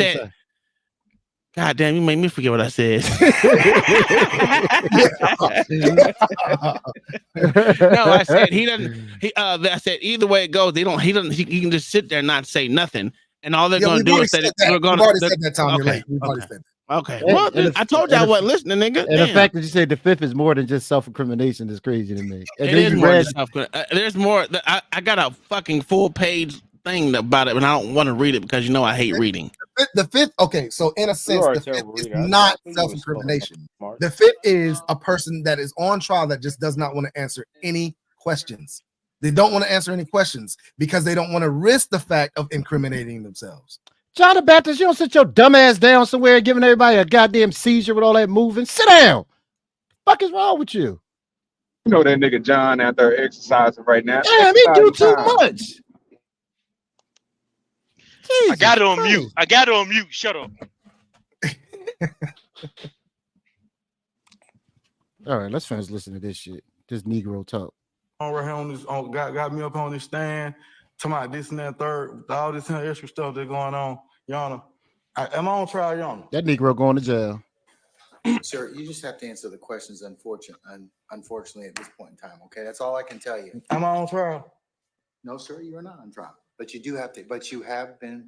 said, God damn, you made me forget what I said. No, I said he doesn't. I said either way it goes, he doesn't. He can just sit there and not say nothing, and all they're going to do is say we're going to. We've already said that, Tom. You're late. We've already said that. Okay. Well, I told you I wasn't listening, nigga. And the fact that you said the fifth is more than just self-incrimination is crazy to me. And it is more than self-incrimination. There's more. I got a fucking full page thing about it, but I don't want to read it because you know I hate reading. The fifth, okay, so in a sense, the fifth is not self-incrimination. The fifth is a person that is on trial that just does not want to answer any questions. They don't want to answer any questions because they don't want to risk the fact of incriminating themselves. John the Baptist, you don't sit your dumb ass down somewhere giving everybody a goddamn seizure with all that moving. Sit down. Fuck is wrong with you? You know that nigga John out there exercising right now. Damn, he do too much. Jesus I got it on mute. I got it on mute. Shut up. All right, let's finish listening to this shit. This Negro talk. Right here on this, got me up on this stand, talking about this and that third, all this extra stuff that's going on. Yana, am I on trial, Yana? That Negro going to jail. Sir, you just have to answer the questions, unfortunately, at this point in time, okay? That's all I can tell you. Am I on trial? No, sir, you are not on trial. But you do have to, but you have been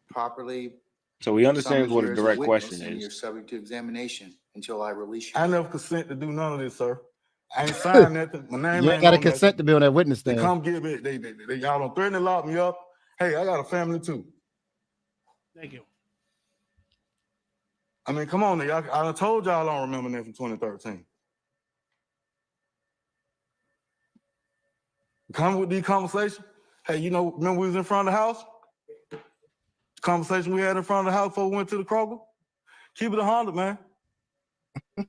properly. So we understand what a direct question is. You're subject to examination until I release you. I never consent to do none of this, sir. I ain't signed nothing. My name you ain't got to consent to be on that witness stand. They come get me. Y'all don't threaten to lock me up. Hey, I got a family too. Thank you. I mean, come on, y'all. I told y'all I don't remember that from 2013. Come with these conversations. Hey, you know, remember we was in front of the house? The conversation we had in front of the house before we went to the Kroger? Keep it 100, man.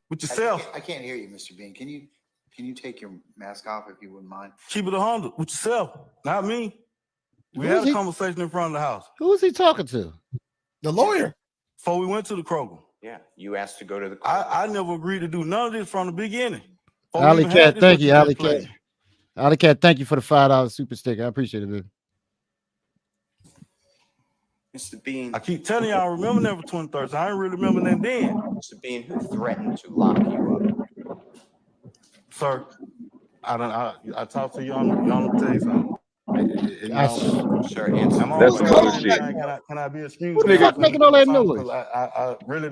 With yourself. I can't hear you, Mr. Bean. Can you take your mask off if you wouldn't mind? Keep it 100 with yourself, not me. We had a conversation in front of the house. Who was he talking to? The lawyer. Before we went to the Kroger. Yeah, you asked to go to the Kroger. I never agreed to do none of this from the beginning. Alley Cat, thank you, Alley Cat. Alley Cat, thank you for the $5 super sticker. I appreciate it, man. Mr. Bean. I keep telling y'all I remember that for 2013. I didn't really remember that then. Mr. Bean, who threatened to lock you up? Sir, I talked to y'all to tell you something. Sure, answer. That's bullshit. Can I be excused? Who the fuck making all that noise? I really.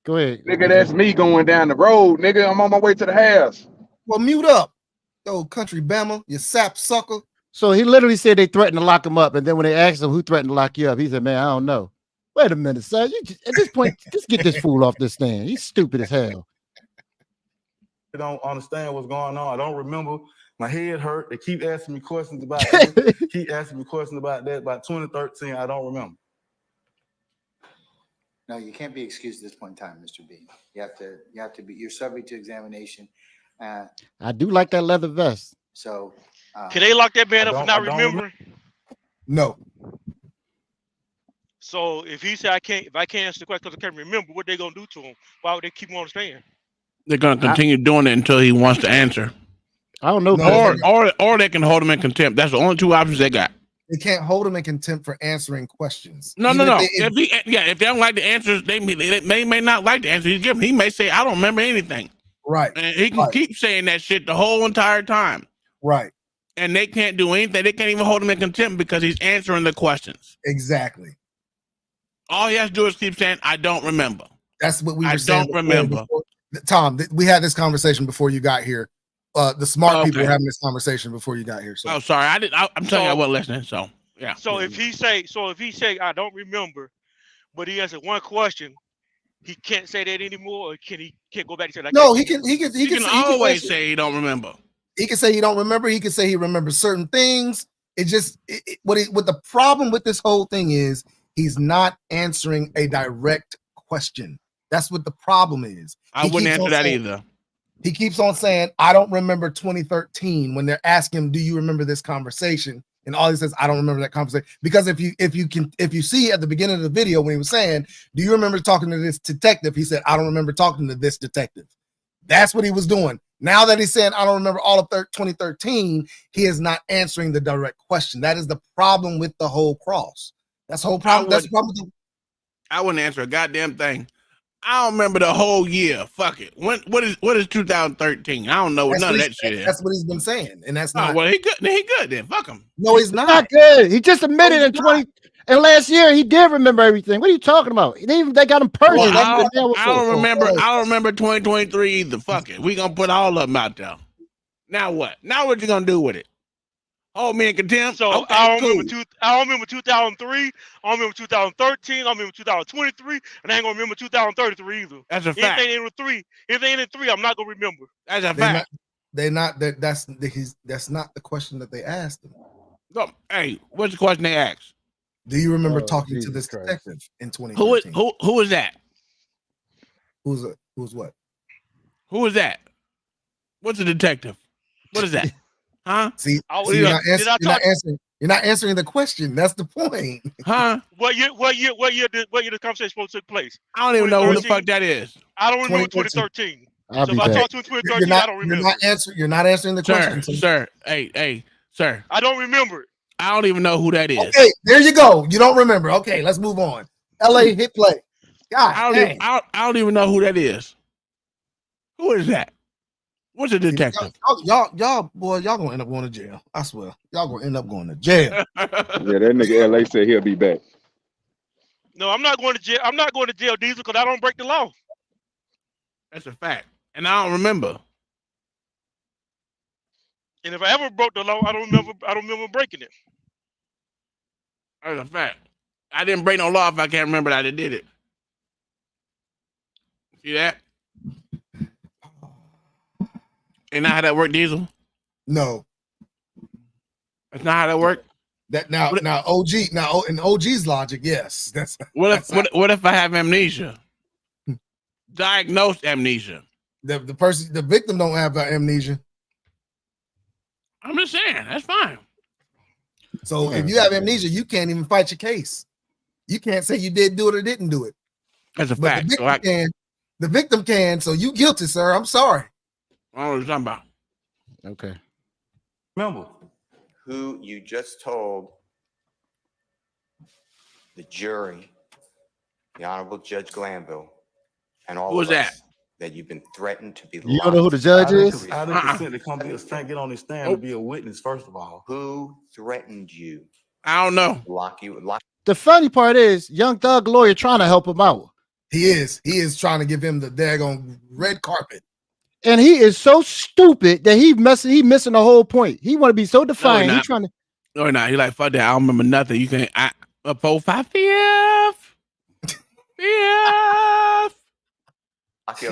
Go ahead. Nigga, that's me going down the road. Nigga, I'm on my way to the house. Well, mute up. Yo, country Bama, you sap sucker. So he literally said they threatened to lock him up, and then when they asked him who threatened to lock you up, he said, "Man, I don't know." Wait a minute, son. At this point, just get this fool off this stand. He's stupid as hell. I don't understand what's going on. I don't remember. My head hurt. They keep asking me questions about this. Keep asking me questions about that. About 2013, I don't remember. No, you can't be excused at this point in time, Mr. B. You have to be. You're subject to examination. I do like that leather vest. So, can they lock that man up for not remembering? No. So if he said if I can't answer the question because I can't remember, what they gonna do to him? Why would they keep him on the stand? They're gonna continue doing it until he wants to answer. I don't know. Or they can hold him in contempt. That's the only two options they got. They can't hold him in contempt for answering questions. No. If they don't like the answers, they may not like the answer he's giving. He may say, "I don't remember anything." Right. And he can keep saying that shit the whole entire time. Right. And they can't do anything. They can't even hold him in contempt because he's answering the questions. Exactly. All he has to do is keep saying, "I don't remember." That's what we were saying. I don't remember. Tom, we had this conversation before you got here. The smart people were having this conversation before you got here. So. Oh, sorry. I'm telling you, I wasn't listening. So yeah. So if he say I don't remember, but he answered one question, he can't say that anymore, or can't go back and say like no, he can always say he don't remember. He can say he don't remember. He can say he remembers certain things. It just what the problem with this whole thing is he's not answering a direct question. That's what the problem is. I wouldn't answer that either. He keeps on saying, "I don't remember 2013." When they're asking him, "Do you remember this conversation?" And all he says, "I don't remember that conversation." Because if you see at the beginning of the video when he was saying, "Do you remember talking to this detective?" He said, "I don't remember talking to this detective." That's what he was doing. Now that he's saying, "I don't remember all of 2013," he is not answering the direct question. That is the problem with the whole cross. That's the whole problem. That's the problem. I wouldn't answer a goddamn thing. I don't remember the whole year. Fuck it. What is 2013? I don't know what none of that shit is. That's what he's been saying, and that's not. Well, he good. He good then. Fuck him. No, he's not good. He just admitted in 20 and last year he did remember everything. What are you talking about? They got him purged. Well, I don't remember. I don't remember 2023 either. Fuck it. We gonna put all of them out there. Now what? Now what you gonna do with it? Hold me in contempt. So okay, I don't cool. remember. I don't remember 2003. I don't remember 2013. I don't remember 2023, and I ain't gonna remember 2033 either. That's a fact. Anything in three, I'm not gonna remember. That's a fact. That's not the question that they asked him. No, hey, what's the question they asked? Do you remember talking to this detective in 2013? Who is that? Who's what? Who is that? What's a detective? What is that? Huh? See, you're not answering the question. That's the point. Huh? What year the conversation supposed to take place? I don't even know who the fuck that is. I don't remember 2013. So if back. I talked to 2013, I don't remember. You're not answering the question, sir. Hey, sir. I don't remember it. I don't even know who that is. Okay, there you go. You don't remember. Okay, let's move on. LA hit play. God, I don't even know who that is. Who is that? What's a detective? Y'all gonna end up going to jail. I swear, y'all gonna end up going to jail. Yeah, that nigga LA said he'll be back. No, I'm not going to jail. I'm not going to jail, Diesel, because I don't break the law. That's a fact, and I don't remember. And if I ever broke the law, I don't remember breaking it. That's a fact. I didn't break no law if I can't remember that I did it. See that? Ain't not how that work, Diesel? No. That's not how that work? That now in OG's logic, yes. That's what if I have amnesia? Diagnosed amnesia. The victim don't have amnesia. I'm just saying, that's fine. So if you have amnesia, you can't even fight your case. You can't say you did do it or didn't do it. That's a fact. The victim can, so you guilty, sir. I'm sorry. I don't know what you're talking about. Okay. Remember who you just told the jury, the Honorable Judge Glanville, and all of us that you've been threatened to be locked. You don't know who the judge is? I didn't consent to come get on this stand to be a witness, first of all. Who threatened you? I don't know. Lock you. The funny part is, Young Thug lawyer trying to help him out. He is trying to give him the daggone red carpet. And he is so stupid that he missing the whole point. He want to be so defiant. No, he trying to. No, not. He like, fuck that. I don't remember nothing. You can't. 4, 5, 5.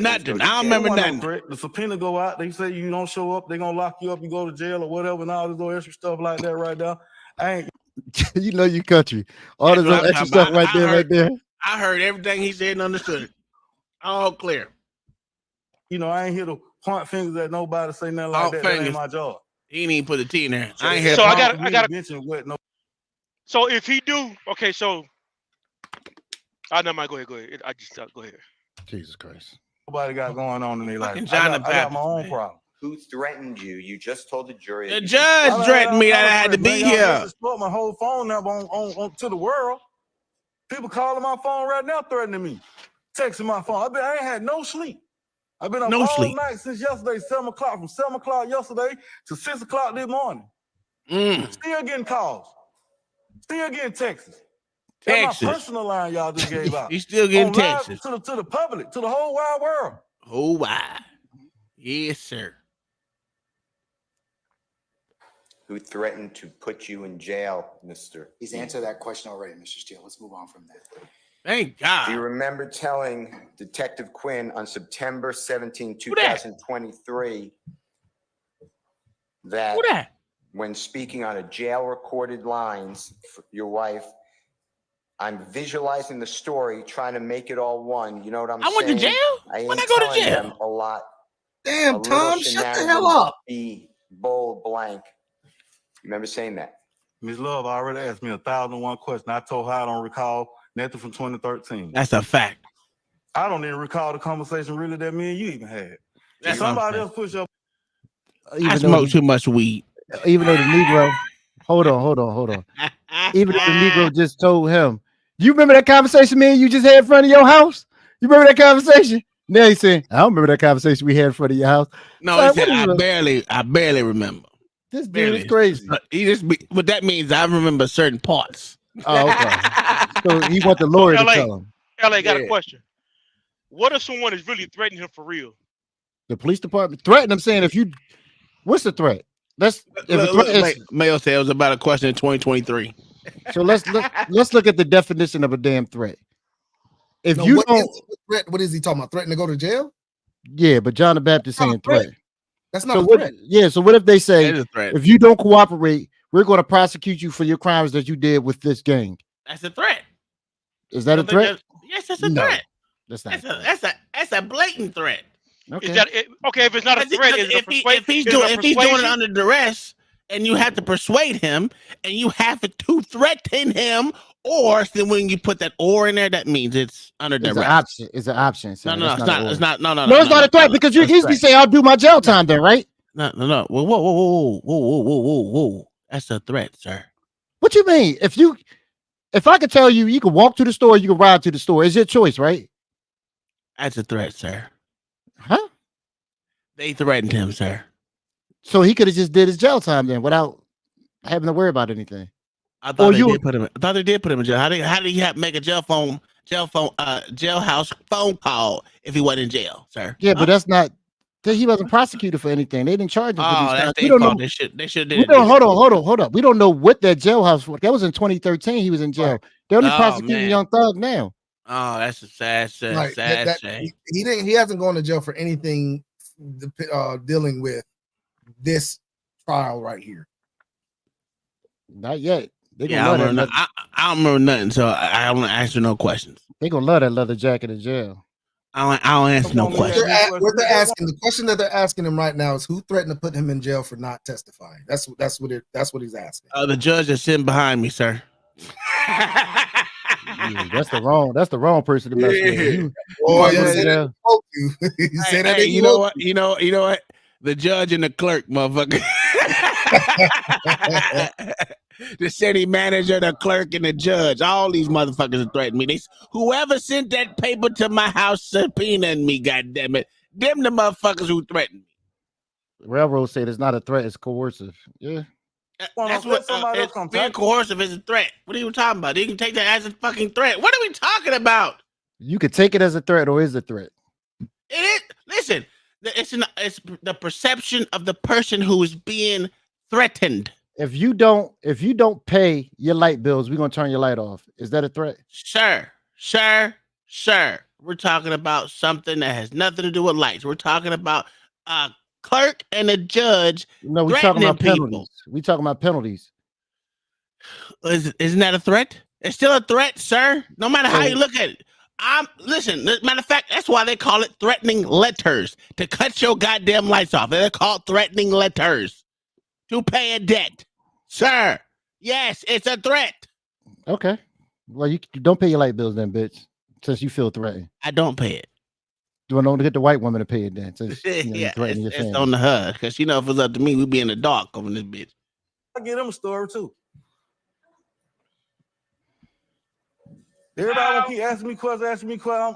Nothing. I don't remember nothing. The subpoena go out. They say you don't show up. They're gonna lock you up. You go to jail or whatever, and all this little extra stuff like that right now. I ain't. You know you country. All this little extra stuff right there. I heard everything he said and understood it. All clear. You know, I ain't here to point fingers at nobody, say nothing like that. That ain't my job. He didn't even put the T in there. I ain't here. So I got. So if he do, okay. So I never mind. Go ahead. I just go ahead. Jesus Christ. Nobody got going on in their life. I got my own problem. Who threatened you? You just told the jury. The judge threatened me that I had to be here. Put my whole phone number on to the world. People calling my phone right now, threatening me, texting my phone. I ain't had no sleep. I've been up all night since yesterday, 7 o'clock, from 7 o'clock yesterday to 6 o'clock this morning. Still getting calls. Still getting texts. That's my personal line y'all just gave out. He's still getting texts. To the public, to the whole wide world. Whole wide. Yes, sir. Who threatened to put you in jail, Mr. He's answered that question already, Mr. Steele. Let's move on from that. Thank God. Do you remember telling Detective Quinn on September 17, 2023 that when speaking on a jail recorded lines for your wife, I'm visualizing the story, trying to make it all one. You know what I'm saying? I went to jail? When I go to jail? A lot. Damn, Tom, shut the hell up. Be bold blank. You remember saying that? Ms. Love already asked me 1,001 questions. I told her I don't recall nothing from 2013. That's a fact. I don't even recall the conversation really that me and you even had. Somebody else push up. I smoke too much weed. Even though the Negro, hold on. even if the Negro just told him. You remember that conversation, man, you just had in front of your house? You remember that conversation? Now he's saying, I don't remember that conversation we had in front of your house. No, So, he said, I barely remember. This dude Barely. is crazy. What that means, I remember certain parts. Oh, okay. So he want the lawyer to tell him. LA got a question. What if someone is really threatening him for real? The police department threatened him, saying, what's the threat? Mayo said it was about a question in 2023. So let's look at the definition of a damn threat. If No, you what is he talking about? Threatening to go to jail? Yeah, but John the Baptist saying threat. That's not a threat. So what if they say, if you don't cooperate, we're going to prosecute you for your crimes that you did with this gang? That's a threat. Is that a threat? Yes, that's a threat. That's not. That's a blatant threat. Okay. Is that it? Okay, if it's not a threat, if he's doing it under duress, and you have to persuade him, and you have to threaten him, or then when you put that "or" in there, that means it's under duress. It's an option. No, it's not. It's not. No, it's not a threat because you easily say, "I'll do my jail time," then, right? No. Whoa. That's a threat, sir. What you mean? If I could tell you, you can walk to the store, you can ride to the store. It's your choice, right? That's a threat, sir. Huh? They threatened him, sir. So he could have just did his jail time then without having to worry about anything. I thought they did put him in jail. How did he make a jailhouse phone call if he wasn't in jail, sir? Yeah, but that's not. He wasn't prosecuted for anything. They didn't charge him for these that's crimes. their fault. They should did it. Hold up. We don't know what that jailhouse was. That was in 2013. He was in jail. They're only prosecuting Young Thug now. Oh, that's a sad shame. He hasn't gone to jail for anything dealing with this trial right here. Not yet. I don't remember nothing, so I don't answer no questions. They gonna love that leather jacket in jail. I don't answer no questions. The question that they're asking him right now is who threatened to put him in jail for not testifying. That's what he's asking. The judge is sitting behind me, sir. Yeah, that's the wrong person to mess with. You know what? The judge and the clerk, motherfucker. The city manager, the clerk, and the judge. All these motherfuckers are threatening me. Whoever sent that paper to my house subpoenaing me, goddammit. Them the motherfuckers who threatened me. Railroad said it's not a threat, it's coercive. Yeah. That's what being coercive is a threat. What are you talking about? You can take that as a fucking threat. What are we talking about? You could take it as a threat or is a threat. It is. Listen, it's the perception of the person who is being threatened. If you don't pay your light bills, we're gonna turn your light off. Is that a threat? Sir. We're talking about something that has nothing to do with lights. We're talking about a clerk and a judge. No, we're talking about penalties. We talking about penalties. Isn't that a threat? It's still a threat, sir. No matter how you look at it. Listen, matter of fact, that's why they call it threatening letters, to cut your goddamn lights off. They're called threatening letters to pay a debt. Sir, yes, it's a threat. Okay. Well, you don't pay your light bills then, bitch, since you feel threatened. I don't pay it. Do I know to get the white woman to pay it then? Since, it's on the her, because if it's up to me, we'd be in the dark over this bitch. I give them a story too. Everybody gonna keep asking me questions.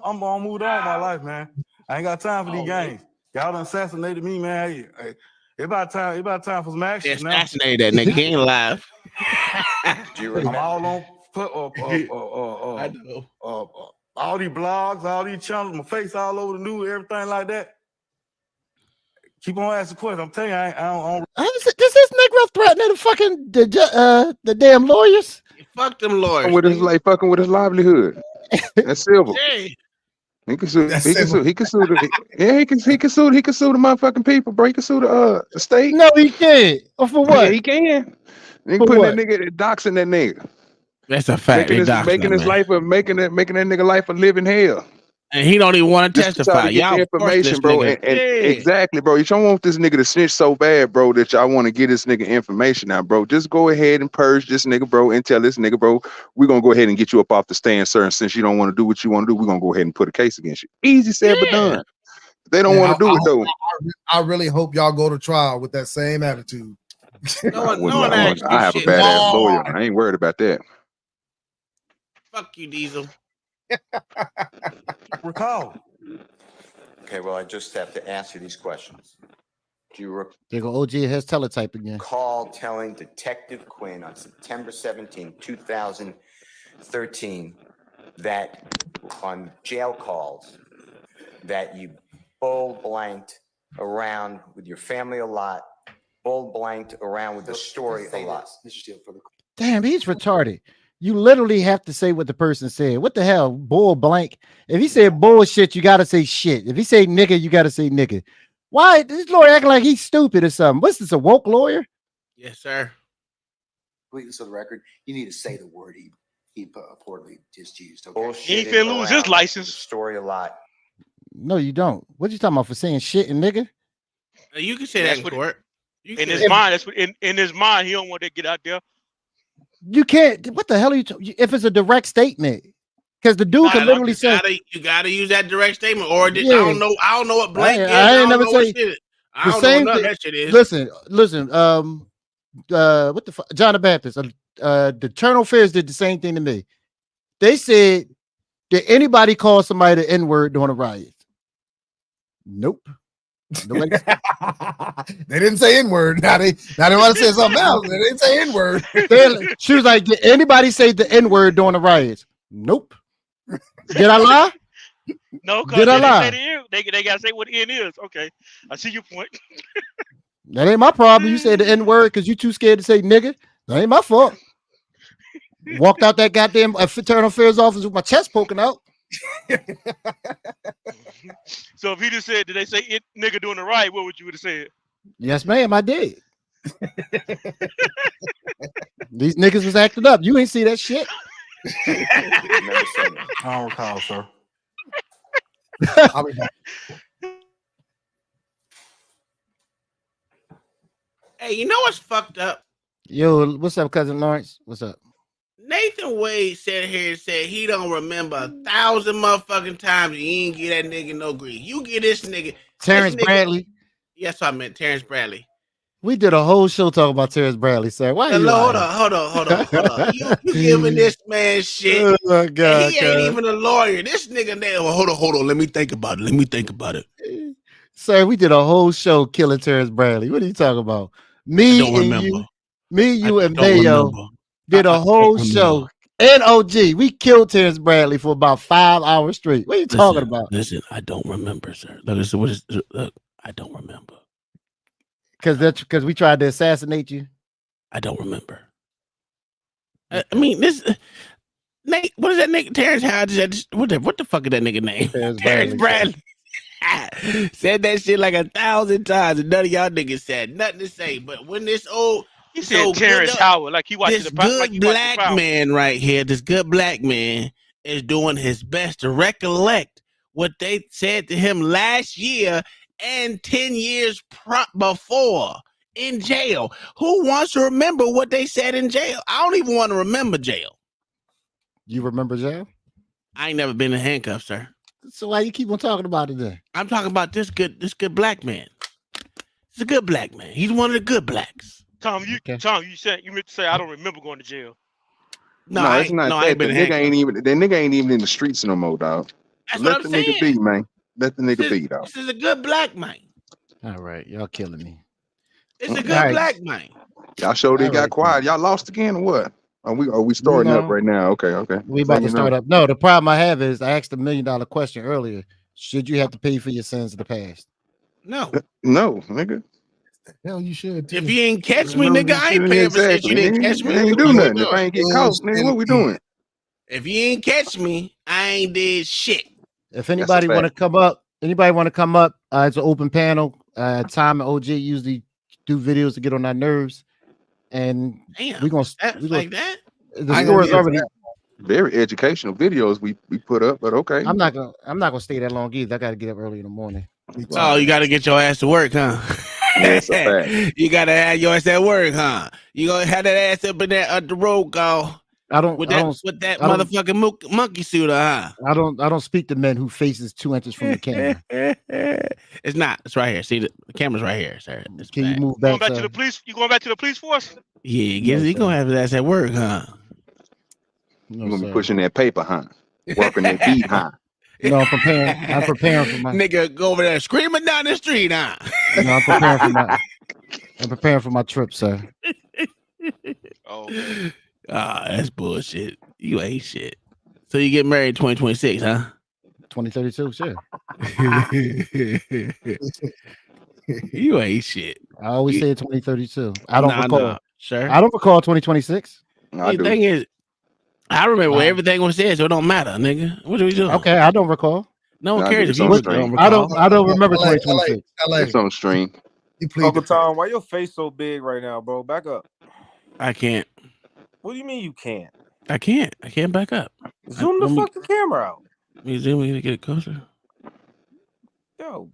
I'm gonna move on with my life, man. I ain't got time for these games. Y'all done assassinated me, man. Hey, it's about time for some action. Assassinated that nigga. He ain't alive. I'm all on all these blogs, all these channels, my face all over the news, everything like that. Keep on asking questions. I'm telling you, I don't. Does this Negro threatening the damn lawyers? Fuck them lawyers. Fucking with his livelihood. That's civil. Hey. He can sue. He can sue the motherfucking people, bro. He can sue the state. No, he can't. Or for what? Yeah, he can. He can put that nigga, doxing that nigga. That's a fact. Making that nigga life a living hell. And he don't even want to testify. Y'all information, bro. And exactly, bro. You don't want this nigga to snitch so bad, bro, that y'all want to get this nigga information now, bro. Just go ahead and purge this nigga, bro, and tell this nigga, bro, we're gonna go ahead and get you up off the stand, sir. And since you don't want to do what you want to do, we're gonna go ahead and put a case against you. Easy said but done. They don't want to do it though. I really hope y'all go to trial with that same attitude. No one I asked you have a shit. badass lawyer. I ain't worried about that. Fuck you, Diesel. Recall. Okay, well, I just have to ask you these questions. Do you There go OG has teletype again. recall telling Detective Quinn on September 17, 2013, that on jail calls that you bull blanked around with your family a lot, bull blanked around with the story a lot? Damn, he's retarded. You literally have to say what the person said. What the hell? Bull blank. If he said bullshit, you gotta say shit. If he say nigga, you gotta say nigga. Why this lawyer acting like he's stupid or something? What's this, a woke lawyer? Yes, sir. Completely for the record, you need to say the word he poorly just used. Okay. Bullshit. He ain't finna lose his license. Story a lot. No, you don't. What you talking about for saying shit and nigga? You can say that in court. In his mind, that's what in his mind, he don't want to get out there. You can't. What the hell are you? If it's a direct statement, because the dude can literally say, you gotta use that direct statement, or I Yeah. don't know what blank is. I ain't never don't know say what shit is. I the don't same know what none of thing. that shit is. Listen. What the fuck? John the Baptist. The Internal Affairs did the same thing to me. They said, did anybody call somebody the N-word during a riot? Nope. Nobody. They didn't say N-word. Now they want to say something else. They didn't say N-word. She was like, did anybody say the N-word during the riots? Nope. Did I lie? No, Did I lie? They gotta say what the N is. Okay, I see your point. That ain't my problem. You said the N-word because you too scared to say nigga. That ain't my fault. Walked out that goddamn Internal Affairs office with my chest poking out. So if he just said, did they say it nigga doing the right? What would you have said? Yes, ma'am, I did. These niggas was acting up. You ain't see that shit. I don't recall, sir. I'll be back. Hey, you know what's fucked up? Yo, what's up, cousin Lawrence? What's up? Nathan Wade said he don't remember 1,000 motherfucking times and you ain't get that nigga no grief. You get this nigga. Terrence Bradley. Yes, I meant Terrence Bradley. We did a whole show talking about Terrence Bradley, sir. Why are you hold on. You giving this man shit. Oh, God, he ain't even a lawyer. This nigga there. Well, hold on. Let me think about it. Sir, we did a whole show killing Terrence Bradley. What are you talking about? Me and you and Mayo did a whole show. And OG, we killed Terrence Bradley for about 5 hours straight. What are you talking about? Listen, I don't remember, sir. Look, I don't remember. Because we tried to assassinate you. I don't remember. I mean, this Nate. What is that nigga? Terrence Howard? What the fuck is that nigga name? Terrence Bradley. Said that shit like 1,000 times, and none of y'all niggas said nothing to say. But when this he said Terrence Howard, like he watched this good black man right here, this good black man is doing his best to recollect what they said to him last year and 10 years before in jail. Who wants to remember what they said in jail? I don't even want to remember jail. You remember jail? I ain't never been in handcuffs, sir. So why you keep on talking about it then? I'm talking about this good black man. He's a good black man. He's one of the good blacks. Tom, you meant to say I don't remember going to jail. No, it's not that. The nigga ain't even in the streets no more, dog. That's Let what the I'm saying. nigga be, man. Let the nigga be, dog. This is a good black man. All right, y'all killing me. It's a good black man. Y'all showed they got quiet. Y'all lost again or what? Are we starting up right now? Okay. We about to start up. No, the problem I have is I asked $1 million question earlier. Should you have to pay for your sins of the past? No, nigga. Hell, you should. If you ain't catch me, nigga, I ain't paying for shit. You didn't catch me. I ain't do nothing. If I ain't get caught, nigga, what we doing? If you ain't catch me, I ain't did shit. If anybody want to come up, it's an open panel. Tom and OG usually do videos to get on our nerves, and we're gonna like that. The story is already very educational videos we put up, but okay. I'm not gonna stay that long either. I got to get up early in the morning. Oh, you got to get your ass to work, huh? That's a fact. You got to have your ass at work, huh? You gonna have that ass up in there at the road, go. I don't. With I that, don't. with that I don't- motherfucking monkey suit, huh? I don't speak to men who faces 2 inches from the camera. It's not. It's right here. See, the camera's right here, sir. It's Can you back. move Going back, back to sir? the police? You going back to the police force? Yeah, No, you sir. gonna have that at work, huh? No, You're gonna be sir. pushing that paper, huh? Working that beat, huh? No, I'm preparing. I'm preparing for my. Nigga go over there screaming down the street, huh? No, I'm preparing for my. I'm preparing for my trip, sir. Oh, okay. That's bullshit. You ain't shit. So you get married 2026, huh? 2032, sure. You ain't shit. I always You- say 2032. I don't recall. No, sure. I don't recall 2026. I The do. thing is, I remember where everything was said, so it don't matter, nigga. What are we doing? Okay, I don't recall. No one Nah, cares do if you something don't strange. recall. I don't remember LA, 2026. LA. It's on stream. You plead Uncle the fifth. Tom, why your face so big right now, bro? Back up. I can't. What do you mean you can't? I can't. I can't back up. Zoom the let me- fucking camera out. Let me zoom in to get it closer. Yo.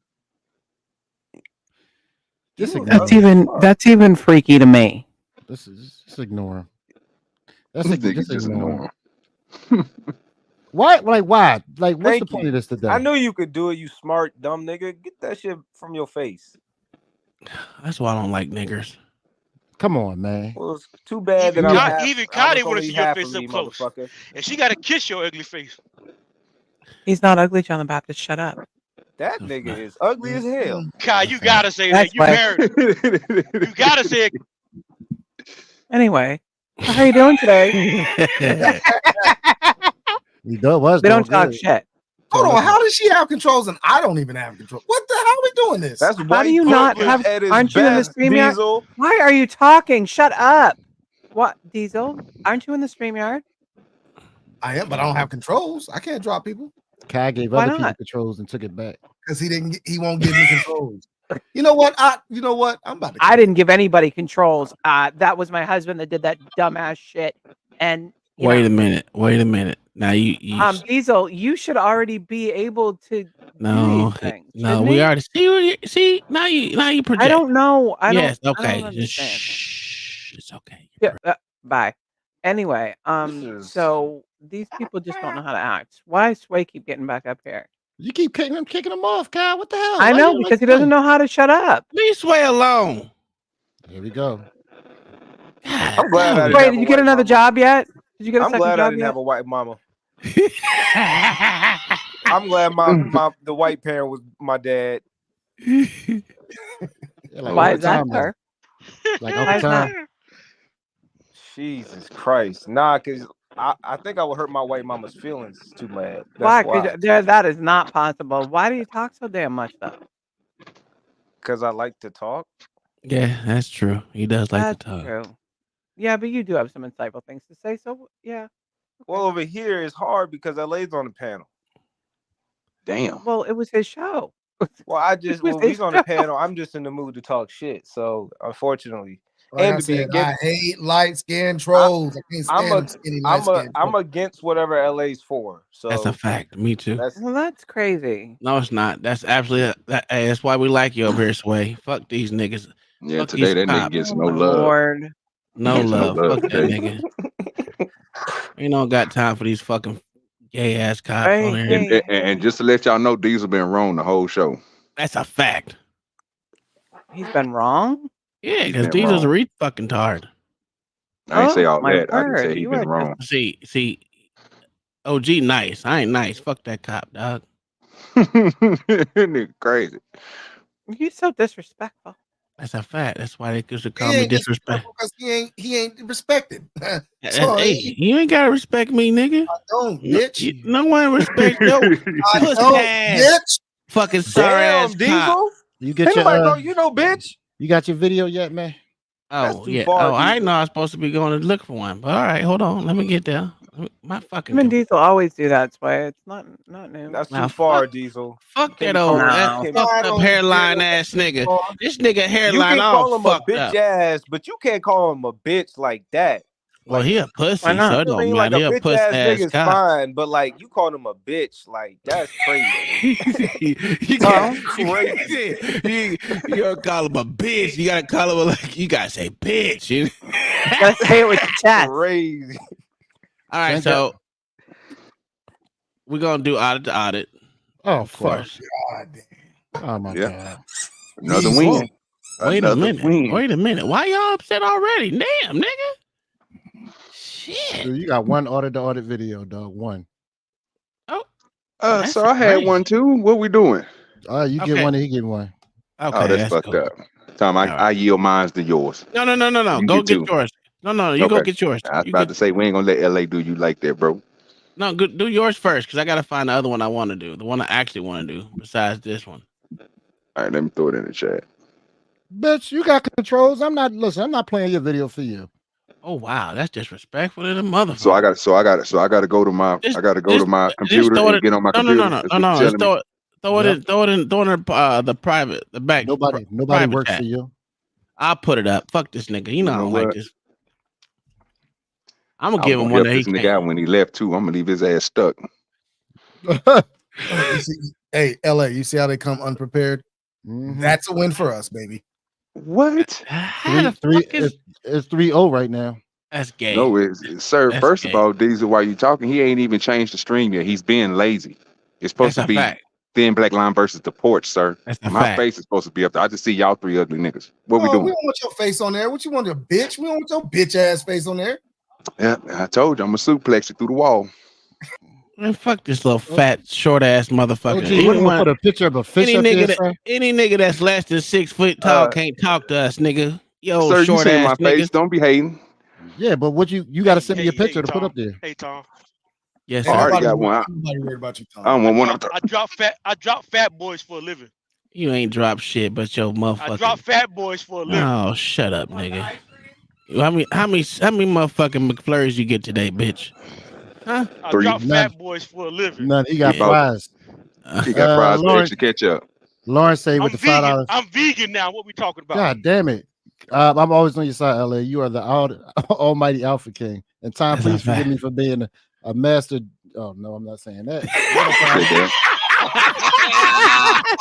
Just You ignore a- him. That's even freaky to me. This is just ignore him. This Just nigga just ignore him. Why? Like why? Like what's Thank the point you. of this today? I knew you could do it, you smart dumb nigga. Get that shit from your face. That's why I don't like niggers. Come on, man. Well, it's too bad that Even I'm half, even I Cotty was want to only see your half face of up me, close, motherfucker. and she got to kiss your ugly face. He's not ugly, John the Baptist. Shut up. That nigga is ugly as hell. Kai, you gotta say That's that. You why- married. You gotta say it. Anyway, so how you doing today? He was They don't doing talk good. shit. Hold on, how does she have controls and I don't even have control? What the hell are we doing this? That's How do you not have? Aren't you in the StreamYard? Diesel. Why are you talking? Shut up. What, Diesel? Aren't you in the StreamYard? I am, but I don't have controls. I can't drop people Kai gave Why other people not? controls and took it back. because he won't give me controls. You know what? I'm about to. I didn't give anybody controls. That was my husband that did that dumbass shit. And you Wait know, a minute. Wait a minute. Now you Diesel, you should already be able to do no these things. no shouldn't we he? already see now you project. I don't know. Yes, I okay. don't Just understand. shh. It's okay. Yeah, bye. Anyway, is- so these people just don't know how to act. Why does Sway keep getting back up here? You keep kicking him off, Kai. What the hell? I Why know you because he like doesn't know how to shut up. Leave Sway alone. Here we go. I'm glad I didn't Sway, have did a you get white another mama. job yet? Did you get a I'm second glad I job didn't yet? have a white mama. I'm glad the white parent was my dad. Yeah, like Why Uncle is that, Tom, sir? Like Why Uncle is that? Tom. Jesus Christ. Nah, because I think I would hurt my white mama's feelings too bad. Why? That's why. That is not possible. Why do you talk so damn much though? Because I like to talk. Yeah, that's true. He does like That's to talk. true. Yeah, but you do have some insightful things to say. So yeah. Well, over here it's hard because LA's on the panel. Damn. Well, it was his show. Well, It was he's his on the show. panel. I'm just in the mood to talk shit. So unfortunately, Like and I to be said, against, I hate light skin trolls. I can't stand them skinny light skin. I'm against whatever LA's for. So That's a fact. Me too. That's Well, that's crazy. No, it's not. That's absolutely hey, that's why we like you over here, Sway. Fuck these niggas. Yeah, Fuck today these that nigga cops. gets Oh, no my love. Lord. No Gets no love. love Fuck that today. nigga. You don't got time for these fucking gay ass cops on Hey, here. And just to let y'all know, Diesel been wrong the whole show. That's a fact. he's been wrong. Yeah, He's because been Diesel's a wrong. fucking tard. I ain't say all my that. I just said word, he you been are wrong. See, OG nice. I ain't nice. Fuck that cop, dog. Nigga crazy. You're so disrespectful. That's a fact. That's why they used to He call me ain't disrespect. because he ain't respected. So Hey, you ain't gotta respect me, nigga. I don't, No, bitch. no one respects no I pussy don't, ass bitch. fucking sorry damn ass cop. Diesel. You get Ain't your nobody bitch. you got your video yet, man? That's Oh too yeah. far, Oh, I Diesel. know I was supposed to be going to look for one, but all right, hold on. Let me get there. My fucking Him and Diesel always do that. Sway. It's not new. That's Now, too far, fuck- Diesel. fuck Can't that be old calling- that No. fucked I up don't hairline give a ass nigga. fuck. This nigga You hairline can all call him a fucked bitch up. ass, but you can't call him a bitch like that. Well, Like, he a pussy, Why not? so it I don't mean, like matter. a He a bitch pussy ass ass nigga's cop. fine, but like you called him a bitch, like that's crazy. you Well, you gotta call him a bitch. You gotta call him like you gotta say bitch. You gotta say it with your chest. Crazy. All right, so we're gonna do audit to audit. Oh, of course. God. Oh my God. Another Easy. win. Wait Another a minute. win. Wait a minute. Why y'all upset already? Damn, nigga. Shit. Dude, you got one audit to audit video, dog. One. Oh, So I had one too. What we doing? You get one and he get one. Okay, Oh, that's fucked up. Tom, I yield mines to yours. No. You Go get get two. yours. No. You go Okay. get yours. I was You about to say we ain't gonna let LA do you like that, bro. No, do yours first, because I gotta find the other one I want to do. The one I actually want to do, besides this one. All right, let me throw it in the chat. Bitch, you got controls. I'm not playing your video for you. Oh wow, that's disrespectful to the motherfucker. So I gotta go to my computer and get on my computer. No. Just throw it in the private, the back. Nobody works chat. for you. I'll put it up. Fuck this nigga. You know I don't like this. I'm gonna give him one that he nigga out when he left too. I'm gonna leave his ass stuck. Hey, LA, you see how they come unprepared? Mm-hmm. That's a win for us, baby. What? 3-3. It's 3-0 right now. That's gay. No, sir. That's first gay. of all, Diesel, while you talking, he ain't even changed the stream yet. He's being lazy. It's supposed That's to be fact. Thin Black Line versus the Porch, sir. That's My fact. face is supposed to be up there. I just see y'all three ugly niggas. What we doing? We don't want your face on there. What you want, your bitch? We don't want your bitch ass face on there. Yeah, I told you I'm gonna suplex you through the wall. Man, fuck this little fat, short ass motherfucker. What you put a picture of a fish up there, sir? Any nigga that's less than 6 foot tall can't talk to us, nigga. Yo, sir, short you seen ass my face. Don't be hating. Yeah, but what you got to send me a picture to Tom. put up there. Hey Tom. Yes, I already got one. Nobody worried about you, Tom. I don't want one of them. I drop fat boys for a living. You ain't drop shit, but your motherfucker. I drop fat boys for a living. Oh, shut up, nigga. How many motherfucking McFlurries you get today, bitch? Huh? I drop fat boys for a living. None. He got fries. He got fries with extra ketchup. Lauren say with the $5. I'm vegan now. What we talking about? God damn it. I'm always on your side, LA. You are the almighty Alpha King. And Tom, please forgive me for being a master. Oh no, I'm not saying that.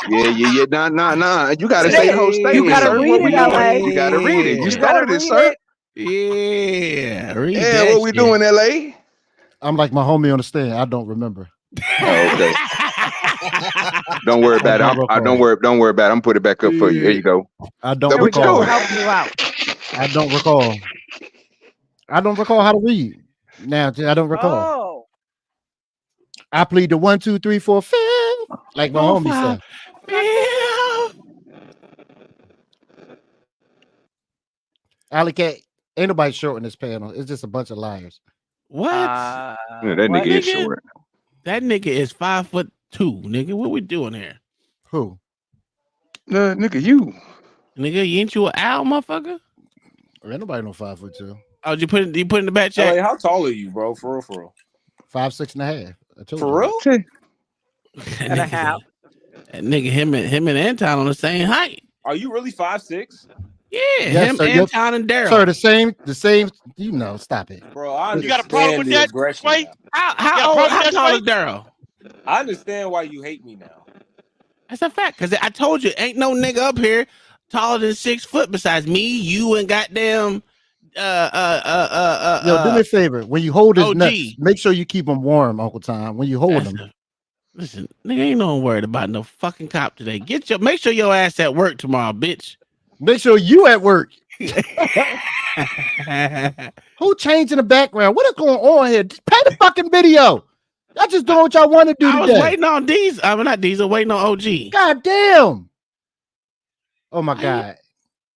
Yeah. Nah. You gotta say the whole statement, You gotta sir. read it, LA. You gotta read it. You started it, sir. Yeah, what we doing, LA? I'm like my homie on the stand. I don't remember. Oh, okay. Don't worry about it. Don't worry about it. I'm gonna put it back up for you. Here you go. I don't recall. Help you out. I don't recall. I don't recall how to read. Now I don't recall. Oh. I plead the 1, 2, 3, 4, 5, like my homie said. Alley Cat, ain't nobody short in this panel. It's just a bunch of liars. What? Yeah, that nigga is short. That nigga is 5'2", nigga. What we doing here? Who? Nigga, you. Nigga, ain't you an owl, motherfucker? Ain't nobody no 5'2". Oh, you put in the back check? How tall are you, bro? For real? 5'6" and a half. For real? And a half. That nigga, him and Anton on the same height. Are you really 5'6"? Yeah, yes, him, sir, Anton, and Daryl. Sir, the same. You know, stop it, bro. You got a problem with that, Sway? How tall is Daryl? I understand why you hate me now. That's a fact, because I told you, ain't no nigga up here taller than 6 foot besides me, you, and goddamn. Yo, do me a favor. When you hold his OG. nuts, make sure you keep them warm, Uncle Tom. When you hold them. Listen, nigga, ain't no worried about no fucking cop today. Make sure your ass at work tomorrow, bitch. Make sure you at work. Who changing the background? What is going on here? Just play the fucking video. Y'all just doing what y'all want to do I today. was waiting on Diesel. I mean, not Diesel, waiting on OG. God damn. Oh my God.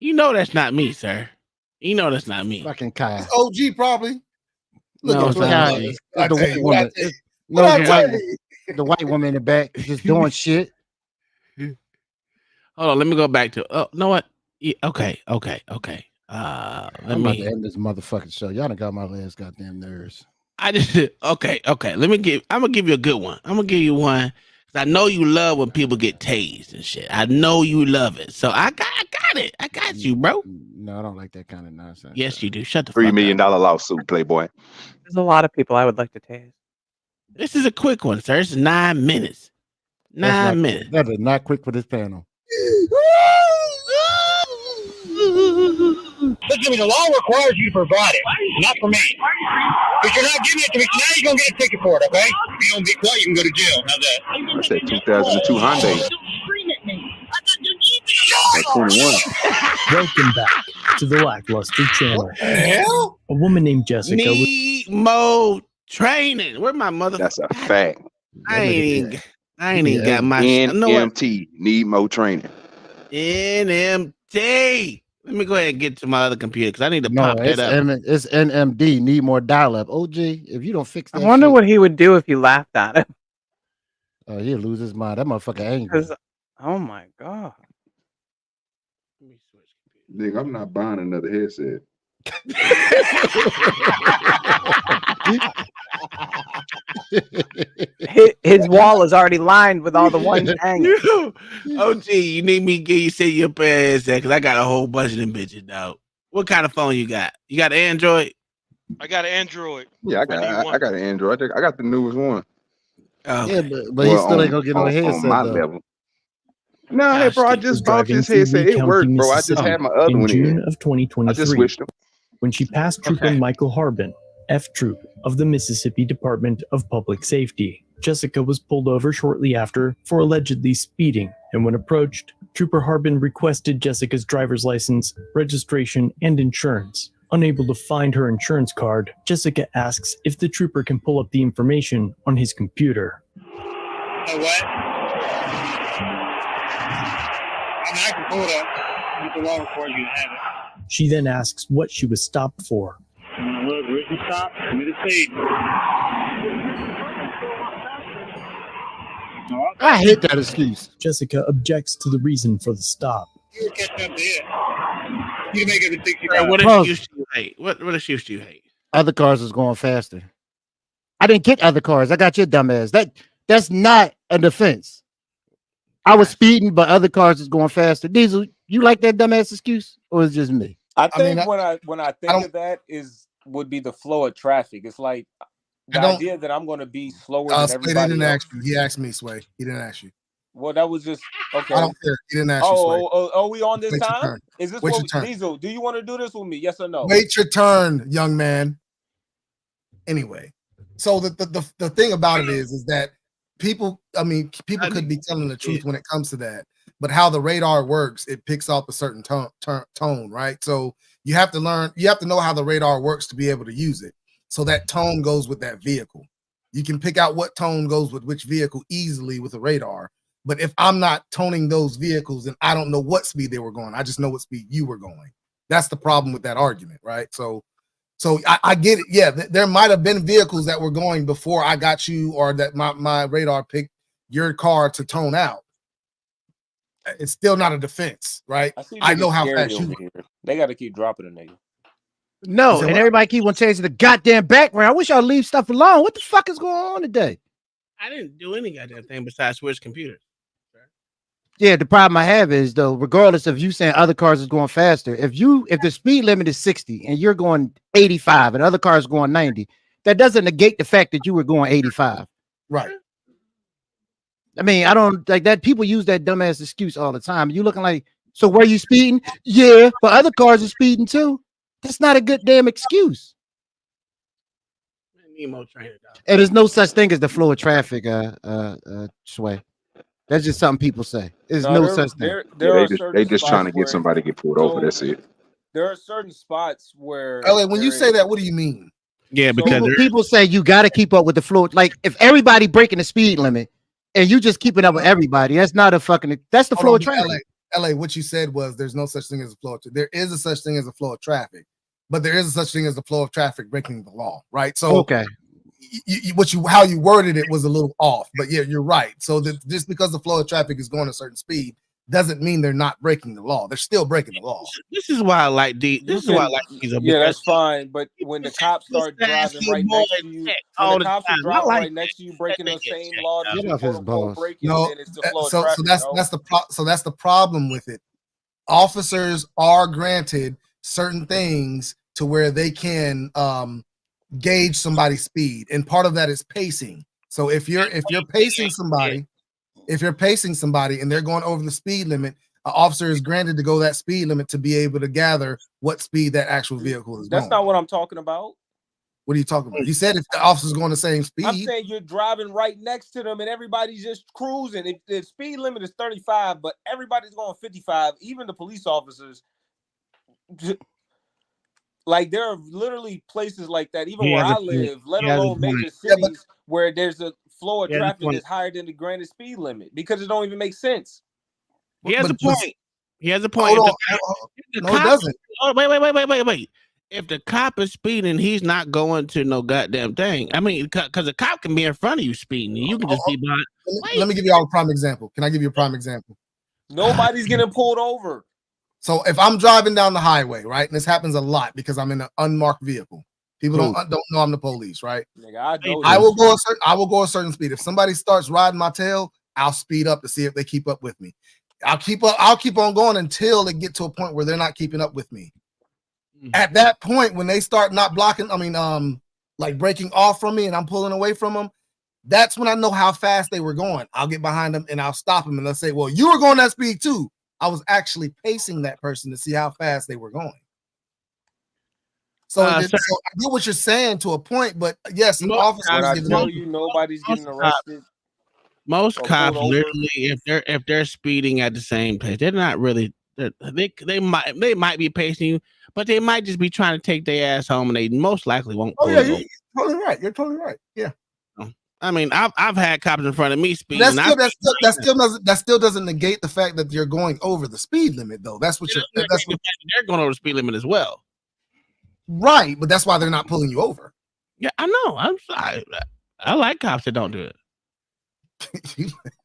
You know that's not me, sir. You know that's not me. Fucking Kyle. It's OG probably. No, it's not OG. The white woman. No, the white woman in the back just doing shit. Hold on, let me go back to. Oh, know what? Yeah, okay. I'm about to end this motherfucking show. Y'all done got my last goddamn nerves. Okay. I'm gonna give you a good one. I'm gonna give you one. I know you love when people get tased and shit. I know you love it. So I got it. I got you, bro. No, I don't like that kind of nonsense. Yes, you do. Shut the fuck $3 up. million lawsuit, Playboy. There's a lot of people I would like to tase. This is a quick one, sir. It's 9 minutes. 9 minutes. That is not quick for this panel. Listen, the law requires you to provide it, not for me. If you're not giving it to me, now you're going to get a ticket for it, okay? If you don't be quiet, you can go to jail. How's that? That's that 2002 Hyundai. That 21. Welcome back to the Lackluster channel. What the hell? A woman named Jessica Need more training. Where my mother? That's a fact. I ain't even got my NMT. Need more training. NMT. Let me go ahead and get to my other computer because I need to pop that up. It's NMD. Need more dial-up. OG, if you don't fix that, I wonder what he would do if you laughed at him. Oh, he'll lose his mind. That motherfucker angry. Oh my god. Nigga, I'm not buying another headset. His wall is already lined with all the ones hanging. OG, you need me to give you say your ass that because I got a whole bunch of them bitches, dog. What kind of phone you got? You got an Android? I got an Android. Yeah, I got an Android. I got the newest one. Oh, yeah, but he still ain't gonna get no headset on my though. level. No, hey, bro, I just bought this headset. It worked, bro. I just had my other one June in. of 2023. I just switched them. When she passed Trooper Michael Harbin, F Troop of the Mississippi Department of Public Safety. Jessica was pulled over shortly after for allegedly speeding, and when approached, Trooper Harbin requested Jessica's driver's license, registration, and insurance. Unable to find her insurance card, Jessica asks if the trooper can pull up the information on his computer. What? I can pull it up, but the law requires you to have it. She then asks what she was stopped for. Look, written stop, committed speed. I hate that excuse. Jessica objects to the reason for the stop. You were catching up to it. You can make everything you what excuse do you hate? What excuse do you hate? Other cars is going faster. I didn't get other cars. I got your dumb ass. That's not a defense. I was speeding, but other cars is going faster. Diesel, you like that dumbass excuse, or is it just me? I think when I think of that would be the flow of traffic. It's like the idea that I'm going to be slower than everybody didn't else. ask you. He asked me, Sway. He didn't ask you. Well, that was just okay. I don't care. He didn't ask you, Sway. Oh, we on this Wait your time? turn. Is this Wait what your turn. Diesel? Do you want to do this with me? Yes or no? Wait your turn, young man. Anyway, so the thing about it is that people could be telling the truth when it comes to that, but how the radar works, it picks off a certain tone, right? So you have to know how the radar works to be able to use it. So that tone goes with that vehicle. You can pick out what tone goes with which vehicle easily with a radar. But if I'm not toning those vehicles, then I don't know what speed they were going. I just know what speed you were going. That's the problem with that argument, right? So I get it. Yeah, there might have been vehicles that were going before I got you, or that my radar picked your car to tone out. It's still not a defense, right? I know how fast you here. They got to keep dropping a nigga. No, and everybody keep on changing the goddamn background. I wish y'all leave stuff alone. What the fuck is going on today? I didn't do any goddamn thing besides switch computers. Yeah, the problem I have is though, regardless of you saying other cars is going faster, if the speed limit is 60 and you're going 85 and other cars going 90, that doesn't negate the fact that you were going 85. Right. I mean, I don't like that. People use that dumbass excuse all the time. You looking like, so were you speeding? Yeah, but other cars are speeding too. That's not a good damn excuse. And there's no such thing as the flow of traffic, Sway. That's just something people say. There's no such thing. They just trying to get somebody to get pulled over. That's it. There are certain spots where LA, when you say that, what do you mean? Yeah, because people say you got to keep up with the flow. Like if everybody breaking the speed limit and you just keeping up with everybody, that's not a fucking. That's the flow of traffic. LA, what you said was there's no such thing as a flow of traffic. There is a such thing as a flow of traffic, but there is a such thing as the flow of traffic breaking the law, right? So okay. How you worded it was a little off, but yeah, you're right. So just because the flow of traffic is going a certain speed doesn't mean they're not breaking the law. They're still breaking the law. This is why I like Diesel. Yeah, that's fine. But when the cops start driving right next to you, when the cops are driving right next to you, breaking the same law that you're breaking, then it's the flow of traffic. So that's the problem with it. Officers are granted certain things to where they can gauge somebody's speed, and part of that is pacing. So if you're pacing somebody and they're going over the speed limit, an officer is granted to go that speed limit to be able to gather what speed that actual vehicle is That's going. not what I'm talking about. What are you talking about? You said if the officer's going the same speed. I'm saying you're driving right next to them and everybody's just cruising. If the speed limit is 35, but everybody's going 55, even the police officers. Like there are literally places like that, even where I live, let alone major cities where there's a flow of traffic that's higher than the granted speed limit because it don't even make sense. He has a point. He has a point. No, it doesn't. Oh, wait. If the cop is speeding, he's not going to no goddamn thing. I mean, because a cop can be in front of you speeding, and you can just be behind. Let me give you all a prime example. Can I give you a prime example? Nobody's getting pulled over. So if I'm driving down the highway, right, and this happens a lot because I'm in an unmarked vehicle, people don't know I'm the police, right? Nigga, I will go a certain speed. If somebody starts riding my tail, I'll speed up to see if they keep up with me. I'll keep on going until they get to a point where they're not keeping up with me. At that point, when they start not blocking, like breaking off from me and I'm pulling away from them, that's when I know how fast they were going. I'll get behind them and I'll stop them and they'll say, well, you were going that speed too. I was actually pacing that person to see how fast they were going. So, so I get what you're saying to a point, but yes, officers. When I tell you nobody's getting arrested. Most cops literally, if they're speeding at the same pace, they're not really. They might be pacing you, but they might just be trying to take their ass home, and they most likely won't. Oh yeah, you're totally right. You're totally right. Yeah. I mean, I've had cops in front of me speeding. That still doesn't negate the fact that you're going over the speed limit, though. That's what they're going over the speed limit as well. Right, but that's why they're not pulling you over. Yeah, I know. I'm sorry. I like cops that don't do it.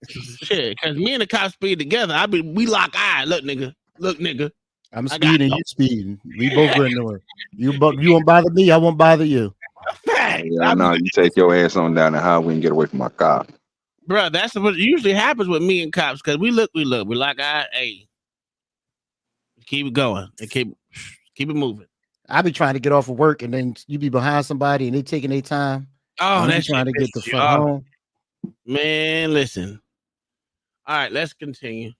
Shit, because me and the cops speed together. We lock eyes. Look, nigga. I'm speeding. You speeding. We both are annoying. You won't bother me. I won't bother you. Yeah, no, you take your ass on down the highway and get away from my car. Bro, that's what usually happens with me and cops because we look. We like, hey, keep it going and keep it moving. I be trying to get off of work and then you be behind somebody and they taking their time. Oh, that's trying to get the fuck home. Man, listen. All right, let's continue.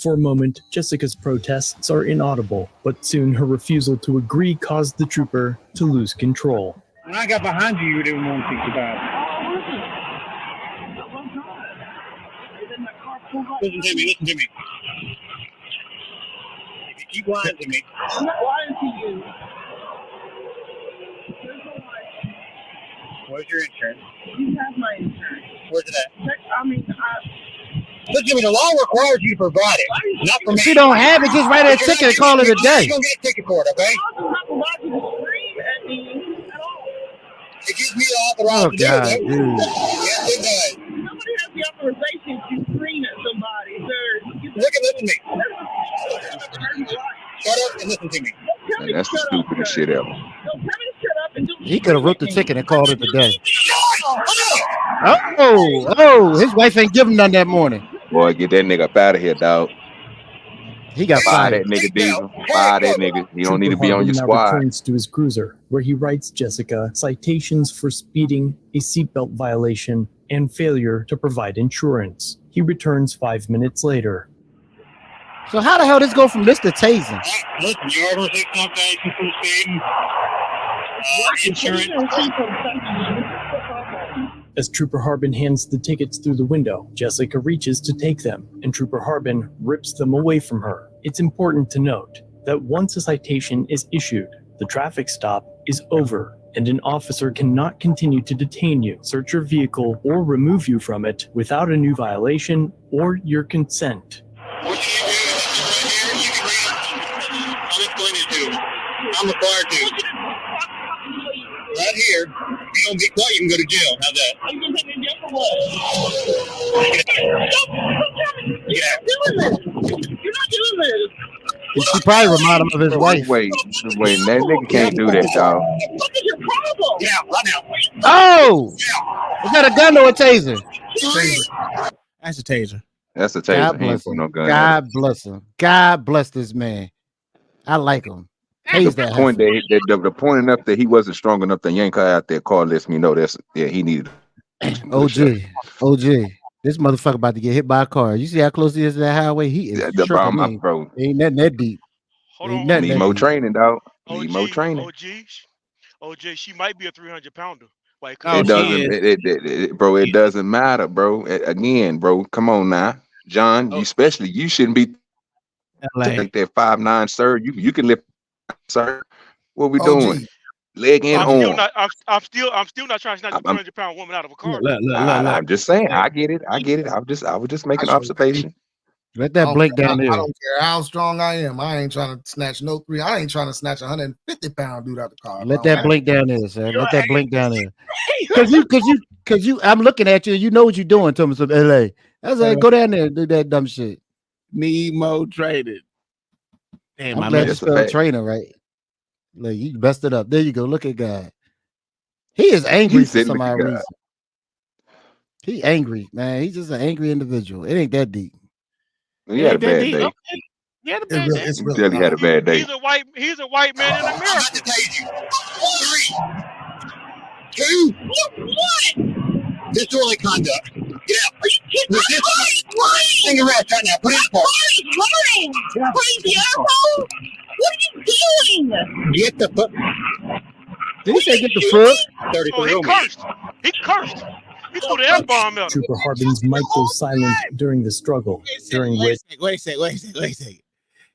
For a moment, Jessica's protests are inaudible, but soon her refusal to agree caused the trooper to lose control. When I got behind you, you didn't want to think about it. Listen to me. If you keep lying to me. I'm not lying to you. Where's your insurance? You have my insurance. Where's it at? Listen to me, the law requires you to provide it, not for me. If you don't have it, just write a ticket and call it a day. You're going to get a ticket for it, okay? It gives me the authorization to do it. Yes, it does. Nobody has the authorization to scream at somebody, sir. Listen to me. Shut up and listen to me. Man, that's the stupidest shit ever. He could have wrote the ticket and called it a day. Oh, his wife ain't give him none that morning. Boy, get that nigga up out of here, dog. He got fired. That nigga Diesel. Fire that nigga. You don't need to be on your squad. Returns to his cruiser, where he writes Jessica citations for speeding, a seatbelt violation, and failure to provide insurance. He returns 5 minutes later. So how the hell this go from this to tasing? Listen, you are going to take citation for speeding. Insurance. As Trooper Harbin hands the tickets through the window, Jessica reaches to take them, and Trooper Harbin rips them away from her. It's important to note that once a citation is issued, the traffic stop is over, and an officer cannot continue to detain you, search your vehicle, or remove you from it without a new violation or your consent. What you need to do is I'm explaining to you. I'm required to. Right here, if you don't be quiet, you can go to jail. How's that? I'm going to take me to jail for what? You're not doing this. She probably remind him of his wife. Wait, that nigga can't do that, dog. What is your problem? Yeah, right now. Oh! Is that a gun or a taser? That's a taser. That's a taser. God bless him. God bless him. God bless this man. I like him. The point the point enough that he wasn't strong enough to yank her out there car lets me know he needed. OG. This motherfucker about to get hit by a car. You see how close he is to that highway? He is The tripping. bomb, bro. Ain't nothing that deep. Hold Ain't on. nothing Need that more deep. training, dog. Need more training. OG, she might be a 300-pounder. Like, Oh, It doesn't, bro. It doesn't matter, bro. Again, bro. Come on now, John. Oh. You shouldn't be like that 5'9", sir. You can lift, sir. What we doing? Leg and arm. I'm still not trying to snatch a 300-pound woman out of a car. I'm just saying. I get it. I was just making an observation. Let that blink down there. I don't care how strong I am. I ain't trying to snatch no three. I ain't trying to snatch 150-pound dude out the car. Let that blink down there, sir. Let that blink down there. Cause you, I'm looking at you. You know what you're doing, Thomas of LA. I was like, go down there and do that dumb shit. Need more training. Damn, I'm glad you spelled trainer right. Like you messed it up. There you go. Look at God. He is angry for some odd reason. He angry, man. He's just an angry individual. It ain't that deep. He had a bad day. Okay. He had a bad day. He had a bad day. He's a white man in America. 3, 2, 1. Disorderly conduct. Get out. Are you kidding me? Finger rest right now. Put it in the park. Crazy asshole. What are you doing? Get the foot. Did he say get the foot? 33. Oh, he cursed. He cursed. He threw the F-bomb at him. Trooper Harbin's mic goes silent during the struggle, during which... Wait a second.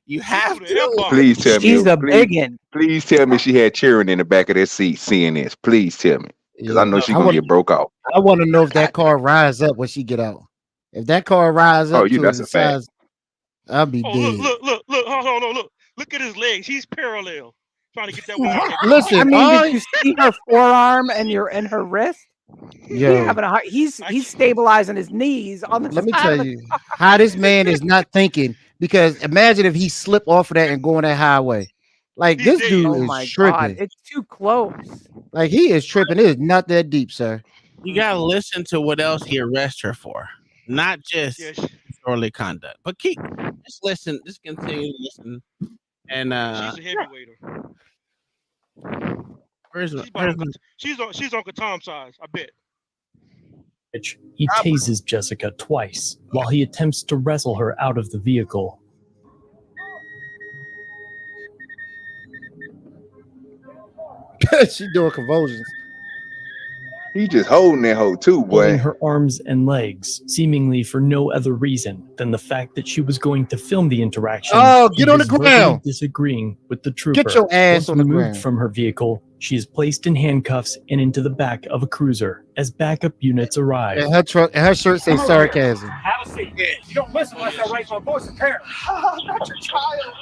You have to. Please tell me. She's a biggin. Please tell me she had cheering in the back of that seat seeing this. Please tell me. Because I know she's going to get broke off. I want to know if that car rise up when she get out. If that car rise up that's a fact. I'll be dead. Look. Hold on. Look at his legs. He's parallel. Trying to get that woman out. Listen, I mean, did you see her forearm and her wrist? Yeah. He's stabilizing his knees on the. Let me tell you how this man is not thinking. Because imagine if he slip off of that and go on that highway. Like this dude is tripping. God, it's too close. Like he is tripping. It is not that deep, sir. You gotta listen to what else he arrested her for, not just disorderly conduct. But just listen. Just continue to listen. And she's a heavyweighter. She's Uncle Tom size, I bet. He tases Jessica twice while he attempts to wrestle her out of the vehicle. She doing convulsions. He just holding that hoe too, boy. Holding her arms and legs, seemingly for no other reason than the fact that she was going to film the interaction. Oh, get on the ground! Disagreeing with the trooper. Get your ass on the ground. From her vehicle, she is placed in handcuffs and into the back of a cruiser as backup units arrive. And her shirt says sarcasm. Have a seat. You don't listen unless I raise my voice and parent. I'm not your child.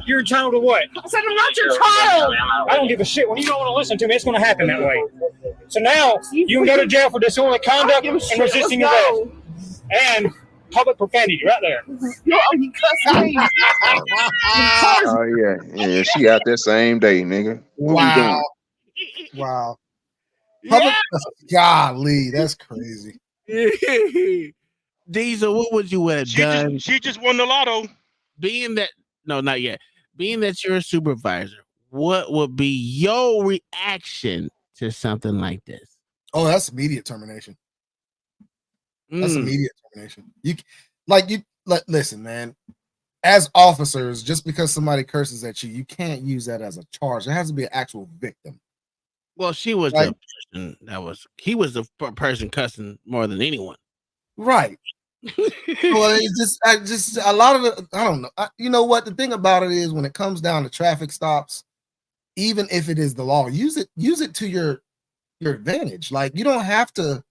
You're entitled to what? I said I'm not your child. I don't give a shit. When you don't want to listen to me, it's going to happen that way. So now you can go to jail for disorderly conduct and resisting arrest and public profanity right there. You cussing me. Oh yeah. She out there same day, nigga. Wow. Wow. Public, golly, that's crazy. Diesel, what would you have done? She just won the lotto. Being that not yet. Being that you're a supervisor, what would be your reaction to something like this? Oh, that's immediate termination. That's immediate termination. Listen, man. As officers, just because somebody curses at you, you can't use that as a charge. There has to be an actual victim. Well, she was the person he was the person cussing more than anyone. Right. Well, it's just a lot of it. I don't know. You know what? The thing about it is when it comes down to traffic stops, even if it is the law, use it to your advantage. Like you don't have to.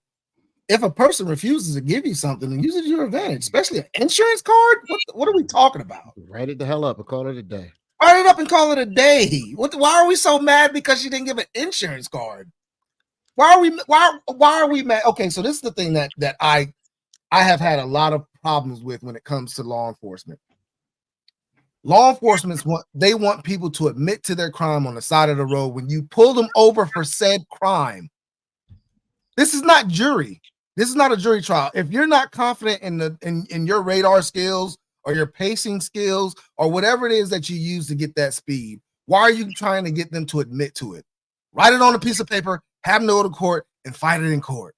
If a person refuses to give you something, then use it to your advantage, especially an insurance card. What are we talking about? Write it the hell up and call it a day. Write it up and call it a day. Why are we so mad because she didn't give an insurance card? Why are we mad? Okay, so this is the thing that I have had a lot of problems with when it comes to law enforcement. Law enforcement want people to admit to their crime on the side of the road when you pull them over for said crime. This is not jury. This is not a jury trial. If you're not confident in your radar skills or your pacing skills or whatever it is that you use to get that speed, why are you trying to get them to admit to it? Write it on a piece of paper, have them go to court, and fight it in court.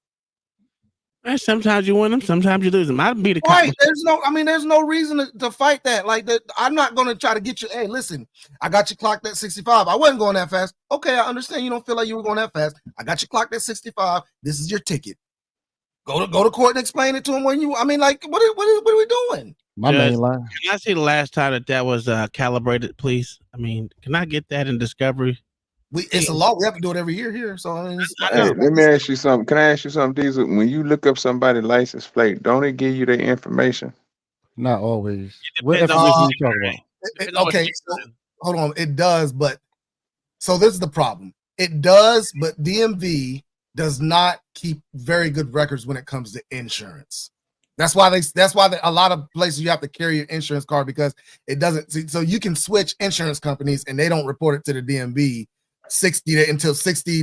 And sometimes you win them, sometimes you lose them. I'd be the cop. Right. There's no reason to fight that. Like that, I'm not gonna try to get you. Hey, listen, I got you clocked at 65. I wasn't going that fast. Okay, I understand you don't feel like you were going that fast. I got you clocked at 65. This is your ticket. Go to court and explain it to him when you. I mean, like, what are we doing? My main line. Can I see the last time that was calibrated, please? I mean, can I get that in Discovery? It's a law. We have to do it every year here. So I mean, hey, let me ask you something. Can I ask you something, Diesel? When you look up somebody's license plate, don't it give you their information? Not always. What information you talking about? Okay, so, hold on. It does, but so this is the problem. It does, but DMV does not keep very good records when it comes to insurance. That's why a lot of places you have to carry your insurance card because it doesn't. So you can switch insurance companies and they don't report it to the DMV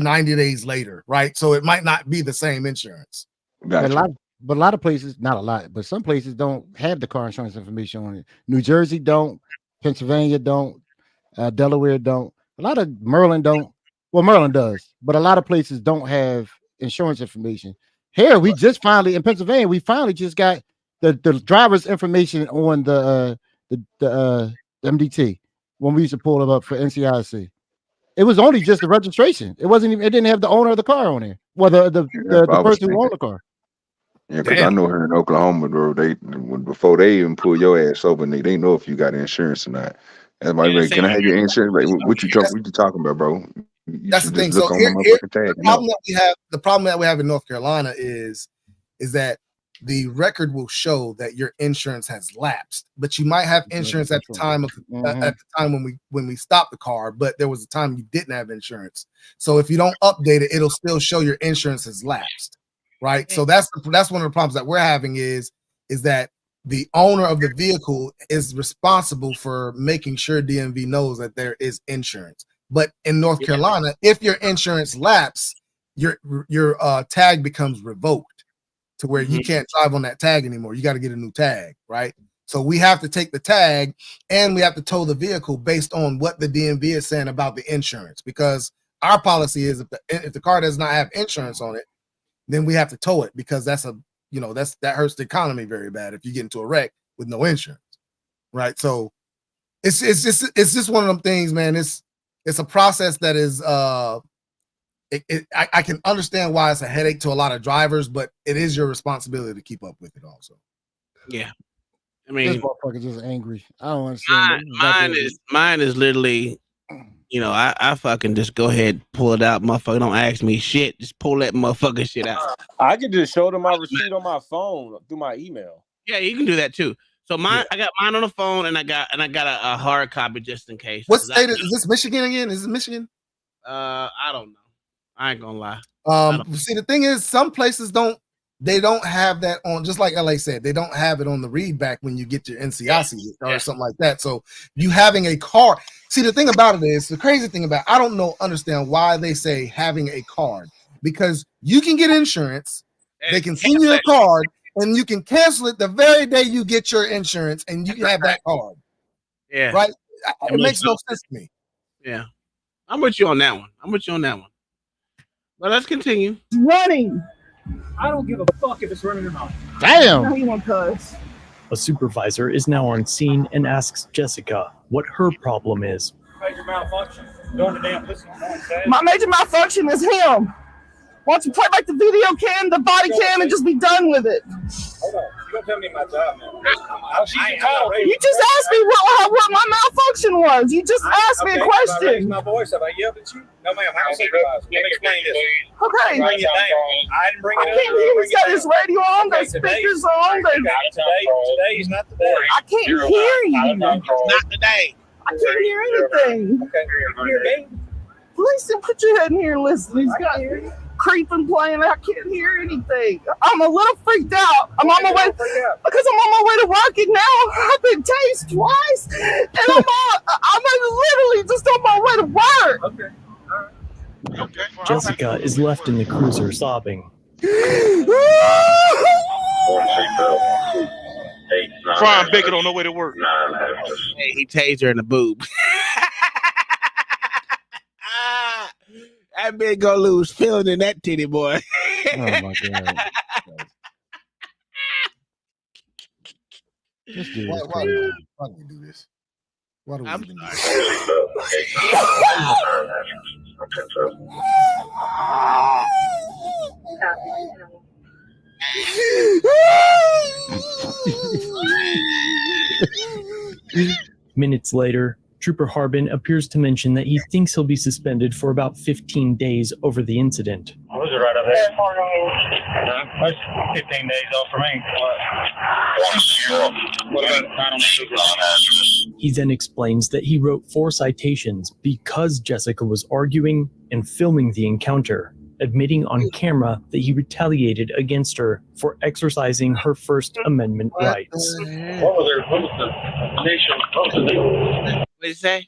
90 days later, right? So it might not be the same insurance. Gotcha. But a lot of places, not a lot, but some places don't have the car insurance information on it. New Jersey don't, Pennsylvania don't, Delaware don't. A lot of Maryland don't. Well, Maryland does, but a lot of places don't have insurance information. Here, we just finally in Pennsylvania, we finally just got the driver's information on the MDT when we used to pull it up for NCIC. It was only just the registration. It wasn't even. It didn't have the owner of the car on there. Well, the person who owned the car. Yeah, because I know here in Oklahoma, bro, before they even pull your ass over, they know if you got insurance or not. That's why, can I have your insurance? Like, what you talking about, bro? That's the thing. So the problem that we have in North Carolina is that the record will show that your insurance has lapsed, but you might have insurance at the time when we stopped the car, but there was a time you didn't have insurance. So if you don't update it, it'll still show your insurance has lapsed, right? So that's one of the problems that we're having is that the owner of the vehicle is responsible for making sure DMV knows that there is insurance. But in North Carolina, if your insurance lapse, your tag becomes revoked to where you can't drive on that tag anymore. You got to get a new tag, right? So we have to take the tag and we have to tow the vehicle based on what the DMV is saying about the insurance. Because our policy is if the car does not have insurance on it, then we have to tow it because that hurts the economy very bad if you get into a wreck with no insurance, right? So it's just one of them things, man. It's a process that is I can understand why it's a headache to a lot of drivers, but it is your responsibility to keep up with it also. Yeah. I mean, this motherfucker just angry. I don't understand. Mine is literally, I fucking just go ahead, pull it out, motherfucker. Don't ask me shit. Just pull that motherfucking shit out. I can just show them my receipt on my phone through my email. Yeah, you can do that too. So I got mine on the phone, and I got a hard copy just in case. What state is this? Michigan again? Is it Michigan? I don't know. I ain't gonna lie. See, the thing is, some places don't have that on. Just like LA said, they don't have it on the read back when you get your NCIC or something like that. So you having a card. See, the thing about it is the crazy thing about I don't understand why they say having a card because you can get insurance. They can send you a card. And you can cancel it the very day you get your insurance, and you can have that card. Yeah, right. It makes no sense to me. Yeah, I'm with you on that one. But let's continue. Running. I don't give a fuck if it's running or not. Damn. A supervisor is now on scene and asks Jessica what her problem is. Major malfunction. Going to damn listen. My major malfunction is him. Why don't you play back the video cam, the body cam, and just be done with it? Hold on. You don't tell me my job, man. You just asked me what my malfunction was. You just asked me a question. My voice, have I yelled at you? No, ma'am. I'm a supervisor. Let me explain this. Okay. Bring it down. I didn't bring it up. I can't hear. He's got his radio on. There's speakers on. Today is not the day. I can't hear you. Not today. I can't hear anything. Okay. You can hear me. Please put your head in here and listen. He's got creeping playing. I can't hear anything. I'm a little freaked out. I'm on my way because I'm on my way to work, and now I've been tased twice, and I'm literally just on my way to work. Okay. All right. Okay. Jessica is left in the cruiser sobbing. Crying bacon on the way to work. Hey, he tased her in the boob. That man gonna lose feeling in that titty, boy. Oh my god. This dude is Why crazy. do we do this? Why do we I'm even do sorry. Minutes later, Trooper Harbin appears to mention that he thinks he'll be suspended for about 15 days over the incident. Oh, those are right up there. That's 15 days off for me. What about, I don't know. He then explains that he wrote 4 citations because Jessica was arguing and filming the encounter, admitting on camera that he retaliated against her for exercising her First Amendment rights. What was the nation? What was the What did you say?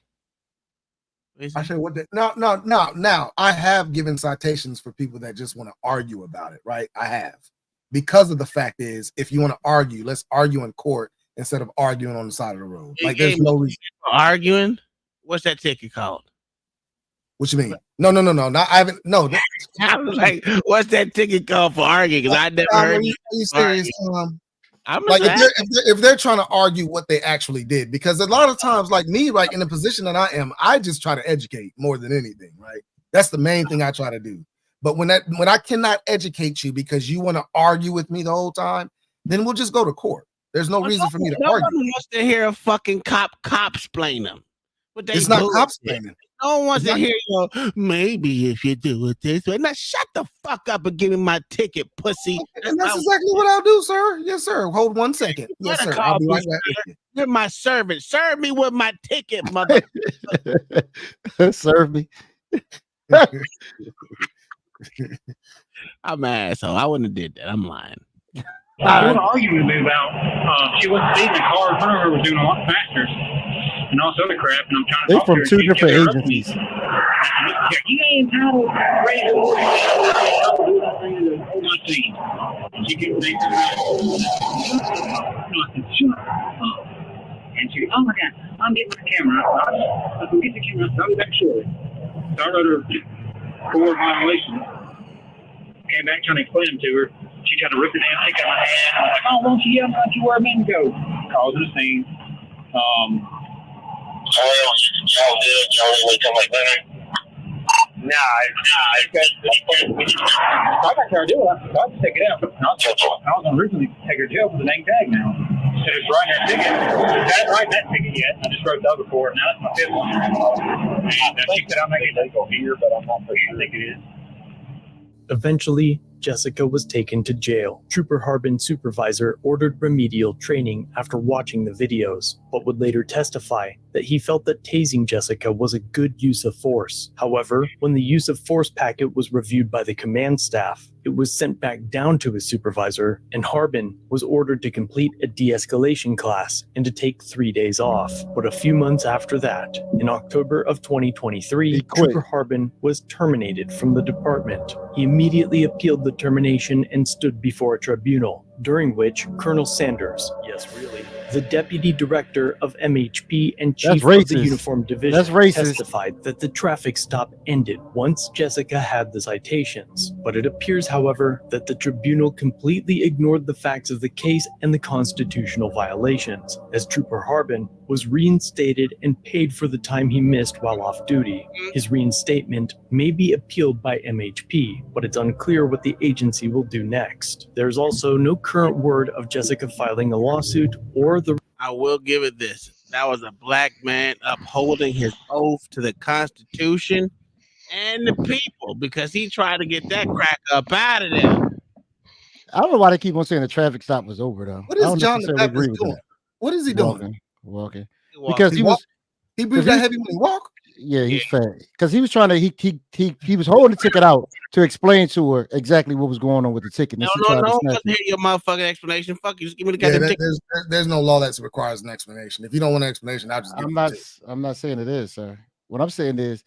I said what? Now I have given citations for people that just want to argue about it, right? I have, because of the fact is, if you want to argue, let's argue in court instead of arguing on the side of the road. Like, there's no reason for arguing. What's that ticket called? What you mean? No. Not, I haven't. No. I was like, what's that ticket called for arguing? Because I never heard. Are you serious? I'm like, if they're trying to argue what they actually did, because a lot of times, like me, like in the position that I am, I just try to educate more than anything, right? That's the main thing I try to do. But when I cannot educate you because you want to argue with me the whole time, then we'll just go to court. There's no reason for me to argue. No one wants to hear a fucking cop explain them. It's not cop explaining. No one wants to hear you go, maybe if you do it this way. Now shut the fuck up and give me my ticket, pussy. And that's exactly what I'll do, sir. Yes, sir. Hold 1 second. Yes, sir. I'll be right back. You're my servant. Serve me with my ticket, mother. Serve me. I'm an asshole. I wouldn't have did that. I'm lying. She was arguing with me about she wasn't speeding. The car in front of her was doing a lot faster and all this other crap. And I'm trying to They're talk from to her. 2 different agencies. You ain't entitled to raise your voice. Hold my team. She kept saying, shut up. And she, oh my God, I'm getting my camera. I said, get the camera. I'll be back shortly. So I wrote her 4 violations. Came back trying to explain them to her. She tried to rip the damn ticket out of my hand. I'm like, oh, won't you yell? Don't you where a man go? Causing a scene. Y'all didn't come like that. I got her to do it. I had to take it out. I was going to originally take her to jail for the dang tag now. So it's writing her ticket. I didn't write that ticket yet. I just wrote the other for it. Now that's my 5th one. She said I'll make it legal here, but I'm not for sure. I think it is. Eventually, Jessica was taken to jail. Trooper Harbin's supervisor ordered remedial training after watching the videos, but would later testify that he felt that tasing Jessica was a good use of force. However, when the use of force packet was reviewed by the command staff, it was sent back down to his supervisor, and Harbin was ordered to complete a de-escalation class and to take 3 days off. But a few months after that, in October of 2023, Trooper Harbin was terminated from the department. He immediately appealed the termination and stood before a tribunal, during which Colonel Sanders, yes really, the deputy director of MHP and chief of the Uniform Division, testified that the traffic stop ended once Jessica had the citations. But it appears, however, that the tribunal completely ignored the facts of the case and the constitutional violations, as Trooper Harbin was reinstated and paid for the time he missed while off duty. His reinstatement may be appealed by MHP, but it's unclear what the agency will do next. There's also no current word of Jessica filing a lawsuit or the... I will give it this. That was a black man upholding his oath to the Constitution and the people, because he tried to get that crack up out of there. I don't know why they keep on saying the traffic stop was over, though. What is John the Baptist doing? What is he doing? Walking. Because he breathed that heavy when he walked. Yeah, he's fat. Because he was trying to he was holding the ticket out to explain to her exactly what was going on with the ticket. No, I doesn't hear your motherfucking explanation. Fuck you, just give me the goddamn ticket. There's no law that requires an explanation. If you don't want an explanation, I'll just give I'm not saying it is, sir. What I'm saying is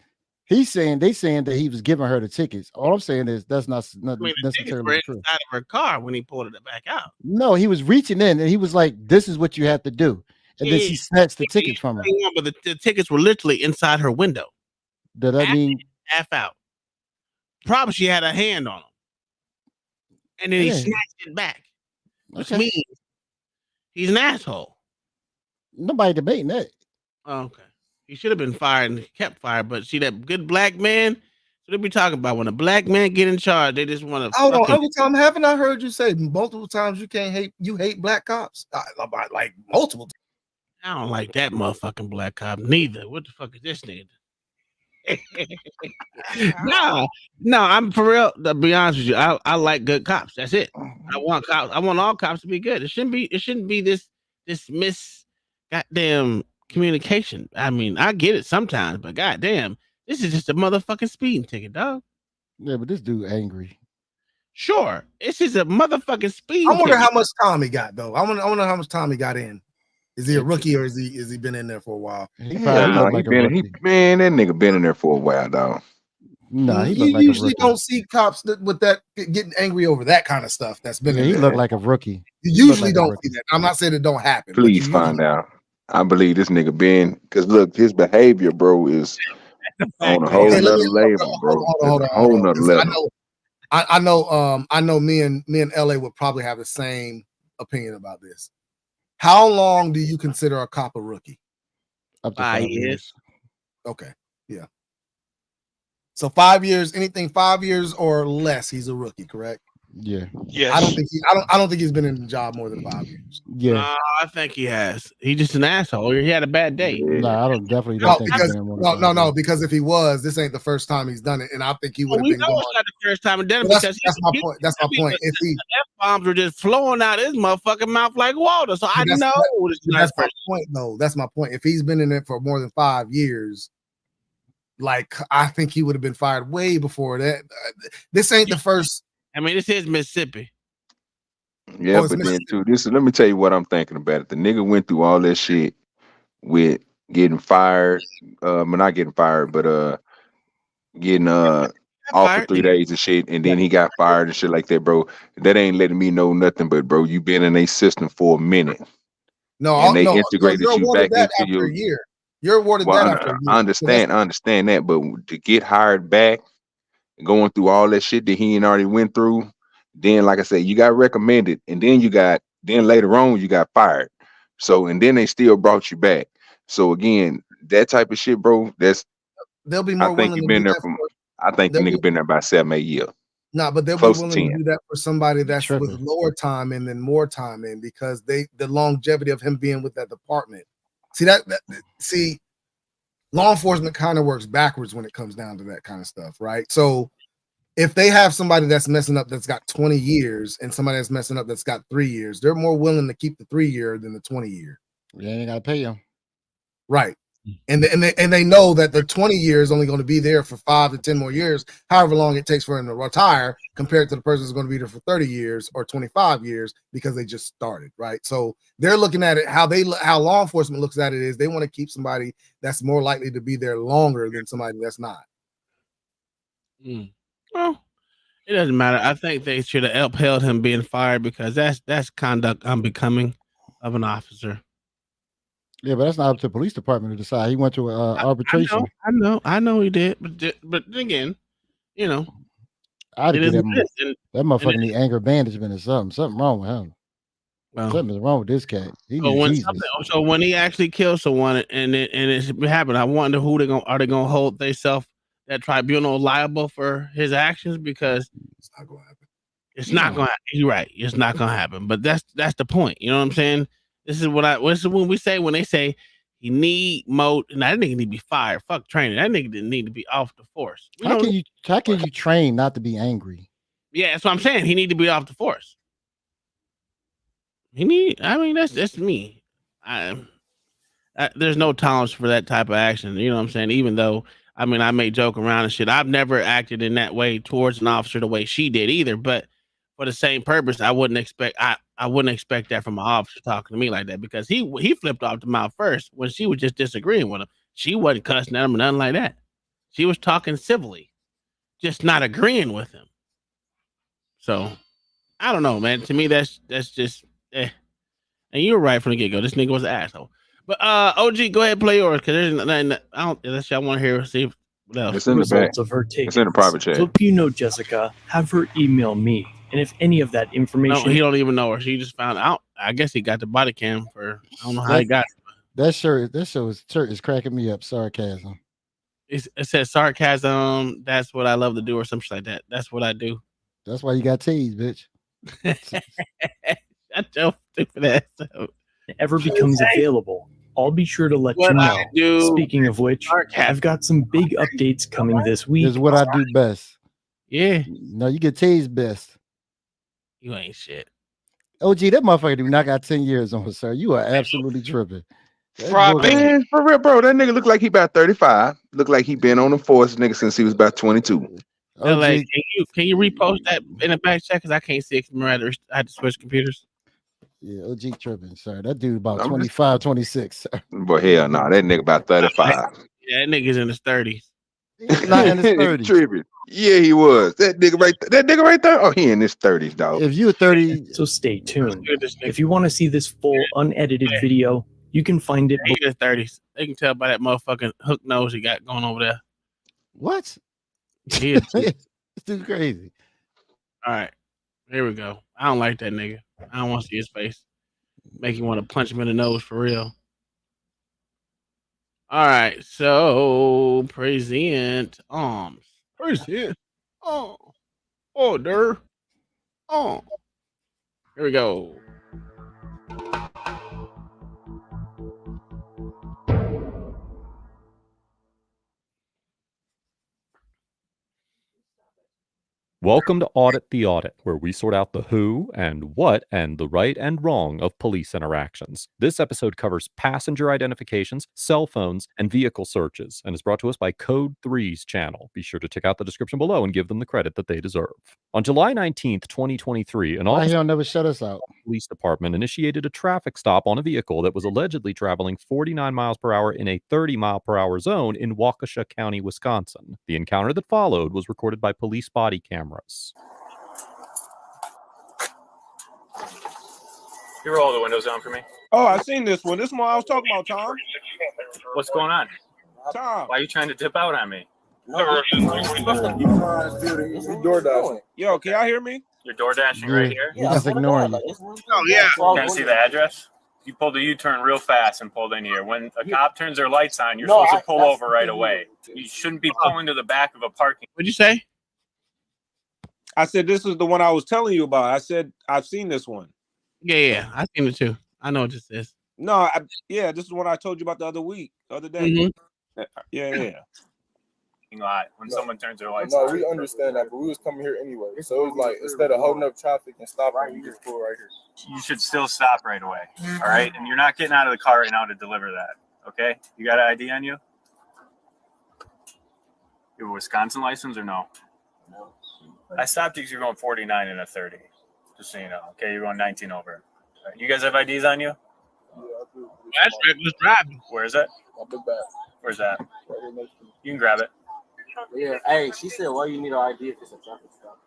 they saying that he was giving her the tickets. All I'm saying is that's not necessarily true. Out of her car when he pulled it back out. No, he was reaching in and he was like, "This is what you have to do." And then she snatched the tickets from her. But the tickets were literally inside her window. Does that mean half out? Probably she had a hand on them, and then he snatched it back, which means he's an asshole. Nobody debating that. Oh, okay. He should have been fired and kept fired. But see that good black man. So they be talking about when a black man get in charge, they just want to. Hold on, Uncle Tom, haven't I heard you say multiple times you hate black cops? Like multiple times. I don't like that motherfucking black cop neither. What the fuck is this nigga? No, I'm for real. To be honest with you, I like good cops. That's it. I want cops. I want all cops to be good. It shouldn't be this goddamn communication. I mean, I get it sometimes, but goddamn, this is just a motherfucking speeding ticket, dog. Yeah, but this dude angry. Sure, this is a motherfucking speeding I wonder ticket. how much time he got though. I wonder how much time he got in. Is he a rookie or is he been in there for a while? Man, that nigga been in there for a while, dog. Nah, he you looked like usually a rookie. don't see cops with that getting angry over that kind of stuff. That's been. Yeah, he looked like a rookie. You usually don't see that. I'm not saying it don't happen. Please find out. I believe this nigga been, because look, his behavior, bro, is on a whole nother level, bro. Hold on. Whole nother level. I know. Me and LA would probably have the same opinion about this. How long do you consider a cop a rookie? Up to 5 years. Okay. Yeah. So 5 years, anything 5 years or less, he's a rookie, correct? Yeah. Yes. I don't think he's been in the job more than 5 years. Yeah. I think he has. He's just an asshole. He had a bad day. Nah, I don't think because if he was, this ain't the first time he's done it, and I think he would have been know going. it's not the first time he done it Well, because that's my point. That's my point. If he F-bombs were just flowing out his motherfucking mouth like water, so I know that's my point. though. That's my point. If he's been in it for more than 5 years, like I think he would have been fired way before that. This ain't the first. I mean, this is Mississippi. Yeah, but then too, let me tell you what I'm thinking about it. The nigga went through all that shit with getting fired, not getting fired, but getting off for 3 days and shit, and then he got fired and shit like that, bro. That ain't letting me know nothing, but bro, you been in a system for a minute. No, they integrated you back into your year. You're awarded that after a year. I understand that, but to get hired back, going through all that shit that he ain't already went through, then like I said, you got recommended, and then later on you got fired. So and then they still brought you back. So again, that type of shit, bro. They'll be more. I think you've been there I think the nigga been there about 7-8 years. No, but they'll be willing to do that for somebody that's with lower time and then more time in, because the longevity of him being with that department. See, law enforcement kind of works backwards when it comes down to that kind of stuff, right? So if they have somebody that's messing up that's got 20 years and somebody that's messing up that's got 3 years, they're more willing to keep the 3 year than the 20 year. Yeah, they gotta pay him. Right. And they know that the 20 years is only going to be there for 5 to 10 more years, however long it takes for him to retire, compared to the person who's going to be there for 30 years or 25 years because they just started, right? So they're looking at it how law enforcement looks at it is they want to keep somebody that's more likely to be there longer than somebody that's not. Well, it doesn't matter. I think they should have upheld him being fired because that's conduct unbecoming of an officer. Yeah, but that's not up to the police department to decide. He went to arbitration. I know he did, but again, you know, I'd get that motherfucker need anger management or something. Something wrong with him. Well, something is wrong with this cat. So when he actually kills someone and it happened, I wonder who are they gonna hold themselves that tribunal liable for his actions, because it's not gonna happen. It's not gonna happen. You're right. It's not gonna happen. But that's the point. You know what I'm saying? This is when they say he need mode, and that nigga need to be fired. Fuck training. That nigga didn't need to be off the force. How can you train not to be angry? Yeah, that's what I'm saying. He need to be off the force. That's me. There's no tolerance for that type of action. You know what I'm saying? Even though, I may joke around and shit. I've never acted in that way towards an officer the way she did either. But for the same purpose, I wouldn't expect that from an officer talking to me like that, because he flipped off the mouth first when she was just disagreeing with him. She wasn't cussing at him or nothing like that. She was talking civilly, just not agreeing with him. So I don't know, man. To me, that's just And you were right from the get go. This nigga was an asshole. But OG, go ahead and play yours, because there's nothing. Unless y'all want to hear. See what else. It's in the results of her take. It's in the private chat. So if you know Jessica, have her email me. And if any of that information, no, he don't even know her. She just found out. I guess he got the body cam for. I don't know how he got it. That shirt is cracking me up. Sarcasm. It says sarcasm. That's what I love to do, or something like that. That's what I do. That's why you got teased, bitch. Shut your stupid ass up. Ever becomes available, I'll be sure to let you know. Speaking of which, I've got some big updates coming this week. This is what I do best. Yeah. No, you get teased best. You ain't shit. OG, that motherfucker do not got 10 years on, sir. You are absolutely tripping. Man, for real, bro. That nigga look like he about 35. Look like he been on the force, nigga, since he was about 22. Like, can you repost that in the back chat? Because I can't see it. I had to switch computers. Yeah, OG tripping, sir. That dude about 25, 26. Sir. But hell no, that nigga about 35. Yeah, that nigga's in his 30s. He's not in his 30s. Tripping. Yeah, he was. That nigga right there. Oh, he in his 30s, dog. If you're 30, so stay tuned. If you want to see this full unedited video, you can find it. He's in his 30s. They can tell by that motherfucking hook nose he got going over there. What? He is. It's too crazy. All right, here we go. I don't like that nigga. I don't want to see his face. Make you want to punch him in the nose for real. All right, so present arms. Present. Order. Here we go. Welcome to Audit the Audit, where we sort out the who and what and the right and wrong of police interactions. This episode covers passenger identifications, cell phones, and vehicle searches, and is brought to us by Code 3's channel. Be sure to check out the description below and give them the credit that they deserve. On July 19th, 2023, an officer he'll never shut us out. Police department initiated a traffic stop on a vehicle that was allegedly traveling 49 miles per hour in a 30 mile per hour zone in Waukesha County, Wisconsin. The encounter that followed was recorded by police body cameras. You roll the windows down for me. Oh, I seen this one. This one I was talking about, Tom. What's going on? Tom. Why are you trying to dip out on me? Yo, can y'all hear me? You're door dashing right here? He's just ignoring you. Oh, yeah. Can I see the address? You pulled a U-turn real fast and pulled in here. When a cop turns their lights on, you're supposed to pull over right away. You shouldn't be pulling to the back of a parking. What'd you say? I said this is the one I was telling you about. I said I've seen this one. Yeah, I seen it too. I know what this is. No, this is what I told you about the other day. Mm-hmm. Yeah. When someone turns their lights on. No, we understand that, but we was coming here anyway. So it was like, instead of holding up traffic and stopping, you just pull right here. You should still stop right away. All right? And you're not getting out of the car right now to deliver that. Okay? You got an ID on you? You have a Wisconsin license or no? No. I stopped you because you're going 49 in a 30. Just so you know. Okay, you're going 19 over. Right. You guys have IDs on you? Yeah, I do. That's reckless driving. Where is it? My big bag. Where's that? Right here next to me. You can grab it. Yeah. Hey, she said, "Why you need an ID if it's a traffic stop?"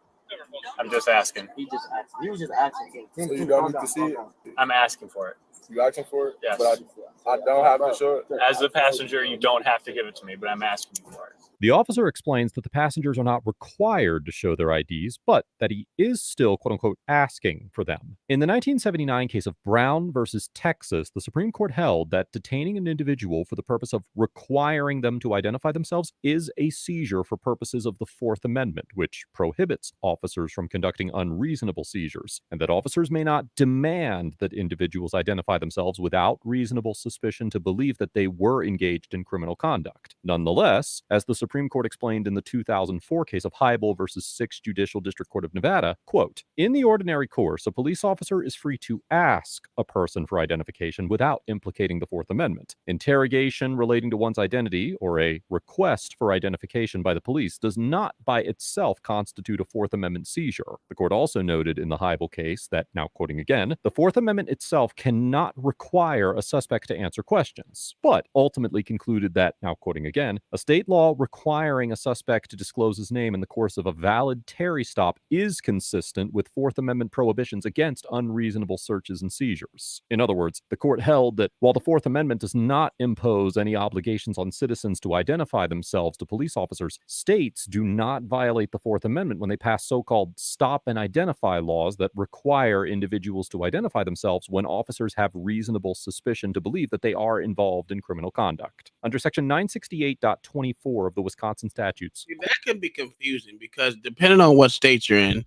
I'm just asking. He was just asking. So you don't need to see it. I'm asking for it. You asking for it? Yes. But I don't have to show it. As the passenger, you don't have to give it to me, but I'm asking you for it. The officer explains that the passengers are not required to show their IDs, but that he is still, quote unquote, asking for them. In the 1979 case of Brown versus Texas, the Supreme Court held that detaining an individual for the purpose of requiring them to identify themselves is a seizure for purposes of the Fourth Amendment, which prohibits officers from conducting unreasonable seizures, and that officers may not demand that individuals identify themselves without reasonable suspicion to believe that they were engaged in criminal conduct. Nonetheless, as the Supreme Court explained in the 2004 case of Hybel versus 6th Judicial District Court of Nevada, quote, in the ordinary course, a police officer is free to ask a person for identification without implicating the Fourth Amendment. Interrogation relating to one's identity or a request for identification by the police does not by itself constitute a Fourth Amendment seizure. The court also noted in the Hybel case that, now quoting again, the Fourth Amendment itself cannot require a suspect to answer questions, but ultimately concluded that, now quoting again, a state law requires requiring a suspect to disclose his name in the course of a valid Terry stop is consistent with Fourth Amendment prohibitions against unreasonable searches and seizures. In other words, the court held that while the Fourth Amendment does not impose any obligations on citizens to identify themselves to police officers, states do not violate the Fourth Amendment when they pass so-called stop and identify laws that require individuals to identify themselves when officers have reasonable suspicion to believe that they are involved in criminal conduct. Under Section 968.24 of the Wisconsin statutes. That can be confusing because depending on what state you're in,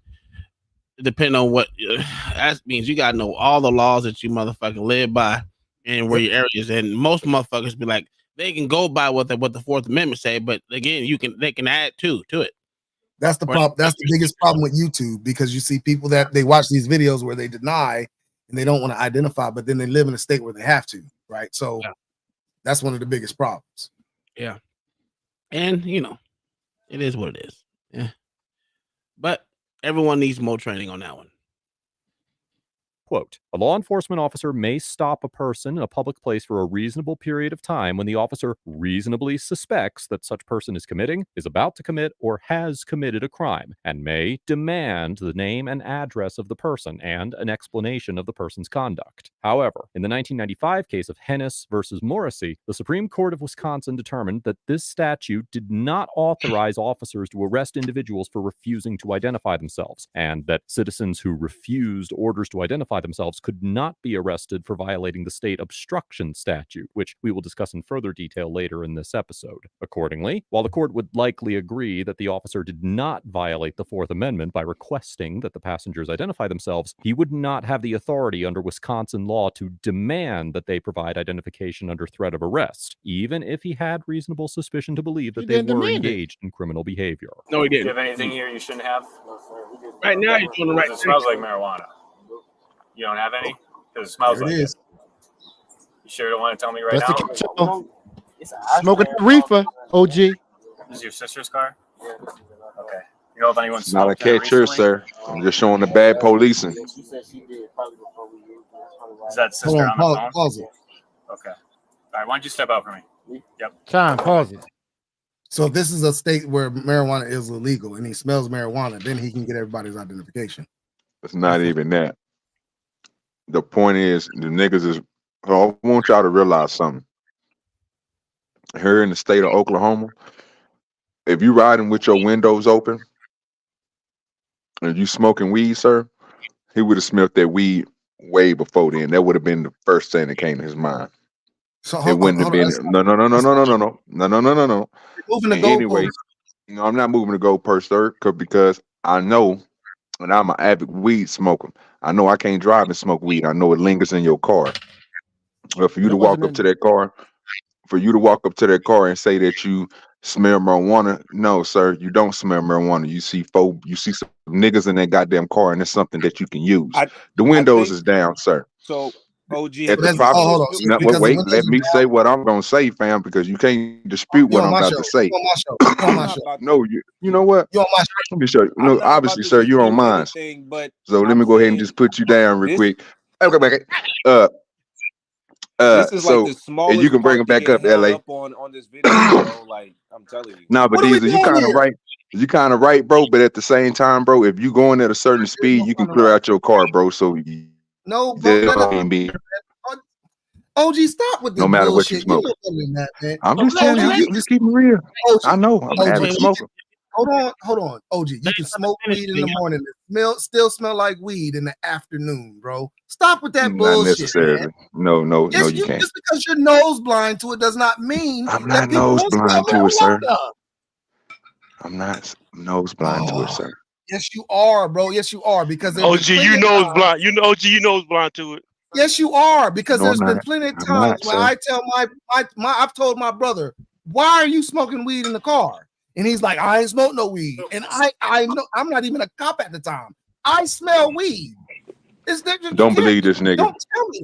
depending on what that means, you gotta know all the laws that you motherfucking live by and where your area is. And most motherfuckers be like, they can go by what the Fourth Amendment say, but again, they can add to it. That's the problem. That's the biggest problem with YouTube, because you see people that they watch these videos where they deny and they don't want to identify, but then they live in a state where they have to, right? So that's one of the biggest problems. Yeah. And it is what it is. Yeah. But everyone needs more training on that one. Quote, a law enforcement officer may stop a person in a public place for a reasonable period of time when the officer reasonably suspects that such person is committing, is about to commit, or has committed a crime, and may demand the name and address of the person and an explanation of the person's conduct. However, in the 1995 case of Hennis versus Morrissey, the Supreme Court of Wisconsin determined that this statute did not authorize officers to arrest individuals for refusing to identify themselves, and that citizens who refused orders to identify themselves could not be arrested for violating the state obstruction statute, which we will discuss in further detail later in this episode. Accordingly, while the court would likely agree that the officer did not violate the Fourth Amendment by requesting that the passengers identify themselves, he would not have the authority under Wisconsin law to demand that they provide identification under threat of arrest, even if he had reasonable suspicion to believe that they were engaged in criminal behavior. No, he Do didn't. you have anything here you shouldn't have? Right now, you're doing the right thing. It smells like marijuana. You don't have any? Because it smells like it. You sure don't want to tell me right now? Smoking reefer, OG. This is your sister's car? Okay. You know if anyone's Not a catcher, sir. I'm just showing the bad policing. Is that sister on the phone? Pause it. Okay. All right, why don't you step out for me? Yep. Time, pause it. So if this is a state where marijuana is illegal and he smells marijuana, then he can get everybody's identification. It's not even that. The point is, the niggas is. I want y'all to realize something. Here in the state of Oklahoma, if you riding with your windows open and you smoking weed, sir, he would have smelled that weed way before then. That would have been the first thing that came to his mind. So it wouldn't have been. No. Moving the Anyway, I'm not moving the goalpost, sir, because I know, and I'm an avid weed smoker. I know I can't drive and smoke weed. I know it lingers in your car. But for you to walk up to that car, and say that you smell marijuana, no, sir, you don't smell marijuana. You see some niggas in that goddamn car, and it's something that you can use. The windows is down, sir. So OG, at the proper, wait, let me say what I'm gonna say, fam, because you can't dispute what I'm about to say. No, you know what? Let me show you. No, obviously, sir, you're on mine. So let me go ahead and just put you down real quick. This is so like the smallest and you can bring them back up, LA. On this video, bro. Like I'm telling you. No, but these are you kind of right. You kind of right, bro. But at the same time, bro, if you going at a certain speed, you can clear out your car, bro. So no, bro. OG, stop with this. No matter bullshit. what you smoke. Man. I'm just telling you, I'm just keeping real. OG, I know. I'm an avid smoker. Hold on, OG. You can smoke weed in the morning. Still smell like weed in the afternoon, bro. Stop with that bullshit. Not necessarily. Man. No, you can't. Just because you're nose blind to it does not mean I'm not nose blind to it, sir. I'm not nose blind to it, sir. Yes, you are, bro. Yes, you are. Because OG, you nose blind. You know, OG, you nose blind to it. Yes, you are. Because there's been plenty of times where I tell I've told my brother, why are you smoking weed in the car? And he's like, I ain't smoke no weed. And I know I'm not even a cop at the time. I smell weed. Don't believe this nigga. Don't tell me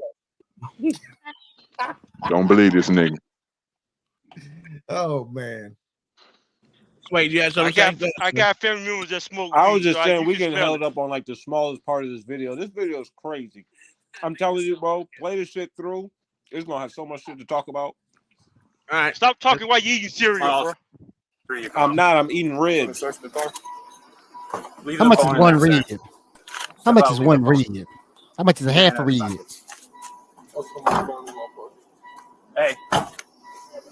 that. Don't believe this nigga. Oh man. Wait, you have something? I got family members that smoke weed. I was just so saying we getting held up on like the smallest part of this video. This video is crazy. I'm telling you, bro, play this shit through. It's gonna have so much shit to talk about. All right. Stop talking while you eating cereal, bro. I'm not. I'm eating ribs. How much is one rib? How much is one rib? How much is a half a rib? Hey,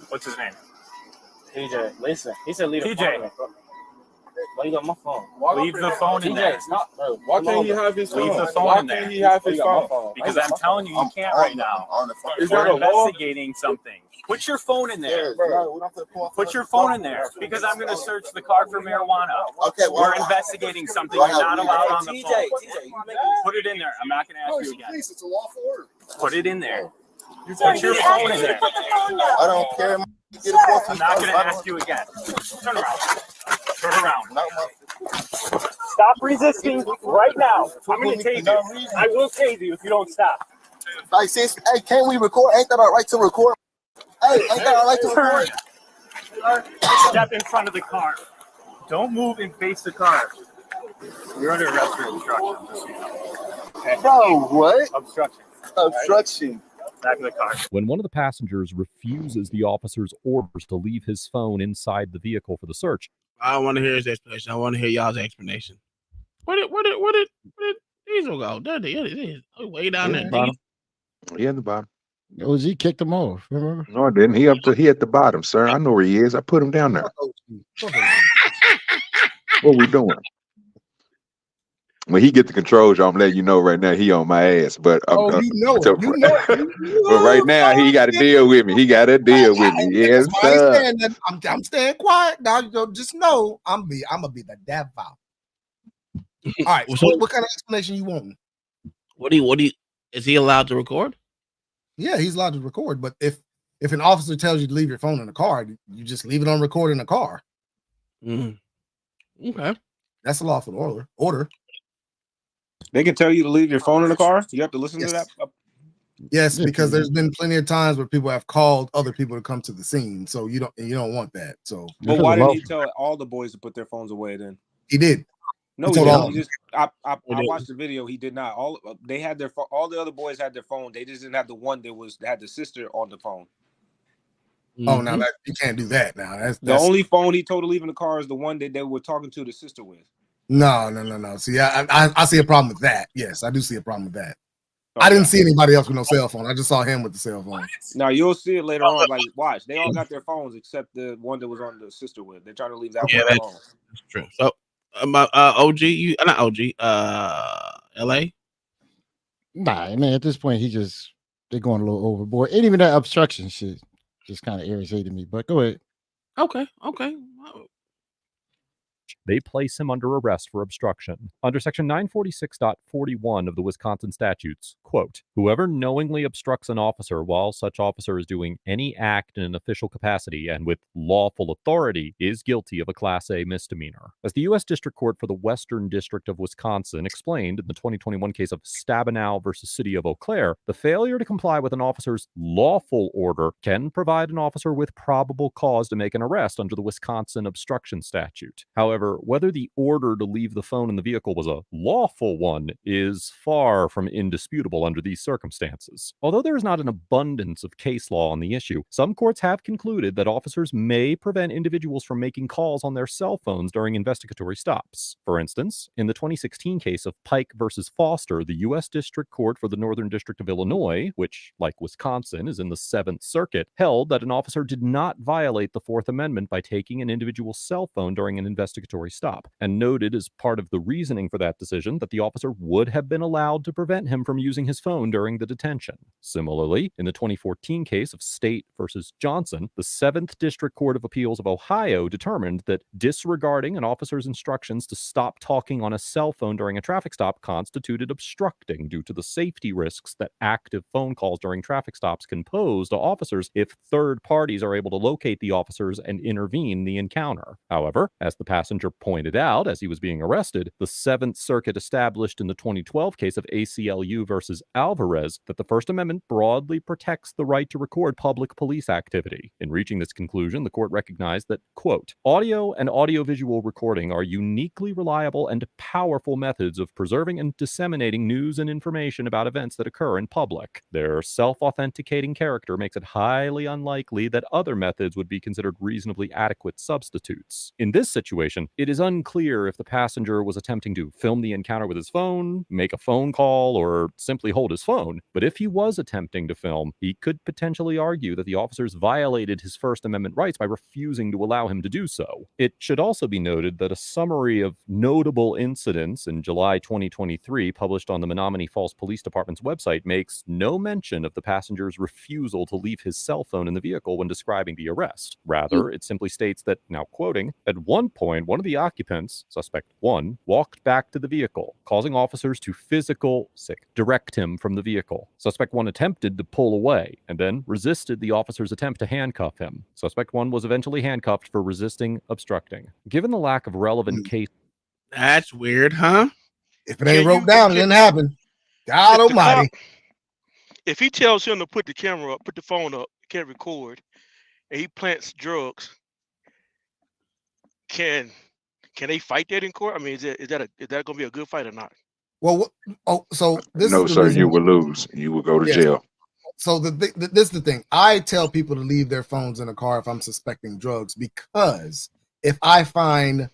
what's his name? TJ, listen. He said leave the phone. Why you got my phone? Leave the phone in there. Why can't he have his phone? Leave the phone in there. Why can't he have his phone? Because I'm telling you, you can't right now. We're investigating something. Put your phone in there. Put your phone in there because I'm going to search the car for marijuana. Okay, we're investigating something. You're not allowed on the phone. Put it in there. I'm not going to ask you again. It's a lawful order. Put it in there. Put your phone in there. I don't care. I'm not going to ask you again. Turn around. Turn around. Stop resisting right now. I'm going to tase you. I will tase you if you don't stop. Like, sis, hey, can't we record? Ain't that our right to record? Hey, ain't that our right to record? Step in front of the car. Don't move and face the car. You're under arrest for obstruction. Okay. Bro, what? Obstruction. Obstruction. Back of the car. When one of the passengers refuses the officer's orders to leave his phone inside the vehicle for the search. I don't want to hear his explanation. I want to hear y'all's explanation. Where did Diesel go? There it is. Way down there. Bottom. He at the bottom. OG kicked him off. Remember? No, I didn't. He at the bottom, sir. I know where he is. I put him down there. What we doing? When he get the controls, I'm letting you know right now he on my ass. But but right now he got to deal with me. He got to deal with me. Yes, sir. I'm staying quiet now. You just know I'm gonna be the devil. All right. So what kind of explanation you want? What do you? Is he allowed to record? Yeah, he's allowed to record. But if an officer tells you to leave your phone in the car, you just leave it on record in the car. Mm-hmm. Okay, that's a lawful order. They can tell you to leave your phone in the car. You have to listen to that. Yes, because there's been plenty of times where people have called other people to come to the scene, so you don't want that. So, but why didn't he tell all the boys to put their phones away then? He did. No, he didn't. I watched the video. He did not. All the other boys had their phone. They just didn't have the one that had the sister on the phone. Oh, now you can't do that. Now that's the only phone he told to leave in the car is the one that they were talking to the sister with. No. See, I see a problem with that. Yes, I do see a problem with that. Okay. I didn't see anybody else with no cell phone. I just saw him with the cell phone. Now you'll see it later on. Like, watch, they all got their phones except the one that was on the sister with. They're trying to leave that one alone. That's true. So, OG, not OG, LA. Nah, man. At this point, they're going a little overboard. And even that obstruction shit just kind of irritated me. But go ahead. Okay. They place him under arrest for obstruction. Under section 946.41 of the Wisconsin statutes, quote, whoever knowingly obstructs an officer while such officer is doing any act in an official capacity and with lawful authority is guilty of a Class A misdemeanor. As the U.S. District Court for the Western District of Wisconsin explained in the 2021 case of Stabenow versus City of Eau Claire, the failure to comply with an officer's lawful order can provide an officer with probable cause to make an arrest under the Wisconsin obstruction statute. However, whether the order to leave the phone in the vehicle was a lawful one is far from indisputable under these circumstances. Although there is not an abundance of case law on the issue, some courts have concluded that officers may prevent individuals from making calls on their cell phones during investigatory stops. For instance, in the 2016 case of Pike versus Foster, the U.S. District Court for the Northern District of Illinois, which, like Wisconsin, is in the 7th Circuit, held that an officer did not violate the 4th Amendment by taking an individual's cell phone during an investigatory stop, and noted as part of the reasoning for that decision that the officer would have been allowed to prevent him from using his phone during the detention. Similarly, in the 2014 case of State versus Johnson, the 7th District Court of Appeals of Ohio determined that disregarding an officer's instructions to stop talking on a cell phone during a traffic stop constituted obstructing due to the safety risks that active phone calls during traffic stops can pose to officers if third parties are able to locate the officers and intervene in the encounter. However, as the passenger pointed out as he was being arrested, the 7th Circuit established in the 2012 case of ACLU versus Alvarez that the First Amendment broadly protects the right to record public police activity. In reaching this conclusion, the court recognized that, quote, audio and audiovisual recording are uniquely reliable and powerful methods of preserving and disseminating news and information about events that occur in public. Their self-authenticating character makes it highly unlikely that other methods would be considered reasonably adequate substitutes. In this situation, it is unclear if the passenger was attempting to film the encounter with his phone, make a phone call, or simply hold his phone. But if he was attempting to film, he could potentially argue that the officers violated his First Amendment rights by refusing to allow him to do so. It should also be noted that a summary of notable incidents in July 2023, published on the Menominee Falls Police Department's website, makes no mention of the passenger's refusal to leave his cell phone in the vehicle when describing the arrest. Rather, it simply states that, now quoting, at one point, one of the occupants, suspect 1, walked back to the vehicle, causing officers to direct him from the vehicle. Suspect 1 attempted to pull away and then resisted the officer's attempt to handcuff him. Suspect 1 was eventually handcuffed for resisting obstructing. Given the lack of relevant case... That's weird, huh? If it ain't wrote down, it didn't happen. God almighty. If he tells him to put the camera up, put the phone up, can't record, and he plants drugs, can they fight that in court? I mean, is that going to be a good fight or not? Well, so this no, is the sir. reason. You will lose. You will go to jail. So this is the thing. I tell people to leave their phones in a car if I'm suspecting drugs, because if I find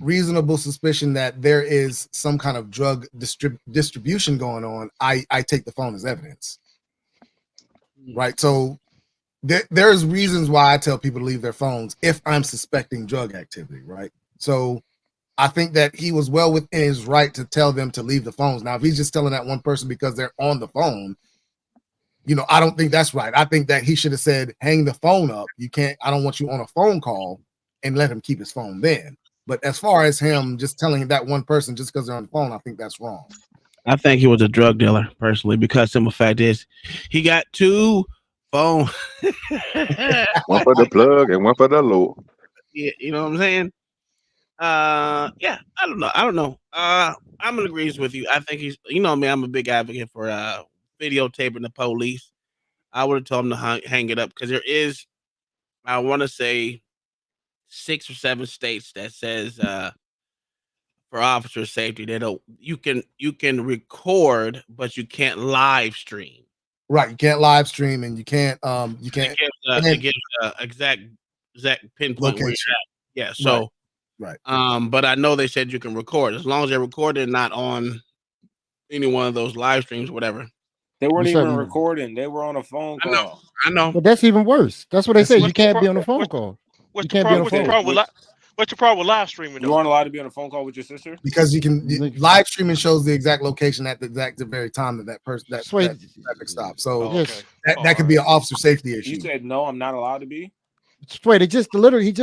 reasonable suspicion that there is some kind of drug distribution going on, I take the phone as evidence. Right. So there's reasons why I tell people to leave their phones if I'm suspecting drug activity. Right. So I think that he was well within his right to tell them to leave the phones. Now, if he's just telling that one person because they're on the phone, I don't think that's right. I think that he should have said, hang the phone up. You can't, I don't want you on a phone call, and let him keep his phone then. But as far as him just telling that one person just because they're on the phone, I think that's wrong. I think he was a drug dealer personally, because simple fact is he got 2 phones. One for the plug and one for the load. Yeah, you know what I'm saying? Yeah, I don't know. I'm in agreement with you. I think he's, me, I'm a big advocate for videotaping the police. I would have told him to hang it up, because there is, I want to say, 6 or 7 states that says for officer safety, you can record, but you can't live stream. Right, you can't live stream, and you can't it gives exact pinpoint where you're at. Yeah, so right. But I know they said you can record as long as they're recorded, not on any one of those live streams, whatever. They weren't even recording. They were on a phone call. I know. But that's even worse. That's what they say. You can't be on a phone call. What's the problem with live streaming? You aren't allowed to be on a phone call with your sister? Because you can live streaming shows the exact location at the very time that person that traffic stop. So that could be an officer safety issue. You said no, I'm not allowed to be. Wait, he just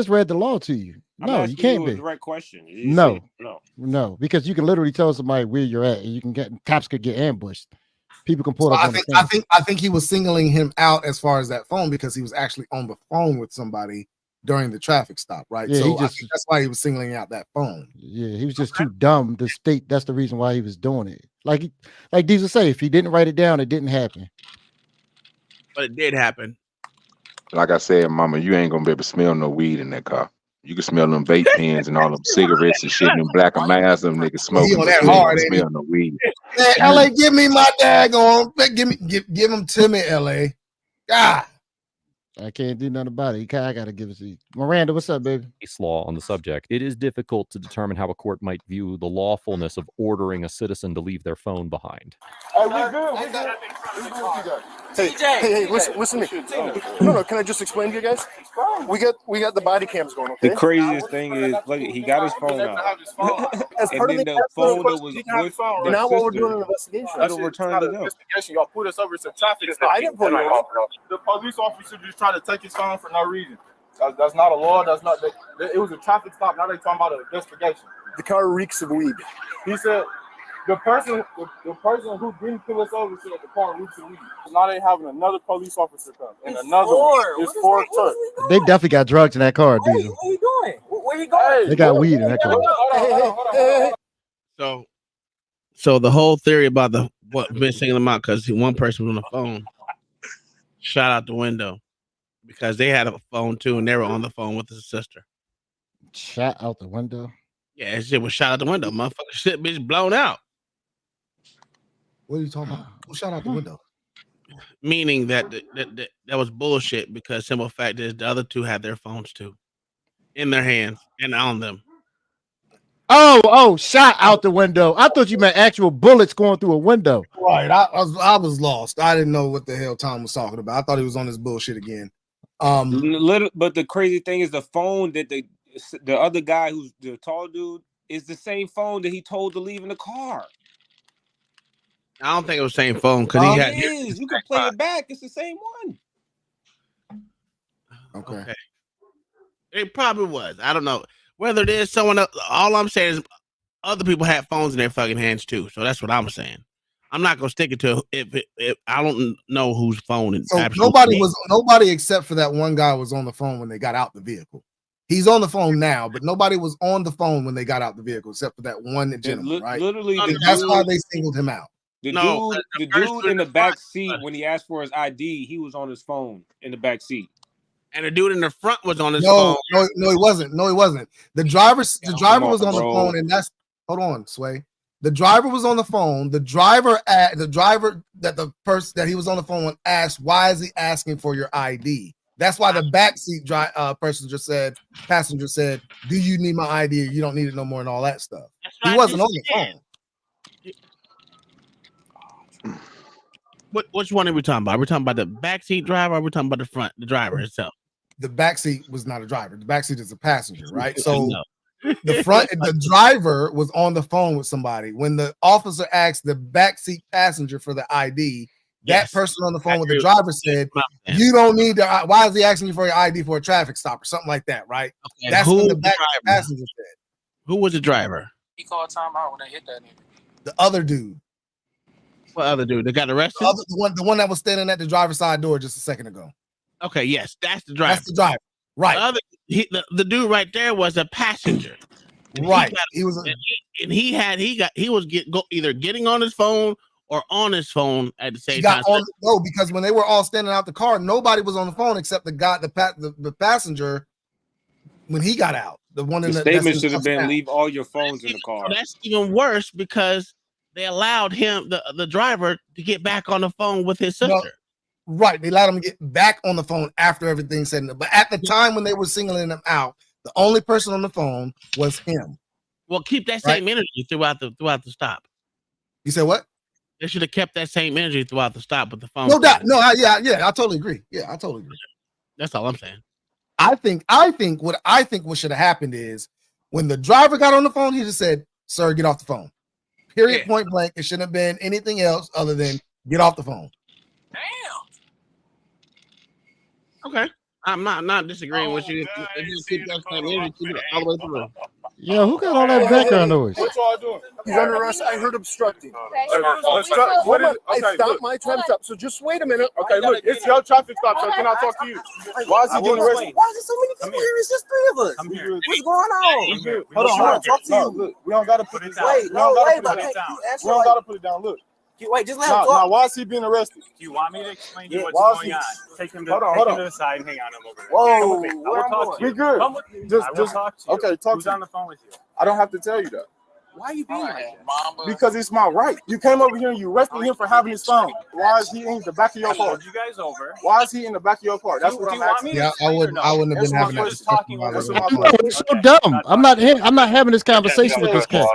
read the law to you. No, you can't be. The right question. No, because you can literally tell somebody where you're at, and you can cops could get ambushed. People can pull up. I think he was singling him out as far as that phone, because he was actually on the phone with somebody during the traffic stop, right? Yeah, so I think that's why he was singling out that phone. Yeah, he was just too dumb to state that's the reason why he was doing it. Like Diesel say, if he didn't write it down, it didn't happen. But it did happen. Like I said, Mama, you ain't gonna be able to smell no weed in that car. You can smell them vape pens and all them cigarettes and shit, and them black and mask, them niggas smoking. On that hard, smell no weed. Man, LA, give me my daggone. Give him to me, LA. God. I can't do nothing about it. I gotta give it to you. Miranda, what's up, baby? Case law on the subject. It is difficult to determine how a court might view the lawfulness of ordering a citizen to leave their phone behind. Hey, we good. We good. Hey, listen to me. No, can I just explain to you guys? We got the body cams going, okay? The craziest thing is, look, he got his phone out. As part of the phone that was with the now what we're doing an investigation. It'll return to them. Investigation. Y'all put us over to traffic stop. I didn't put it over. The police officer just tried to take his phone for no reason. That's not a law. That's not. It was a traffic stop. Now they talking about an investigation. The car reeks of weed. He said the person who didn't pull us over said the car reeks of weed. So now they having another police officer come and another one. It's 4 trucks. They definitely got drugs in that car, Diesel. What are you doing? Where you going? They got weed in that car. So the whole theory about been singling them out because one person was on the phone. Shot out the window because they had a phone too, and they were on the phone with his sister. Shot out the window. Yeah, that shit was shot out the window. Motherfucker, shit, bitch, blown out. What are you talking about? Who shot out the window? Meaning that that was bullshit because simple fact is the other two had their phones too in their hands and on them. Oh, shot out the window. I thought you meant actual bullets going through a window. Right. I was lost. I didn't know what the hell Tom was talking about. I thought he was on this bullshit again. But the crazy thing is the phone that the other guy who's the tall dude is the same phone that he told to leave in the car. I don't think it was the same phone because It is. You can play it back. It's the same one. Okay. It probably was. I don't know whether it is someone else. All I'm saying is other people had phones in their fucking hands too. So that's what I'm saying. I'm not gonna stick it to if I don't know whose phone is. So nobody except for that one guy was on the phone when they got out the vehicle. He's on the phone now, but nobody was on the phone when they got out the vehicle except for that one gentleman, right? Literally, that's why they singled him out. The dude in the back seat when he asked for his ID, he was on his phone in the back seat. And the dude in the front was on his phone. No, he wasn't. No, he wasn't. The driver was on the phone, and that's hold on, Sway. The driver was on the phone. The driver that the person that he was on the phone with asked, "Why is he asking for your ID?" That's why the backseat passenger said, "Do you need my ID? Or you don't need it no more," and all that stuff. He wasn't on the phone. Which one are we talking about? Are we talking about the backseat driver? Or are we talking about the driver itself? The backseat was not a driver. The backseat is a passenger, right? So the driver was on the phone with somebody. When the officer asked the backseat passenger for the ID, that person on the phone with the driver said, "You don't need the. Why is he asking you for your ID for a traffic stop or something like that?" Right? Okay, that's what the backseat passenger said. Who was the driver? He called time out when I hit that nigga. The other dude. What other dude? They got arrested? The one that was standing at the driver's side door just a second ago. Okay, yes, that's the driver. That's the driver, right? The dude right there was a passenger, right? He was either getting on his phone or on his phone at the same time. No, because when they were all standing out the car, nobody was on the phone except the passenger when he got out. The one in the statement should have been leave all your phones in the car. So that's even worse because they allowed him, the driver, to get back on the phone with his sister. No, right. They allowed him to get back on the phone after everything said. But at the time when they were singling him out, the only person on the phone was him. Well, keep that same energy throughout the stop. You said what? They should have kept that same energy throughout the stop with the phone. No doubt. No, yeah, I totally agree. Yeah, I totally agree. That's all I'm saying. I think what should have happened is when the driver got on the phone, he just said, "Sir, get off the phone." Period. Point blank. It shouldn't have been anything else other than get off the phone. Damn. Okay. I'm not disagreeing with you. If you keep that same energy, keep it all the way through. Yeah, who got all that background noise? What y'all doing? He's under arrest. I heard obstructing. I stopped my traffic stop. So just wait a minute. Okay, look, it's your traffic stop, so can I talk to you? Why is he getting arrested? Why is there so many people here? It's just three of us. What's going on? Hold on. Talk to you. Look, we don't gotta put it down. We don't gotta put it down. Look. Wait, just let him talk. Now, why is he being arrested? Do you want me to explain to you what's going on? Take him to the side and hang on him over there. Whoa, I will talk to you. We good. Just talk to you. Okay, talk Who's to on the phone with you? I don't have to tell you that. Why are you being like that? Because it's my right. You came over here and you arrested him for having his phone. Why is he in the back of your car? You guys over. Why is he in the back of your car? That's what I'm asking. Yeah, I wouldn't have been having that discussion. It's so dumb. I'm not having this conversation with this cat.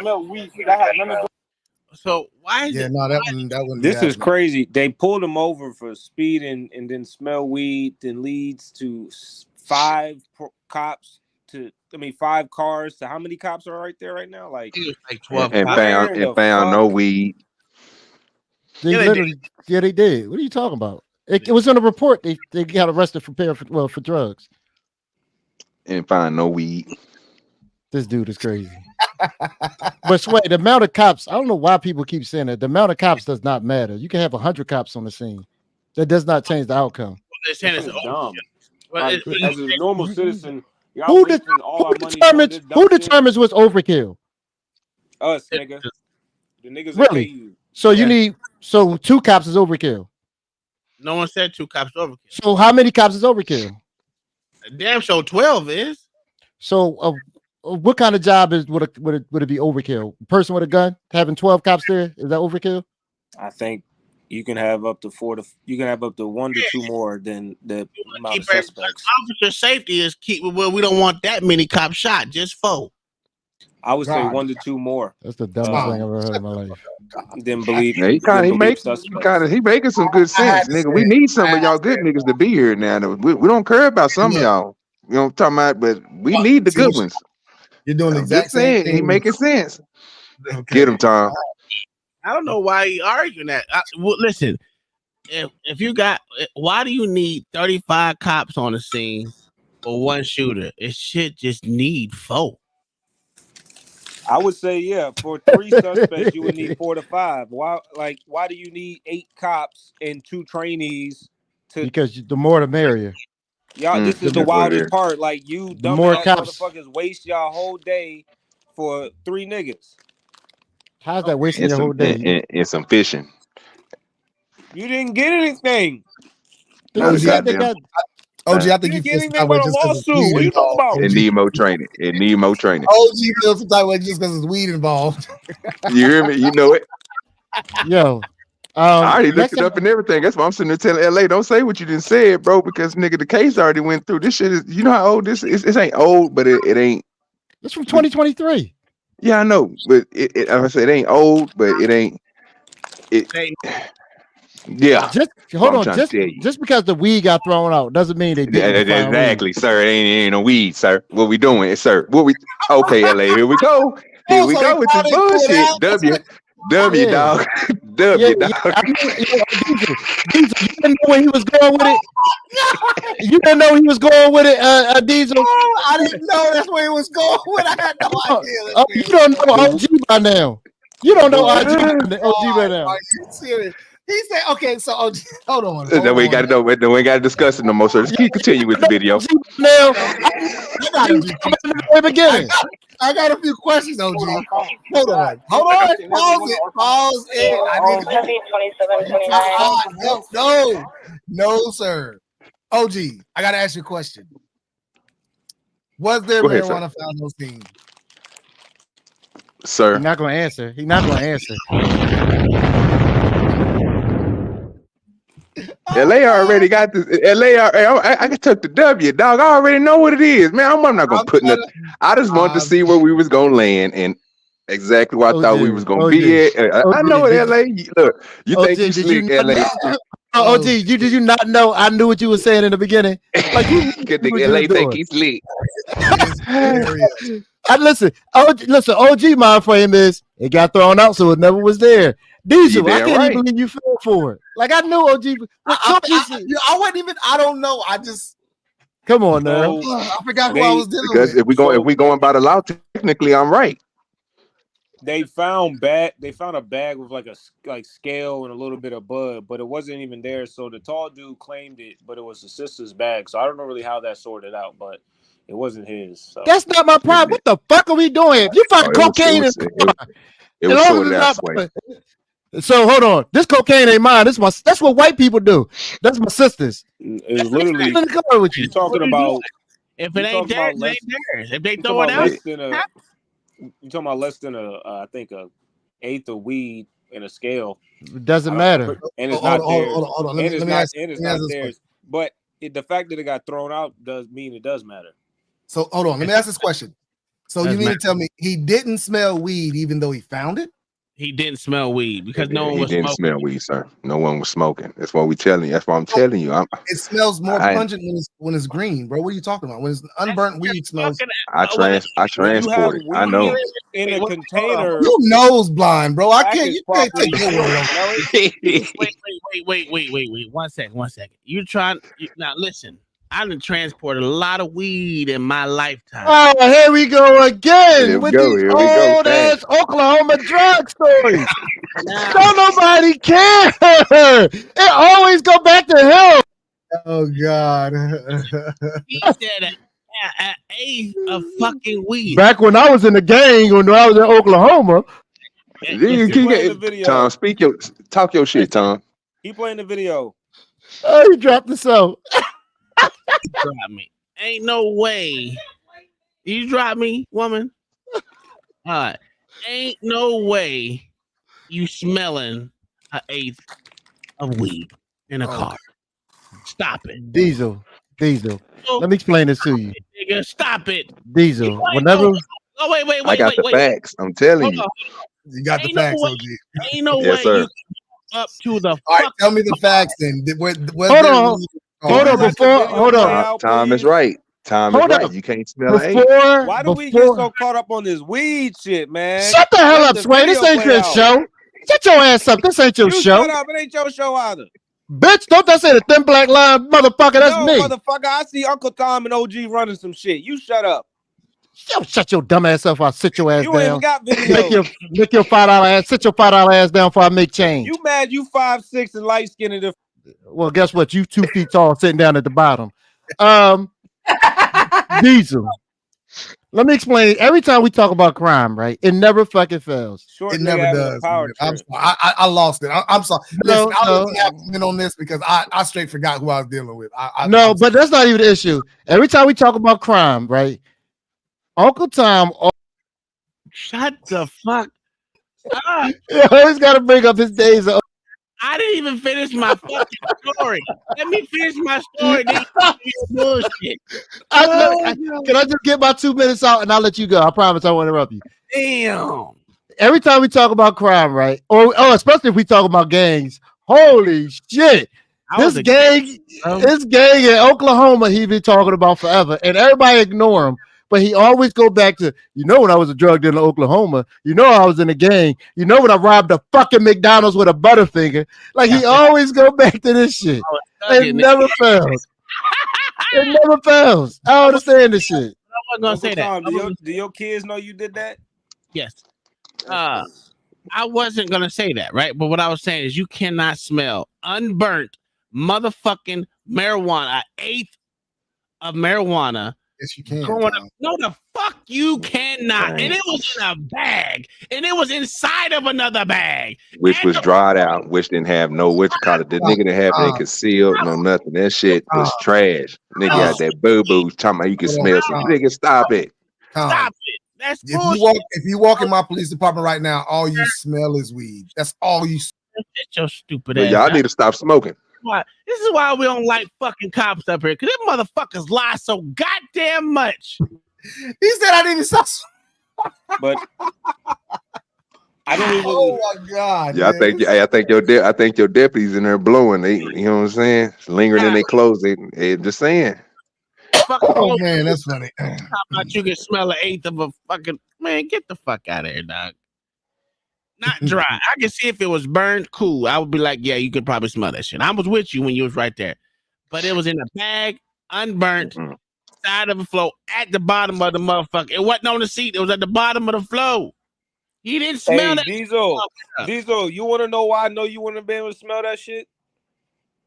So why is that wouldn't. This is crazy. They pulled him over for speeding and then smell weed, then leads to 5 cars to how many cops are right there right now? Like 12 and found no weed. They did. What are you talking about? It was in a report. They got arrested for drugs. And find no weed. This dude is crazy. But Sway, the amount of cops, I don't know why people keep saying that. The amount of cops does not matter. You can have 100 cops on the scene. That does not change the outcome. They're saying it's dumb. As a normal citizen, who determines what's overkill? Us, nigga. The niggas really? you. So you need So 2 cops is overkill. No one said 2 cops overkill. So how many cops is overkill? Damn sure 12 is. So what kind of job would it be overkill? A person with a gun having 12 cops there, is that overkill? I think you can have up to 1 to 2 more than the amount of suspects. Officer safety is we don't want that many cops shot, just 4. I would say 1 to 2 more. That's the dumbest thing I've ever heard in my life. Then believe he making some good sense, nigga. We need some of y'all good niggas to be here now. We don't care about some of y'all. You know what I'm talking about, but we need the good ones. You're doing the exact same thing. He making sense. Okay. Get him, Tom. I don't know why he arguing that. Listen, if you got, why do you need 35 cops on the scene for 1 shooter? It should just need 4. I would say, yeah, for 3 suspects, you would need 4 to 5. Why do you need 8 cops and 2 trainees? Because the more the merrier. Y'all, this is the wildest part. Like, you dumbass motherfuckers waste y'all whole day for 3 niggas. How's that wasting your whole day? And some fishing. You didn't get anything. OG, I think you feel some type of way just because it's weed involved. It need more training. OG feels some type of way just because it's weed involved. You hear me? You know it. Yo. I already looked it up and everything. That's why I'm sitting there telling LA, don't say what you didn't say it, bro, because nigga, the case already went through. This shit is, you know how old this is? It ain't old, but it ain't. It's from 2023. Yeah, I know, but I said it ain't old, but it ain't. Yeah. Just hold on. Just because the weed got thrown out doesn't mean they didn't. Exactly, sir. It ain't no weed, sir. What we doing, sir? Okay, LA, here we go. Here we go with this bullshit. W, dog. W, dog. Diesel, you didn't know where he was going with it. You didn't know he was going with it, Diesel. I didn't know that's where he was going with it. I had no idea. You don't know OG by now. You don't know OG by now. Are you serious? He said, "Okay, so OG, hold on." Then we got to know. We ain't got to discuss it no more. So just continue with the video. Now, I got a few questions, OG. Hold on. Pause it. No, sir. OG, I got to ask you a question. Was there marijuana found on scene? Sir, he's not going to answer. LA already got this. I took the W, dog. I already know what it is, man. I'm not gonna put nothing. I just wanted to see where we was gonna land and exactly where I thought we was gonna be at. I know what LA. Look, you think you slick, LA? OG, did you not know? I knew what you were saying in the beginning. Like you think LA think he's slick. Listen, OG mind frame is it got thrown out, so it never was there. Diesel, I can't even believe you fell for it. Like I knew OG. I wasn't even. I don't know. I just come on now. I forgot who I was dealing with. Because if we going by the law, technically I'm right. They found a bag with like scale and a little bit of bud, but it wasn't even there. So the tall dude claimed it, but it was his sister's bag. So I don't know really how that sorted out, but it wasn't his. So. That's not my problem. What the fuck are we doing? If you find cocaine, it was sorted out way. So hold on, this cocaine ain't mine. That's what white people do. That's my sister's. It's literally with you. Talking about if it ain't theirs, it ain't theirs. If they throw it out, you talking about less than I think a eighth of weed in a scale. It doesn't matter, and it's not theirs. Hold on. And it's not theirs. But the fact that it got thrown out does mean it does matter. So hold on, let me ask this question. So you mean to tell me he didn't smell weed even though he found it? He didn't smell weed because no one was smoking. He didn't smell weed, sir. No one was smoking. That's what we telling you. That's what I'm telling you. It smells more pungent when it's green, bro. What are you talking about? When it's unburnt weed smells. I transport it. I know. In a container. You nose blind, bro. I can't. You can't take your word on Wait. 1 second. You trying now? Listen. I done transported a lot of weed in my lifetime. Oh, here we go again with these old ass Oklahoma drug stories. Don't nobody care. It always go back to him. Oh God. He said an eighth of fucking weed. Back when I was in the gang, when I was in Oklahoma. You Keep playing the keep video. Tom, talk your shit, Tom. Keep playing the video. Oh, he dropped the soap. Drop me. Ain't no way. You drop me, woman. All right. Ain't no way you smelling an eighth of weed in a car. Stop it. Diesel. Oh, Let me explain this to you. Nigga, stop it. Diesel. Whenever Oh, wait. I got the facts. I'm telling you. You got the facts, OG. Ain't no Yes, way sir. you up to the All right, tell me the facts then. Hold on. Tom is right. Tom is Hold right. up. You can't smell an eighth. Why do we get so caught up on this weed shit, man? Shut the hell Let up, the Sway. This video ain't play your out. show. Shut your ass up. This ain't your You show. shut up. It ain't your show either. Bitch, don't that say the thin black line, motherfucker? That's No, me. motherfucker. I see Uncle Tom and OG running some shit. You shut up. Shut your dumb ass up. I'll sit your ass You down. ain't even got video. Make your $5 ass. Sit your $5 ass down before I make change. You mad you 5'6" and light skinned. Well, guess what? You 2 feet tall, sitting down at the bottom. Diesel. Let me explain. Every time we talk about crime, right? It never fucking fails. It never does. I'm sorry. I lost it. I'm sorry. Listen, I was happening on this because I straight forgot who I was dealing with. No, but that's not even the issue. Every time we talk about crime, right? Uncle Tom. Shut the fuck up. You always got to bring up his days of. I didn't even finish my fucking story. Let me finish my story. Then you bullshit. Can I just get my 2 minutes out and I'll let you go? I promise I won't interrupt you. Damn. Every time we talk about crime, right? Or especially if we talk about gangs, holy shit. This gang in Oklahoma, he been talking about forever, and everybody ignore him. But he always go back to, when I was a drug dealer in Oklahoma, I was in a gang, when I robbed a fucking McDonald's with a Butterfinger. Like, he always go back to this shit. It never fails. It never fails. I don't understand this shit. I wasn't gonna say that. Do your kids know you did that? Yes. I wasn't gonna say that, right? But what I was saying is you cannot smell unburnt motherfucking marijuana, an eighth of marijuana. Yes, you can. No, the fuck you cannot. And it was in a bag, and it was inside of another bag, which was dried out, which didn't have no The nigga didn't have it concealed, no nothing. That shit was trash. Nigga had that boo boo talking about you can smell some. Nigga, stop it. Stop it. That's if you walk in my police department right now, all you smell is weed. That's all you. Get your stupid ass. Y'all need to stop smoking. This is why we don't like fucking cops up here, because them motherfuckers lie so goddamn much. He said I didn't stop. But I don't even. Oh my god! Yeah, I think your deputies in there blowing. They, you know what I'm saying? Lingering in their clothes. They just saying. Oh man, that's funny. How about you can smell an eighth of a fucking man? Get the fuck out of here, dog. Not dry. I can see if it was burned, cool. I would be like, yeah, you could probably smell that shit. I was with you when you was right there. But it was in a bag, unburnt, side of the floor, at the bottom of the motherfucker. It wasn't on the seat. It was at the bottom of the floor. He didn't smell that. Diesel, you want to know why I know you wouldn't have been able to smell that shit?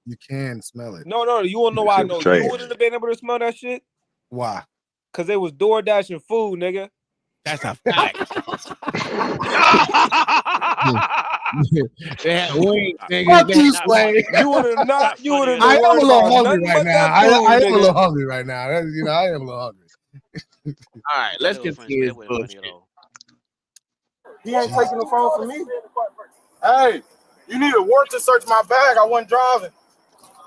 You can smell it. No, you want to know why I know you wouldn't have been able to smell that shit? Why? Because they was door dashing food, nigga. That's a fact. They had wings, nigga. Fuck you, Slay. You would have not. You would have. I am a little hungry right now. I am a little hungry right now. I am a little hungry. All right, let's continue. He ain't taking the phone from me. Hey, you need a warrant to search my bag. I wasn't driving.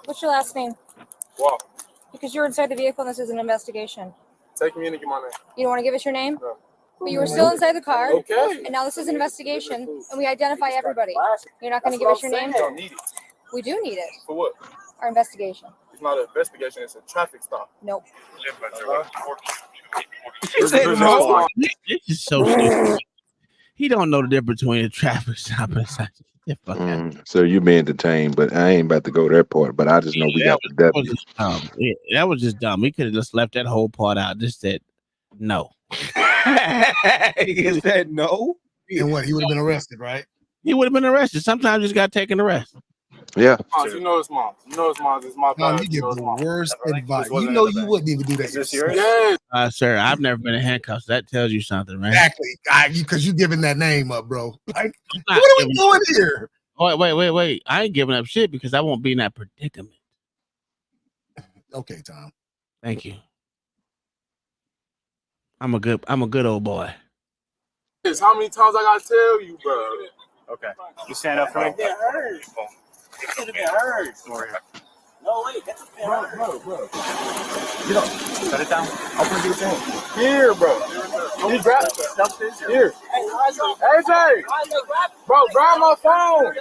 What's your last name? What? Because you're inside the vehicle and this is an investigation. Take me in and get my name. You don't want to give us your name? No. But you were still inside the car. Okay. And now this is an investigation, and we identify everybody. You're not going to give us your name? Don't need it. We do need it. For what? Our investigation. It's not an investigation. It's a traffic stop. Nope. He said no. This is so stupid. He don't know the difference between a traffic stop and such. So you being detained, but I ain't about to go that part. But I just know we got the deputy. That was just dumb. We could have just left that whole part out. Just said no. He said no. And what? He would have been arrested, right? He would have been arrested. Sometimes you just got to take an arrest. Yeah. You know it's mom. You know it's mom. It's my Mom, bad. you give the worst advice. wasn't You in know the you bag. wouldn't even do that. Is this yourself. yours? Yes. Sir, I've never been in handcuffs. That tells you something, right? Exactly. Because you giving that name up, bro. Like, Not what are we giving- doing here? Wait. I ain't giving up shit because I won't be in that predicament. Okay, Tom. Thank you. I'm a good old boy. How many times I gotta tell you, bro? Okay. You stand up for me. It hurts. It could have been hers. No, wait, that's a bro. Get up. Set it down. I'm gonna get your hand. Here, bro. You grab it. Here. AJ! Bro, grab my phone.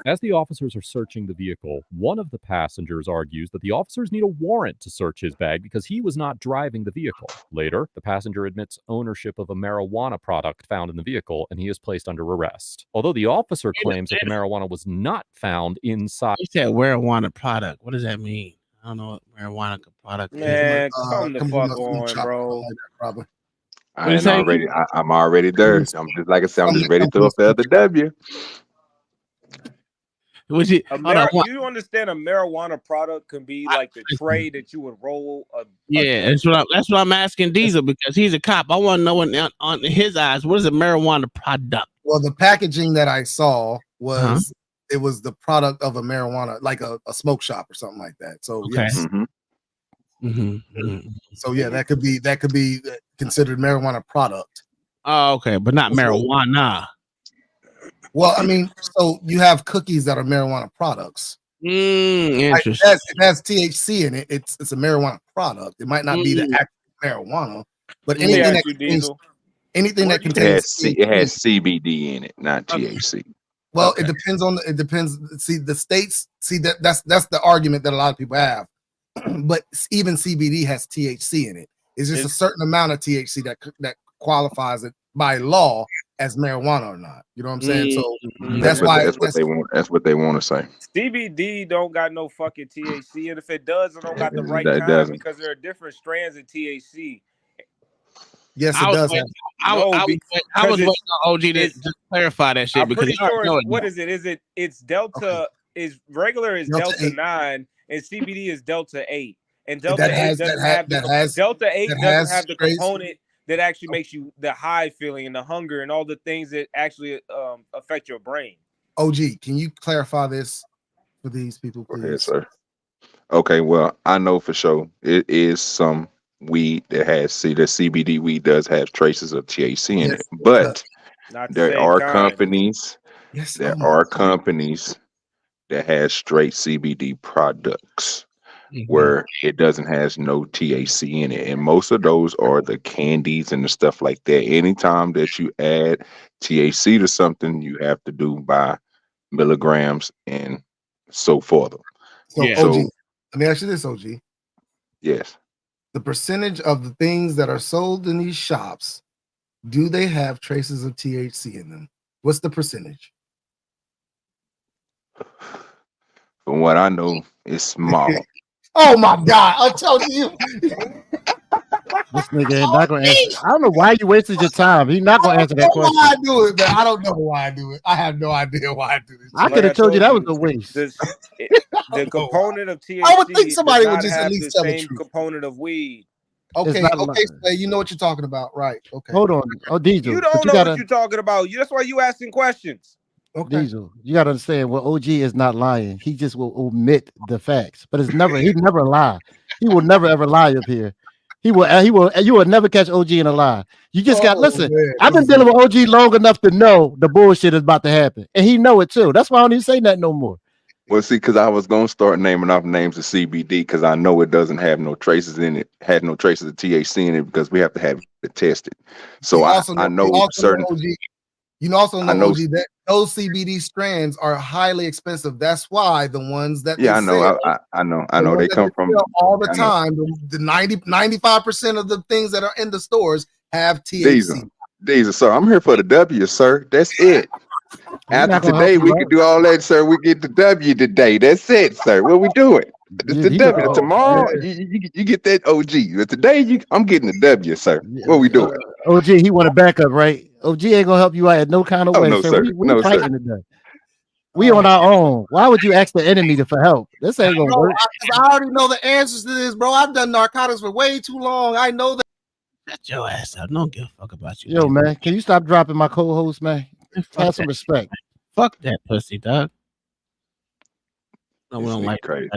As the officers are searching the vehicle, one of the passengers argues that the officers need a warrant to search his bag because he was not driving the vehicle. Later, the passenger admits ownership of a marijuana product found in the vehicle, and he is placed under arrest. Although the officer claims that the marijuana was not found inside. He said marijuana product. What does that mean? I don't know what marijuana product is. Man, come the fuck on, bro. Probably. I'm already there. I'm just like I said, I'm just ready to fulfill the W. Was it? You understand a marijuana product can be like the tray that you would roll. That's what I'm asking Diesel because he's a cop. I want to know on his eyes, what is a marijuana product? Well, the packaging that I saw was it was the product of a marijuana, like a smoke shop or something like that. So yes. So yeah, that could be considered marijuana product. Oh, okay, but not marijuana. Well, I mean, so you have cookies that are marijuana products. Interesting. Like it has THC in it. It's a marijuana product. It might not be the actual marijuana, but anything that contains it has CBD in it, not THC. Well, it depends. See, the states that's the argument that a lot of people have. But even CBD has THC in it. It's just a certain amount of THC that qualifies it by law as marijuana or not. You know what I'm saying? So that's what they want to say. CBD don't got no fucking THC, and if it does, it don't got the right It kind doesn't. because there are different strands of THC. Yes, it does. I was waiting on OG to clarify that shit. I'm because pretty sure. What is it? It's Delta. Is regular is Delta 9, and CBD is Delta 8. And Delta 8 doesn't have the component that actually makes you the high feeling and the hunger and all the things that actually affect your brain. OG, can you clarify this for these people, please? Yes, sir. Okay, well, I know for sure it is some weed that has the CBD weed does have traces of THC in it, but there are companies that has straight CBD products where it doesn't has no THC in it, and most of those are the candies and the stuff like that. Anytime that you add THC to something, you have to do by milligrams and so forth. So OG, let me ask you this, OG. Yes. The percentage of the things that are sold in these shops, do they have traces of THC in them? What's the percentage? From what I know, it's small. Oh my God! I told you. This nigga ain't not gonna answer. I don't know why you wasted your time. He's not gonna answer that question. Why I do it, man? I don't know why I do it. I have no idea why I do this. I could have told you that was a waste. The component of THC I would think somebody would just have at least the tell the same truth. component of weed. Okay, so you know what you're talking about, right? Okay. Hold on. Oh, Diesel. You don't know what you're talking about. That's why you asking questions. Okay. Diesel, you gotta understand. Well, OG is not lying. He just will omit the facts, but it's never. He never lie. He will never ever lie up here. You will never catch OG in a lie. You just got listen. Man. I've been dealing with OG long enough to know the bullshit is about to happen, and he know it too. That's why I don't even say that no more. Well, see, because I was gonna start naming off names of CBD because I know it doesn't have no traces in it, had no traces of THC in it because we have to have it tested. So I know certain. You also know, OG, that those CBD strands are highly expensive. That's why the ones that I know, I know they come from all the time. The 95% of the things that are in the stores have THC. Diesel, sir, I'm here for the W, sir. That's it. After today, we can do all that, sir. We get the W today. That's it, sir. What we doing? It's the W. Tomorrow, you get that OG. But today, I'm getting the W, sir. What we doing? OG, he want to back up, right? OG ain't gonna help you out in no kind of way. No, so sir. we No, fighting sir. today. We on our own. Why would you ask the enemy for help? This ain't gonna work. I already know the answers to this, bro. I've done narcotics for way too long. I know that. Shut your ass up. Don't give a fuck about you. Yo, man, can you stop dropping my co-host, man? Have some respect. Fuck that pussy, dog. No, we don't like crazy.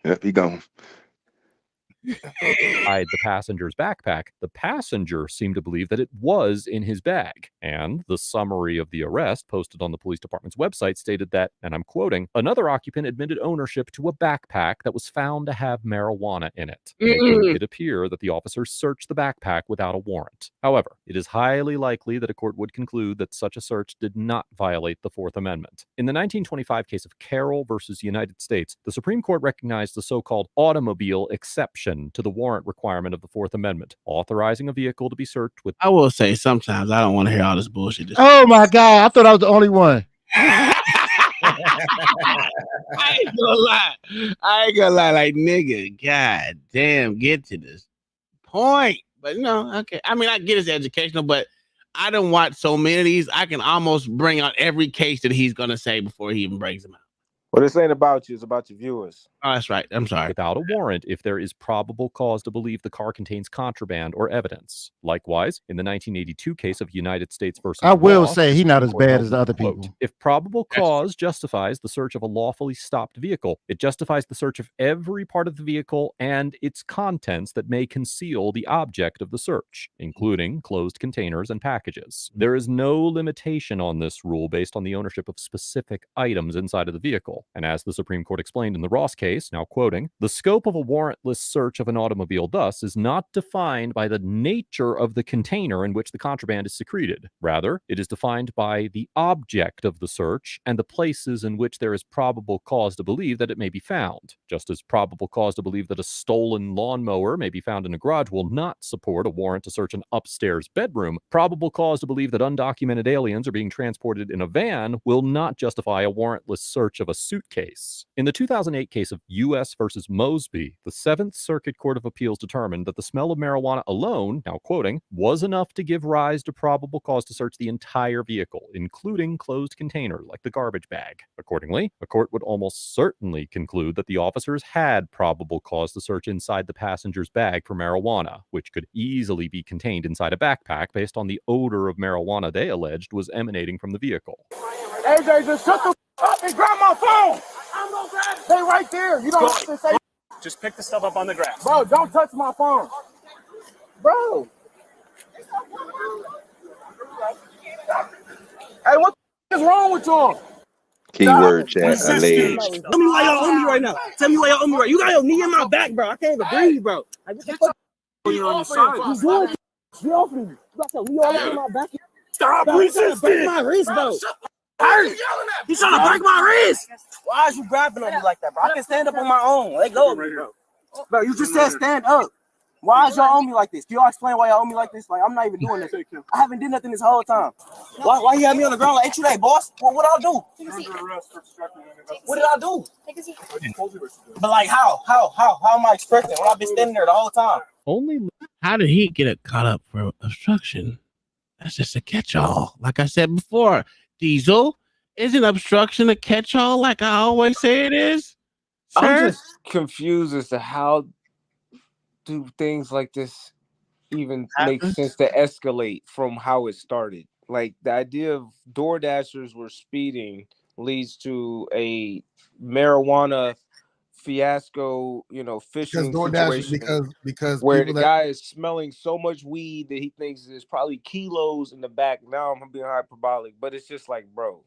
Yep, he gone. Inside the passenger's backpack, the passenger seemed to believe that it was in his bag. And the summary of the arrest posted on the police department's website stated that, and I'm quoting, another occupant admitted ownership to a backpack that was found to have marijuana in it, making it appear that the officers searched the backpack without a warrant. However, it is highly likely that a court would conclude that such a search did not violate the Fourth Amendment. In the 1925 case of Carroll versus United States, the Supreme Court recognized the so-called automobile exception to the warrant requirement of the Fourth Amendment, authorizing a vehicle to be searched with... I will say sometimes I don't want to hear all this bullshit. Oh my God, I thought I was the only one. I ain't gonna lie, like nigga, god damn, get to this point. But no, okay. I mean, I get it's educational, but I don't watch so many of these. I can almost bring out every case that he's gonna say before he even brings them out. Well, this ain't about you, it's about your viewers. Oh, that's right. I'm sorry. Without a warrant if there is probable cause to believe the car contains contraband or evidence. Likewise, in the 1982 case of United States versus I will Ross, say he's not as bad as the other quote, people. if probable cause justifies the search of a lawfully stopped vehicle, it justifies the search of every part of the vehicle and its contents that may conceal the object of the search, including closed containers and packages. There is no limitation on this rule based on the ownership of specific items inside of the vehicle. And as the Supreme Court explained in the Ross case, now quoting, the scope of a warrantless search of an automobile thus is not defined by the nature of the container in which the contraband is secreted. Rather, it is defined by the object of the search and the places in which there is probable cause to believe that it may be found. Just as probable cause to believe that a stolen lawnmower may be found in a garage will not support a warrant to search an upstairs bedroom, probable cause to believe that undocumented aliens are being transported in a van will not justify a warrantless search of a suitcase. In the 2008 case of U.S. versus Mosby, the Seventh Circuit Court of Appeals determined that the smell of marijuana alone, now quoting, was enough to give rise to probable cause to search the entire vehicle, including closed container like the garbage bag. Accordingly, a court would almost certainly conclude that the officers had probable cause to search inside the passenger's bag for marijuana, which could easily be contained inside a backpack based on the odor of marijuana they alleged was emanating from the vehicle. AJ, just shut the up and grab my phone. I'm gonna grab it. Stay right there. You don't have to say. Just pick the stuff up on the grass. Bro, don't touch my phone. Bro. Hey, what is wrong with y'all? Keyword chat alleged. Tell me why y'all owe me right now. Tell me why y'all owe me right. You got your knee in my back, bro. I can't even breathe, bro. Like, what the fuck? You on the side. You doing? Get off me. You got your knee all in my back. Stop resisting. Break my wrist, bro. He's trying to break my wrist. Why is you grabbing on me like that, bro? I can stand up on my own. Let go of me, bro. Bro, you just said stand up. Why is y'all on me like this? Can y'all explain why y'all on me like this? Like, I'm not even doing this. I haven't did nothing this whole time. Why you have me on the ground like, ain't you that boss? Well, what I do? What did I do? But like, how am I expecting when I've been standing there the whole time? How did he get caught up for obstruction? That's just a catch-all. Like I said before, Diesel, isn't obstruction a catch-all like I always say it is? Sir? I'm just confused as to how do things like this even make sense to escalate from how it started. Like, the idea of door dashers were speeding leads to a marijuana fiasco, fishing situation because where the guy is smelling so much weed that he thinks there's probably kilos in the back. Now I'm being hyperbolic, but it's just like, bro,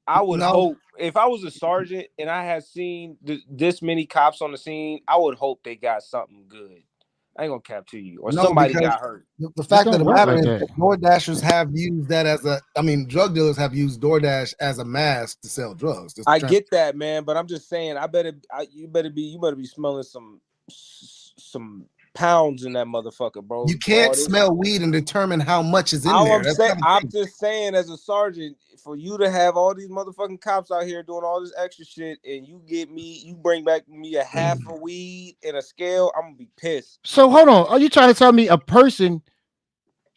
I would hope if I was a sergeant and I had seen this many cops on the scene, I would hope they got something good. I ain't gonna cap to you, or somebody got hurt. The fact that it happened, DoorDashers have used that as drug dealers have used DoorDash as a mask to sell drugs. I get that, man, but I'm just saying, you better be smelling some pounds in that motherfucker, bro. You can't smell weed and determine how much is in there. I'm just saying, as a sergeant, for you to have all these motherfucking cops out here doing all this extra shit, and you bring back me a half of weed and a scale, I'm gonna be pissed. So hold on, are you trying to tell me a person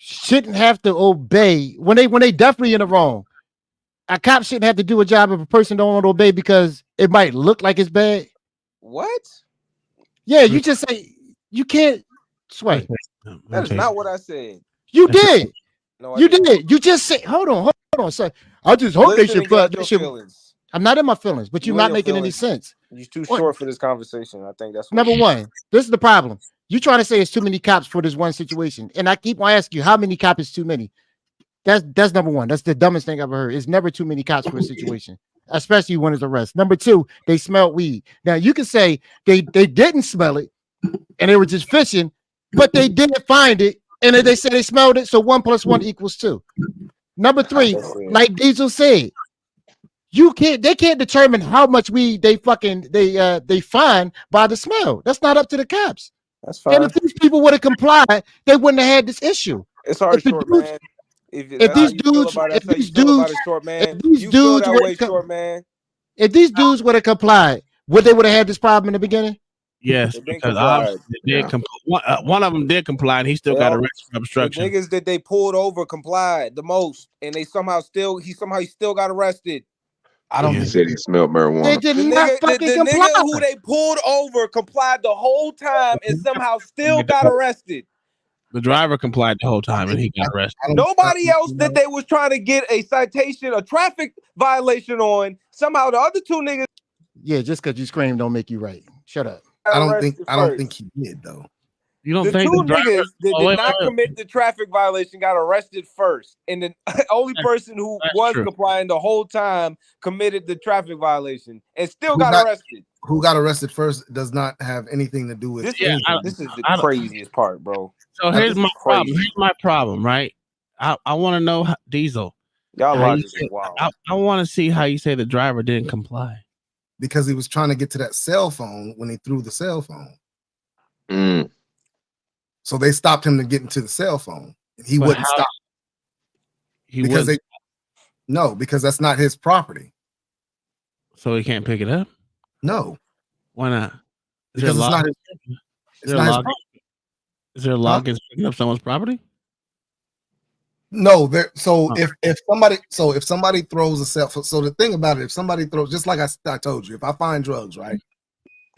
shouldn't have to obey when they definitely in the wrong. A cop shouldn't have to do a job if a person don't want to obey because it might look like it's bad. What? Yeah, you just say you can't sway. That is not what I said. You did. No, you did. You just said, hold on. So I just hope they should put this shit. I'm not in my feelings, but you're not making any sense. You're too short for this conversation. I think that's number one. This is the problem. You trying to say it's too many cops for this one situation, and I keep on asking you how many cops is too many. That's number one. That's the dumbest thing I've ever heard. It's never too many cops for a situation, especially when it's arrest. Number two, they smelled weed. Now you can say they didn't smell it and they were just fishing, but they didn't find it, and they said they smelled it. So 1 + 1 = 2. Number three, like Diesel said, they can't determine how much weed they find by the smell. That's not up to the cops. That's fine. And if these people would have complied, they wouldn't have had this issue. It's hard, short man. If these dudes would have complied, would they would have had this problem in the beginning? Yes, because one of them did comply, and he still got arrested for obstruction. The niggas that they pulled over complied the most, and he still got arrested. I don't. He said he smelled marijuana. They did not fucking comply. Nigga who they pulled over complied the whole time, and somehow still got arrested. The driver complied the whole time, and he got arrested. Nobody else that they was trying to get a citation, a traffic violation on. Somehow the other two niggas. Yeah, just because you scream don't make you right. Shut up. I don't think he did though. You don't the think two the driver, niggas that did not commit the traffic violation got arrested first, and the only person who was complying the whole time committed the traffic violation and still got arrested. Who got arrested first does not have anything to do with this. This is the craziest part, bro. So here's my problem. Here's my problem, right? I want to know, Diesel. Y'all logic is wild. I want to see how you say the driver didn't comply. Because he was trying to get to that cell phone when he threw the cell phone. So they stopped him to get into the cell phone. He wouldn't stop. Because that's not his property. So he can't pick it up? No. Why not? Because it's not his property. Is there a law against picking up someone's property? No, if somebody throws a cell phone, so the thing about it, if somebody throws, just like I told you, if I find drugs, right,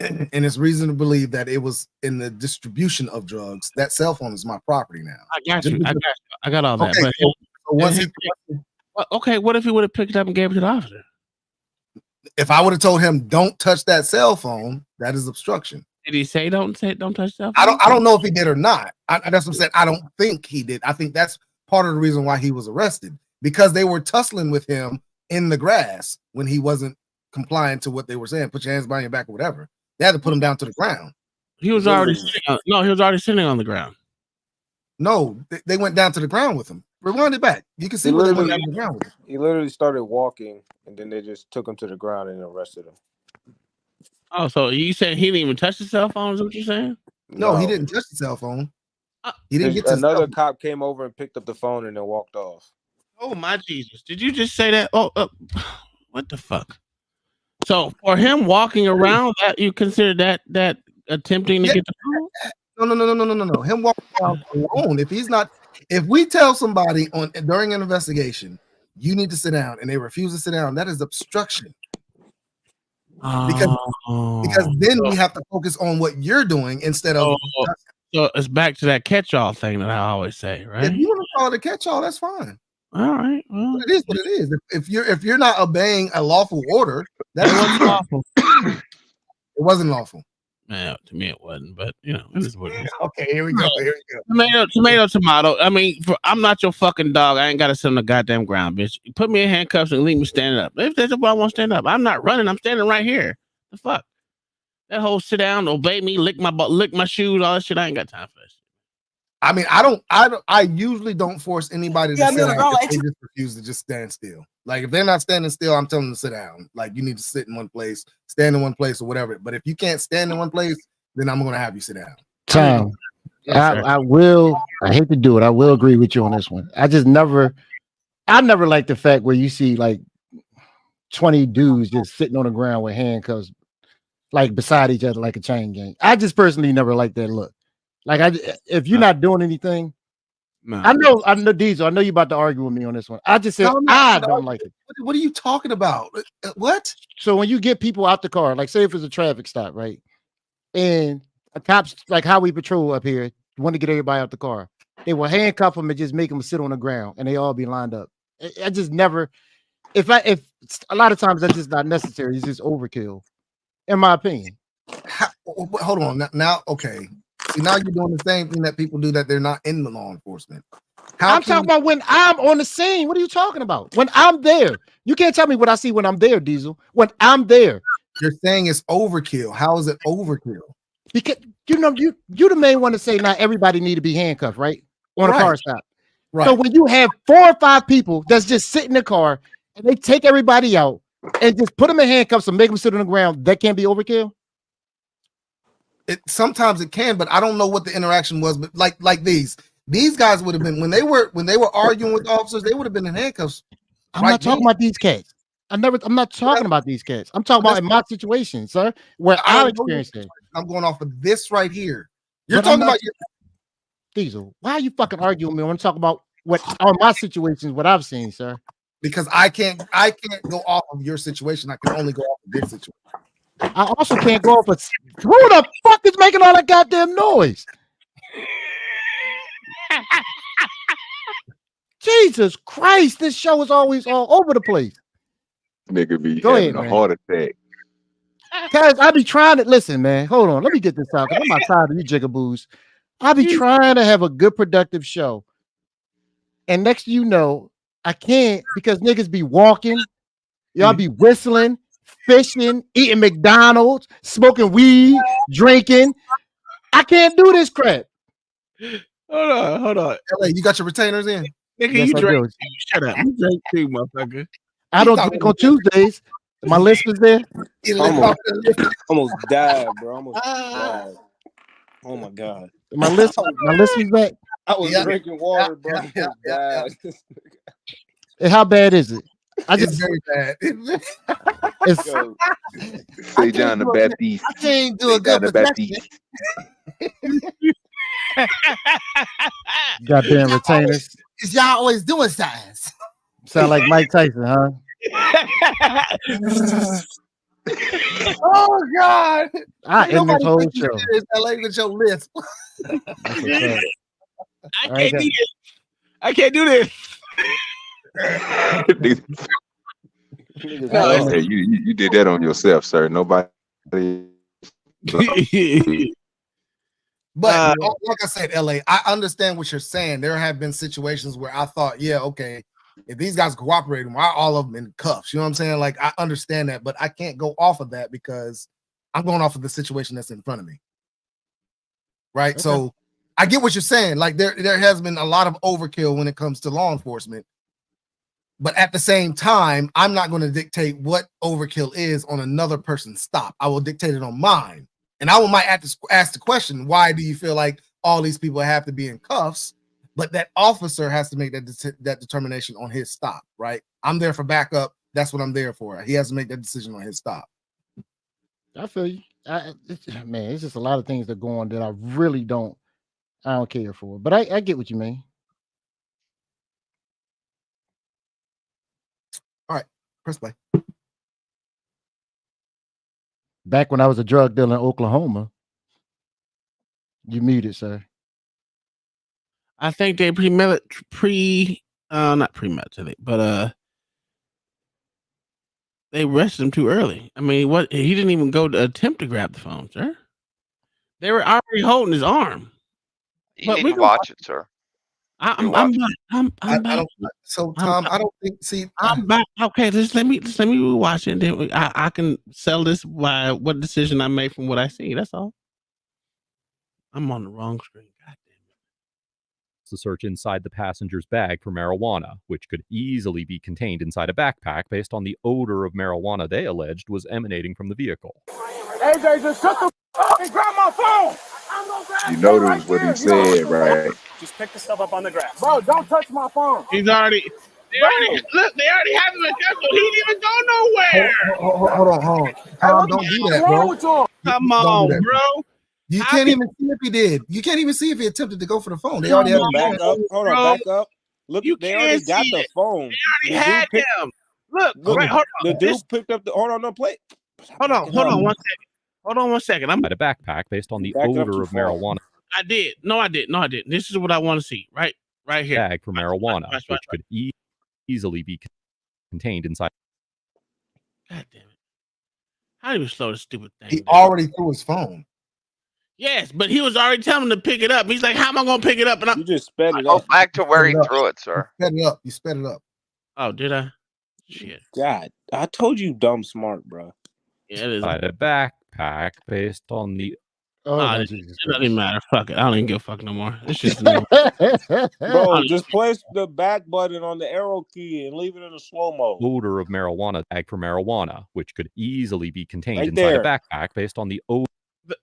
and it's reason to believe that it was in the distribution of drugs, that cell phone is my property now. I got you. I got all that. Okay, but what if he would have picked it up and gave it to the officer? If I would have told him don't touch that cell phone, that is obstruction. Did he say don't touch cell phone? I don't know if he did or not. That's what I'm saying. I don't think he did. I think that's part of the reason why he was arrested, because they were tussling with him in the grass when he wasn't complying to what they were saying. Put your hands behind your back or whatever. They had to put him down to the ground. He was already sitting on the ground. No, they went down to the ground with him. Rewind it back. You can see where they went down to the ground with him. He literally started walking, and then they just took him to the ground and arrested him. Oh, so you said he didn't even touch the cell phone? Is what you're saying? No, he didn't touch the cell phone. He didn't get to another cop came over and picked up the phone and then walked off. Oh my Jesus! Did you just say that? Oh, what the fuck? So for him walking around, that you consider that attempting to get the phone? No. Him walking around alone. If we tell somebody during an investigation, you need to sit down, and they refuse to sit down, that is obstruction. Because then we have to focus on what you're doing instead of. So it's back to that catch-all thing that I always say, right? If you want to call it a catch-all, that's fine. All right. Well, it is what it is. If you're not obeying a lawful order, that wasn't lawful. It wasn't lawful. Yeah, to me it wasn't, but it is what it is. Okay, here we go. Tomato. I mean, I'm not your fucking dog. I ain't got to sit on the goddamn ground, bitch. You put me in handcuffs and leave me standing up. If that's why I want to stand up, I'm not running. I'm standing right here. The fuck? That whole sit down, obey me, lick my shoes, all that shit. I ain't got time for that shit. I mean, I usually don't force anybody to sit down. They just refuse to just stand still. Like if they're not standing still, I'm telling them to sit down. Like you need to sit in one place, stand in one place, or whatever. But if you can't stand in one place, then I'm gonna have you sit down. Tom, I hate to do it. I will agree with you on this one. I never like the fact where you see like 20 dudes just sitting on the ground with handcuffs, like beside each other, like a chain gang. I just personally never like that look. Like if you're not doing anything, No. I know, Diesel. I know you about to argue with me on this one. I just said I don't like it. What are you talking about? What? So when you get people out the car, like say if it's a traffic stop, right? And a cops, like how we patrol up here, want to get everybody out the car. They will handcuff them and just make them sit on the ground, and they all be lined up. I just never. If a lot of times that's just not necessary. It's just overkill, in my opinion. Hold on. Now, okay. See, now you're doing the same thing that people do that they're not in the law enforcement. I'm talking about when I'm on the scene. What are you talking about? When I'm there. You can't tell me what I see when I'm there, Diesel. When I'm there. You're saying it's overkill. How is it overkill? Because you the main one to say not everybody need to be handcuffed, right? On a car stop. Right. So when you have 4 or 5 people that's just sitting in the car and they take everybody out and just put them in handcuffs and make them sit on the ground, that can't be overkill. Sometimes it can, but I don't know what the interaction was. But like these guys would have been when they were arguing with officers, they would have been in handcuffs. I'm not talking about these cats. I'm not talking about these cats. I'm talking about in my situation, sir, where I experienced it. I'm going off of this right here. You're talking about Diesel. Why are you fucking arguing with me when I'm talking about what are my situations, what I've seen, sir? Because I can't go off of your situation. I can only go off of this situation. I also can't go off of who the fuck is making all that goddamn noise? Jesus Christ, this show is always all over the place. Nigga be having a heart attack. Cause I be trying to listen, man. Hold on, let me get this out. I'm not tired of you jigaboos. I be trying to have a good, productive show. And next thing you know, I can't because niggas be walking, y'all be whistling, fishing, eating McDonald's, smoking weed, drinking. I can't do this crap. Hold on. LA, you got your retainers in? Nigga, yes, you drink. Shut up. You drink too, motherfucker. I don't drink on Tuesdays. My list is there. Almost died, bro. Almost died. Oh my god. My list is back. I was drinking water, bro. And how bad is it? It's very bad. Say John the Baptist. I can't do a good protection. Goddamn retainers. Is y'all always doing signs? Sound like Mike Tyson, huh? Oh God! I end this whole show. LA with your list. I can't do this. Hey, you did that on yourself, sir. Nobody. But like I said, LA, I understand what you're saying. There have been situations where I thought, yeah, okay, if these guys cooperated, why all of them in cuffs? You know what I'm saying? Like, I understand that, but I can't go off of that because I'm going off of the situation that's in front of me. Right. Okay. So I get what you're saying. Like, there has been a lot of overkill when it comes to law enforcement. But at the same time, I'm not going to dictate what overkill is on another person's stop. I will dictate it on mine. And I might have to ask the question, why do you feel like all these people have to be in cuffs? But that officer has to make that determination on his stop, right? I'm there for backup. That's what I'm there for. He has to make that decision on his stop. I feel you. Man, it's just a lot of things that go on that I really don't care for. But I get what you mean. All right, press play. Back when I was a drug dealer in Oklahoma, you muted, sir. I think they not premeditated, but they arrested him too early. I mean, what? He didn't even go to attempt to grab the phone, sir. They were already holding his arm. You need to watch it, sir. I'm back. So Tom, I don't think. See, I'm back. Okay, let me watch it. And then I can sell this by what decision I made from what I see. That's all. I'm on the wrong screen. God damn it. To search inside the passenger's bag for marijuana, which could easily be contained inside a backpack based on the odor of marijuana they alleged was emanating from the vehicle. AJ, just shut the up and grab my phone. You notice what he said, right? Just pick the stuff up on the grass. Bro, don't touch my phone. They already have him in so he didn't even go nowhere. Hold on. Tom, don't do that, bro. Come on, bro. You can't even see if he did. You can't even see if he attempted to go for the phone. They already had back up. Hold on, back up. Look, they already got the phone. They already had him. Look, right, hold on. The dude picked up the. Hold on, no play. Hold on 1 second. Hold on 1 second. I'm at a backpack based on the odor of marijuana. I did. No, I didn't. This is what I want to see. Right here. Bag for marijuana, which could easily be contained inside. God damn it! How do you slow this stupid thing? He already threw his phone. Yes, but he was already telling him to pick it up. He's like, "How am I going to pick it up?" And you just sped it up. Go up. back to where he threw it, sir. You sped it up. You sped it up. Oh, did I? Shit. God, I told you, dumb smart, bro. Yeah, it is. At a backpack based on the. It doesn't matter. Fuck it. I don't even give a fuck no more. It's just bro. Just place the back button on the arrow key and leave it in a slow mo. Odor of marijuana, bag for marijuana, which could easily be contained Right inside there. a backpack based on the odor.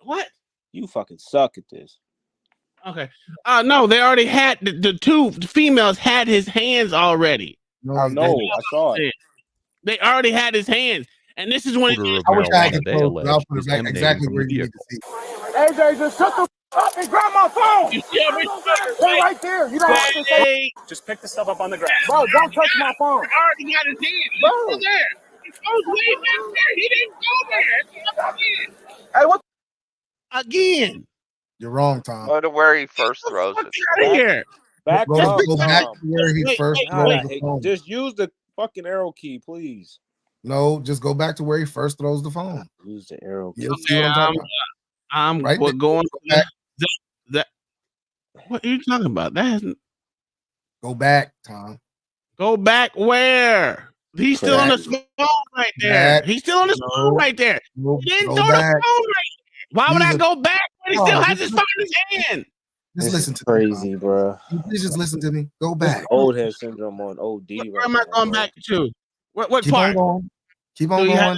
What? You fucking suck at this. Okay. No, they already had the two females had his hands already. No, I know. I saw it. They already had his hands, and this is when odor of I wish I marijuana had they allege I'll put is it back emanating exactly from where the you need vehicle. to see. AJ, just shut the up and grab my phone. Stay right there. You don't have to say. Just pick the stuff up on the ground. Bro, don't touch my phone. He already got his hands. He's still there. He goes way back there. He didn't go there. Hey, what? Again. You're wrong, Tom. Go to where he first throws it. Out of here. Back Go up, back Tom. to where he first throws the phone. Just use the fucking arrow key, please. No, just go back to where he first throws the phone. Use the arrow key. You'll see what I'm talking about. I'm Right going back. that. What are you talking about? That hasn't. Go back, Tom. Go back where? He's still on his phone right there. Back. He's still on his phone right there. No, He didn't go throw the phone back. right. Why would I go back when he Oh, still has this his phone in his hand? Just This listen is to crazy, me, bro. Please just listen to me. Go This back. old head syndrome on OD. Where am I going back to? What Keep part? on going. Keep on Do you going. have-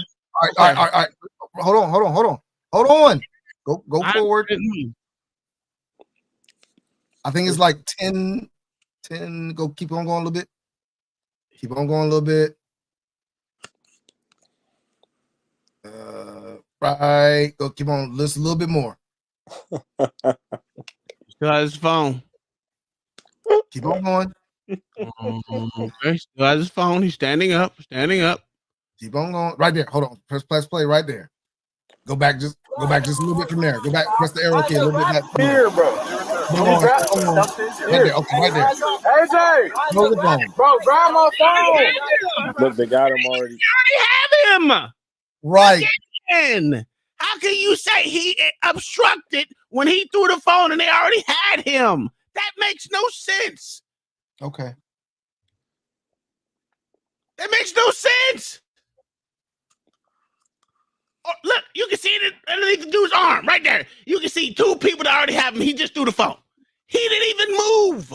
All right. Hold on. Go forward. I think it's like 10. Go. Keep on going a little bit. Keep on going a little bit. Right. Go. Keep on. Listen a little bit more. Still has his phone. Keep on going. Okay. Still has his phone. He's standing up. Keep on going. Right there. Hold on. Press play right there. Go back just a little bit from there. Go back. Press the arrow key a little bit back. Here, bro. Right there. Okay, right there. AJ, Hold the phone. bro, grab my phone. Look, they got him already. You already have him. Right. Again. How can you say he obstructed when he threw the phone and they already had him? That makes no sense. Okay. That makes no sense. Oh, look, you can see it underneath the dude's arm right there. You can see two people that already have him. He just threw the phone. He didn't even move.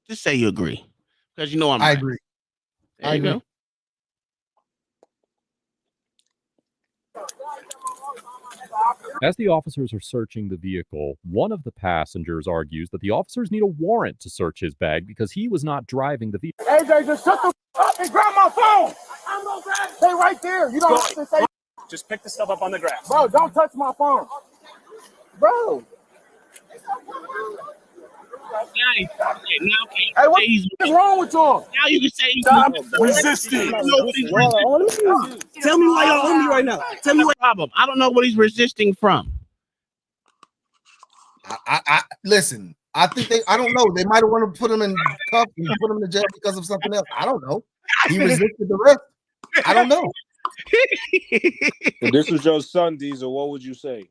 Just say you agree, because you know I agree. There you go. As the officers are searching the vehicle, one of the passengers argues that the officers need a warrant to search his bag because he was not driving the vehicle. AJ, just shut the up and grab my phone. Stay right there. You don't have to say. Just pick the stuff up on the ground. Bro, don't touch my phone. Bro. Hey, what's wrong with y'all? Now you can say he's Stop resisting. Tell me why y'all on me right now. Tell me what problem. I don't know what he's resisting from. I listen. I think I don't know. They might have wanted to put him in cuffs and put him in jail because of something else. I don't know. He resisted the rest. I don't know. If this was your son, Diesel, what would you say?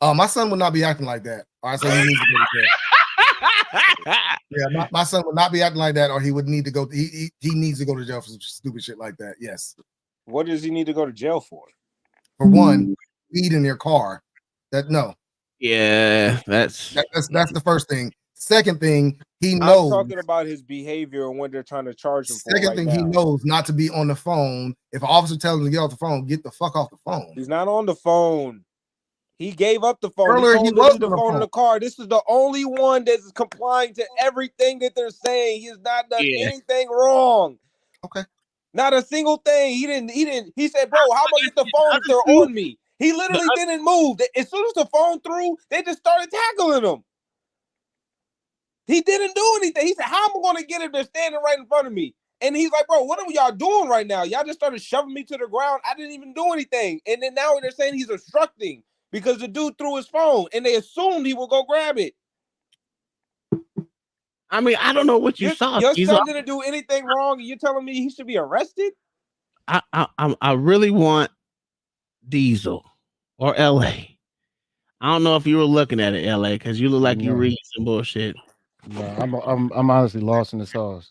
My son would not be acting like that. I say he needs to go to jail. Yeah, my son would not be acting like that, or he would need to go. He needs to go to jail for some stupid shit like that. Yes. What does he need to go to jail for? For one, weed in your car. No. Yeah, that's the first thing. Second thing, he I'm knows. talking about his behavior and what they're trying to charge him for. Second thing, he knows not to be on the phone. If an officer tells him to get off the phone, get the fuck off the phone. He's not on the phone. He gave up the phone. Earlier, he he was the phone in the car. This is the only one that's complying to everything that they're saying. He has not done anything wrong. Okay. Not a single thing. He didn't. He said, bro, how am I get the phone if they're on me? He literally didn't move. As soon as the phone threw, they just started tackling him. He didn't do anything. He said, how am I going to get it? They're standing right in front of me. And he's like, bro, what are y'all doing right now? Y'all just started shoving me to the ground. I didn't even do anything. And then now they're saying he's obstructing because the dude threw his phone and they assumed he would go grab it. I mean, I don't know what you saw. Your son didn't do anything wrong, and you're telling me he should be arrested? I really want Diesel or LA. I don't know if you were looking at it, LA, because you look like you read some bullshit. No, I'm honestly lost in the sauce.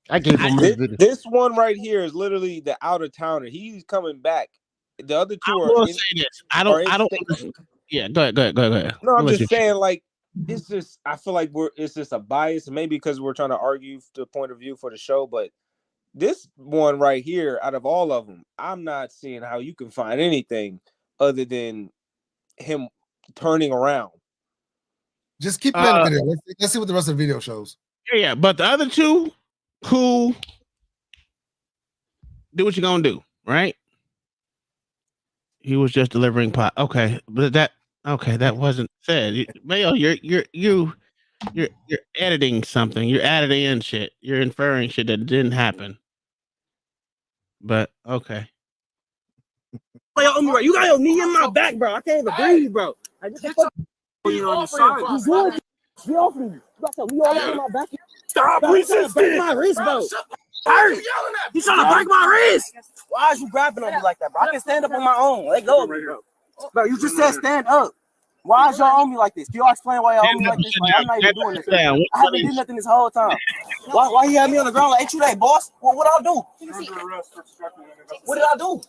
I gave him this one right here is literally the out of towner. He's coming back. The other two are. I will say this. I don't. Yeah, go ahead. No, I'm just saying, like, it's just. I feel like it's just a bias, maybe because we're trying to argue the point of view for the show. But this one right here, out of all of them, I'm not seeing how you can find anything other than him turning around. Just keep playing the video. Let's see what the rest of the video shows. Yeah, but the other two, cool. Do what you're gonna do, right? He was just delivering pot. Okay, but that wasn't said. Mayo, you're editing something. You're adding in shit. You're inferring shit that didn't happen. But okay. You got your knee in my back, bro. I can't even breathe, bro. I just get on the side. Get off me. You got your knee all over my back. Stop resisting. Break my wrist, bro. You trying to break my wrist? Why is you grabbing on me like that, bro? I can stand up on my own. Let go of me, bro. Bro, you just said stand up. Why is y'all on me like this? Can y'all explain why y'all on me like this? Like, I'm not even doing this. I haven't done nothing this whole time. Why he had me on the ground like, ain't you that boss? What I do? What did I do?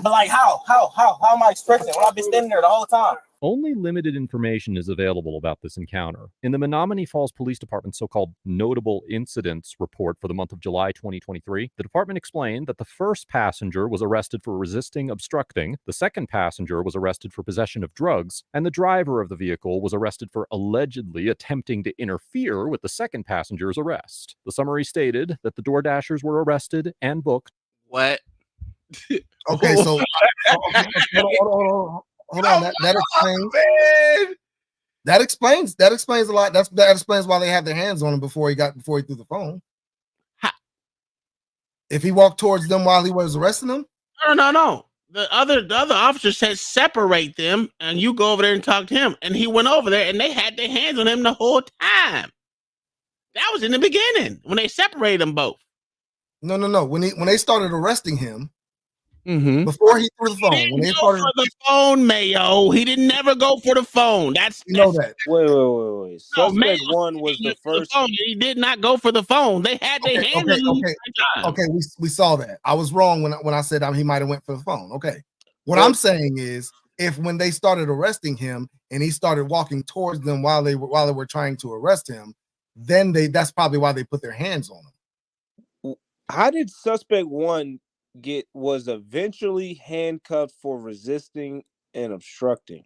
But like, how am I expressing when I've been standing there the whole time? Only limited information is available about this encounter. In the Menominee Falls Police Department's so-called Notable Incidents report for the month of July 2023, the department explained that the first passenger was arrested for resisting obstructing, the second passenger was arrested for possession of drugs, and the driver of the vehicle was arrested for allegedly attempting to interfere with the second passenger's arrest. The summary stated that the DoorDashers were arrested and booked. What? Okay, so hold on. That explains a lot. That explains why they had their hands on him before he threw the phone. If he walked towards them while he was arresting them? No. The other officer said separate them, and you go over there and talk to him. And he went over there, and they had their hands on him the whole time. That was in the beginning when they separated them both. No. When they started arresting him. Before he threw the phone, when they started for the phone, Mayo, he didn't never go for the phone. That's that. Wait. Suspect one was the first. He did not go for the phone. They had their hands on him. Okay, we saw that. I was wrong when I said he might have went for the phone. Okay, what I'm saying is, if when they started arresting him and he started walking towards them while they were trying to arrest him, then that's probably why they put their hands on him. How did suspect one was eventually handcuffed for resisting and obstructing?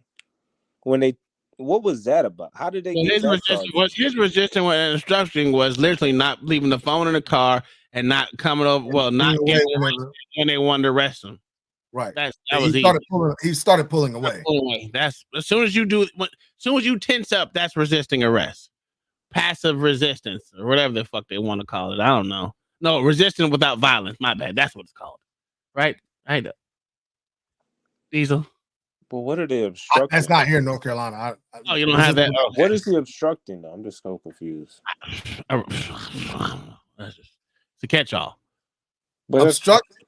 What was that about? How did they get that? His resisting and obstructing was literally not leaving the phone in the car and not coming over. Well, not getting when they wanted to arrest him. Right. He started pulling away. That's as soon as you tense up, that's resisting arrest. Passive resistance or whatever the fuck they want to call it. I don't know. No, resistance without violence. My bad. That's what it's called. Right? I know. Diesel. But what are they obstructing? That's not here in North Carolina. You don't have that. Okay. What is he obstructing, though? I'm just so confused. It's a catch-all. But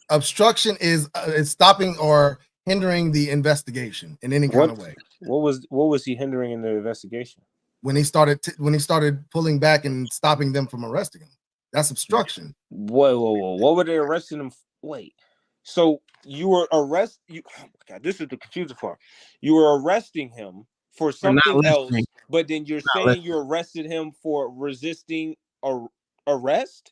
obstruction is stopping or hindering the investigation in any kind of way. What was he hindering in the investigation? When he started pulling back and stopping them from arresting him. That's obstruction. Whoa. What were they arresting him? Wait. So you were oh my God, this is the confusing part. You were arresting him for something else, but then you're saying you arrested him for resisting arrest?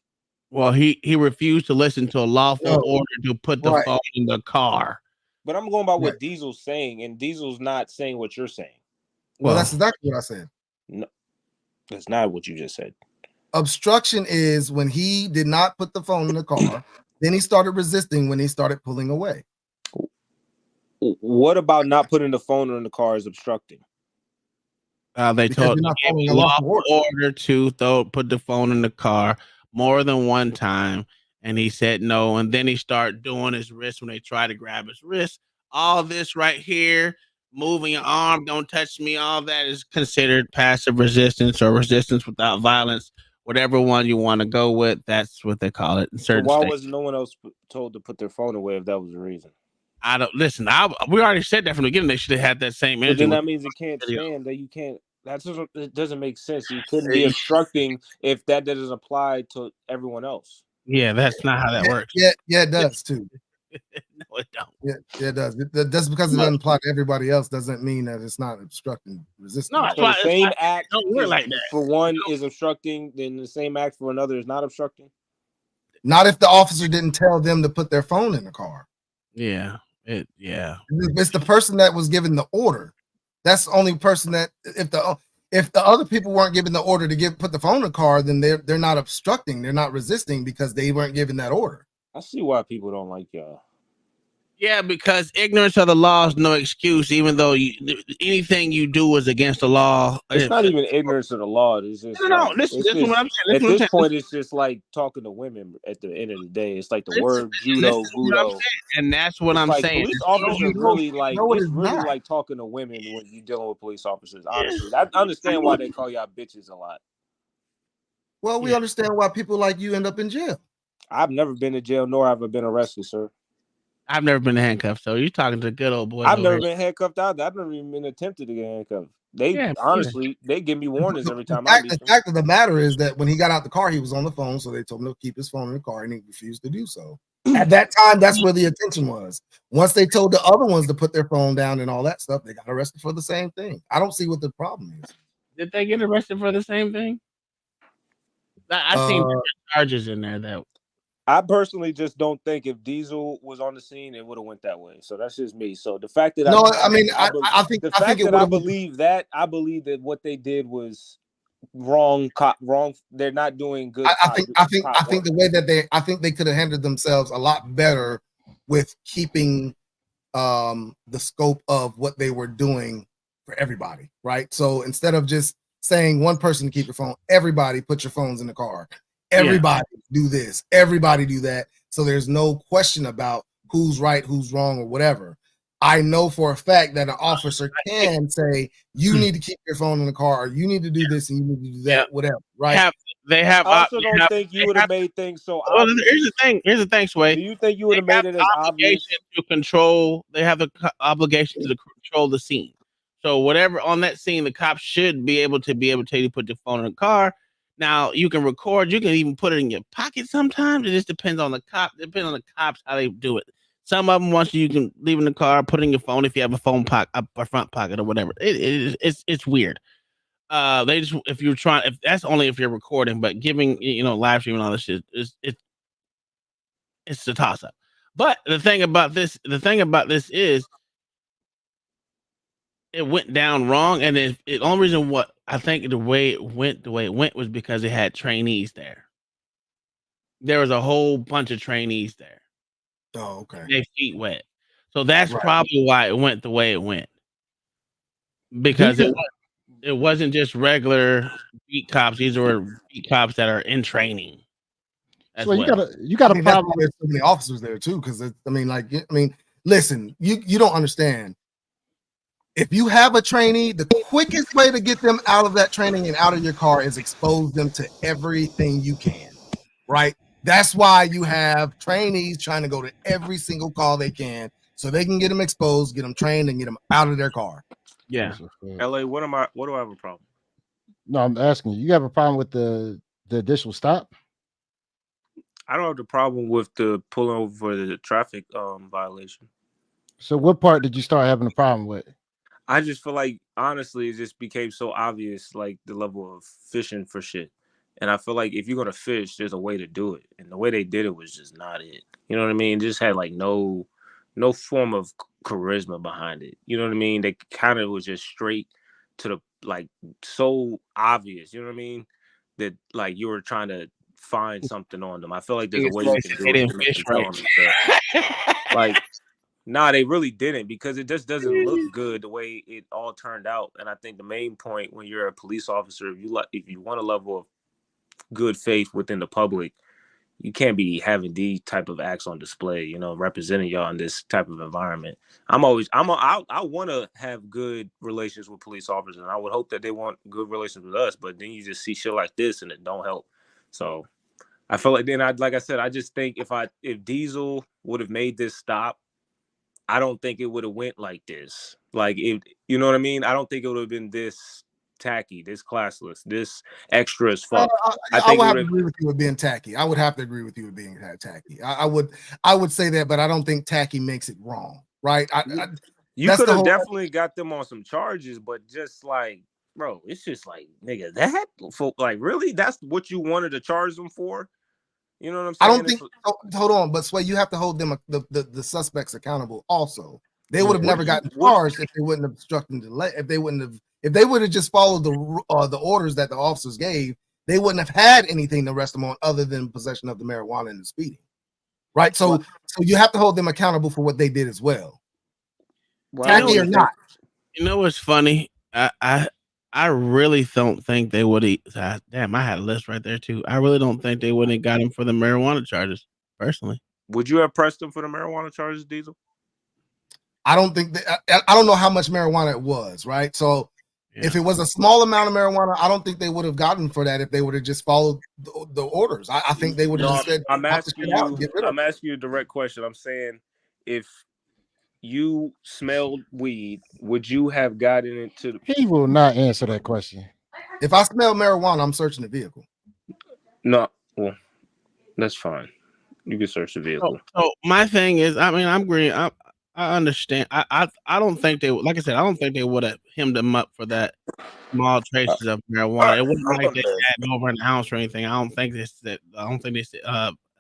Well, he refused to listen to a lawful order to put the phone in the car. But I'm going by what Diesel's saying, and Diesel's not saying what you're saying. Well, that's exactly what I said. No, that's not what you just said. Obstruction is when he did not put the phone in the car. Then he started resisting when he started pulling away. What about not putting the phone in the car is obstructing? They told him lawful order to put the phone in the car more than one time, and he said no. And then he started doing his wrist when they tried to grab his wrist. All this right here, moving your arm, don't touch me. All that is considered passive resistance or resistance without violence. Whatever one you want to go with, that's what they call it in certain So why states. wasn't no one else told to put their phone away if that was the reason? I don't listen. We already said that from the beginning. They should have had that same energy. But then that means it can't stand. That you can't. It doesn't make sense. You couldn't be obstructing if that doesn't apply to everyone else. Yeah, that's not how that works. Yeah, it does too. No, it don't. Yeah, it does. Just because it doesn't apply to everybody else doesn't mean that it's not obstructing resistance. No, so the same act for one is obstructing, then the same act for another is not obstructing. Not if the officer didn't tell them to put their phone in the car. Yeah, it's the person that was given the order. That's the only person that if the other people weren't given the order to put the phone in the car, then they're not obstructing, they're not resisting because they weren't given that order. I see why people don't like y'all. Yeah, because ignorance of the law is no excuse, even though anything you do is against the law. It's not even ignorance of the law. It's just Listen, this is what I'm saying. At this point, it's just like talking to women. At the end of the day, it's like the word judo, voodoo, and that's what I'm saying. Police officers really like it's really like talking to women when you're dealing with police officers. Honestly, I understand why they call y'all bitches a lot. Well, we understand why people like you end up in jail. I've never been to jail, nor have I been arrested, sir. I've never been handcuffed, so you're talking to the good old boys. I've never been handcuffed either. I've never even been attempted to get handcuffed. They give me warnings every time I meet them. The fact of the matter is that when he got out the car, he was on the phone, so they told him to keep his phone in the car, and he refused to do so. At that time, that's where the attention was. Once they told the other ones to put their phone down and all that stuff, they got arrested for the same thing. I don't see what the problem is. Did they get arrested for the same thing? I seen charges in there that. I personally just don't think if Diesel was on the scene, it would have went that way. So that's just me. So the fact that I believe that what they did was wrong. They're not doing good. I think the way that they could have handled themselves a lot better with keeping the scope of what they were doing for everybody, right? So instead of just saying one person to keep your phone, everybody put your phones in the car. Everybody do this, everybody do that. So there's no question about who's right, who's wrong, or whatever. I know for a fact that an officer can say, you need to keep your phone in the car, or you need to do this and you need to do that, whatever, right? I also don't think you would have made things so obvious. Here's the thing, Sway. Do you think you would have made it as obvious? To control, they have the obligation to control the scene. So whatever on that scene, the cops should be able to tell you to put your phone in the car. Now you can record, you can even put it in your pocket sometimes. It just depends on the cop. Depends on the cops how they do it. Some of them want you can leave in the car, put it in your phone if you have a phone pocket, a front pocket or whatever. It's weird. They just if that's only if you're recording, but giving live streaming all this shit it's a toss up. But the thing about this is it went down wrong, and the only reason what I think the way it went was because it had trainees there. There was a whole bunch of trainees there. Oh, okay. Their feet wet, so that's probably why it went the way it went. Because it wasn't just regular beat cops; these were beat cops that are in training. So you got a problem with so many officers there too, because listen, you don't understand. If you have a trainee, the quickest way to get them out of that training and out of your car is expose them to everything you can, right? That's why you have trainees trying to go to every single call they can so they can get them exposed, get them trained, and get them out of their car. Yeah. LA, what do I have a problem? No, I'm asking you have a problem with the additional stop? I don't have the problem with the pulling over for the traffic violation. So what part did you start having a problem with? I just feel like, honestly, it just became so obvious, like the level of fishing for shit. And I feel like if you're going to fish, there's a way to do it. And the way they did it was just not it. You know what I mean? It just had like no form of charisma behind it. You know what I mean? They kind of was just straight to the, like, so obvious. You know what I mean? that like you were trying to find something on them. I feel like there's a way you can do They it. didn't To make fish them tell right. them to, like, nah, they really didn't, because it just doesn't look good the way it all turned out. And I think the main point when you're a police officer, if you want a level of good faith within the public, you can't be having these type of acts on display, you know, representing y'all in this type of environment. I want to have good relations with police officers, and I would hope that they want good relations with us, but then you just see shit like this and it don't help. So I feel like then like I said, I just think if Diesel would have made this stop, I don't think it would have went like this. Like, you know what I mean? I don't think it would have been this tacky, this classless, this extra as fuck. I would have to agree with you with being tacky. I would have to agree with you with being tacky. I would say that, but I don't think tacky makes it wrong, right? You could have definitely got them on some charges, but just like, bro, it's just like, nigga, that like, really, that's what you wanted to charge them for? You know what I'm saying? I don't think. Hold on, but Sway, you have to hold them the suspects accountable. Also, they would have never gotten charged if they wouldn't have obstructed delay. If they would have just followed the orders that the officers gave, they wouldn't have had anything to arrest them on other than possession of the marijuana and the speeding. Right. So you have to hold them accountable for what they did as well. Tacky or not. You know what's funny? I really don't think they would have. Damn, I had a list right there too. I really don't think they wouldn't have got him for the marijuana charges. Personally, would you have pressed him for the marijuana charges, Diesel? I don't think that. I don't know how much marijuana it was. Right. So if it was a small amount of marijuana, I don't think they would have gotten for that if they would have just followed the orders. I think they would have just said, I'm asking you a direct question. I'm saying, if you smelled weed, would you have gotten into the... He will not answer that question. If I smell marijuana, I'm searching the vehicle. No, well, that's fine. You can search the vehicle. So my thing is, I mean, I'm agreeing. I understand. I don't think they, like I said, I don't think they would have hemmed them up for that small traces of marijuana. It wasn't like they had over in the house or anything. I don't think they said.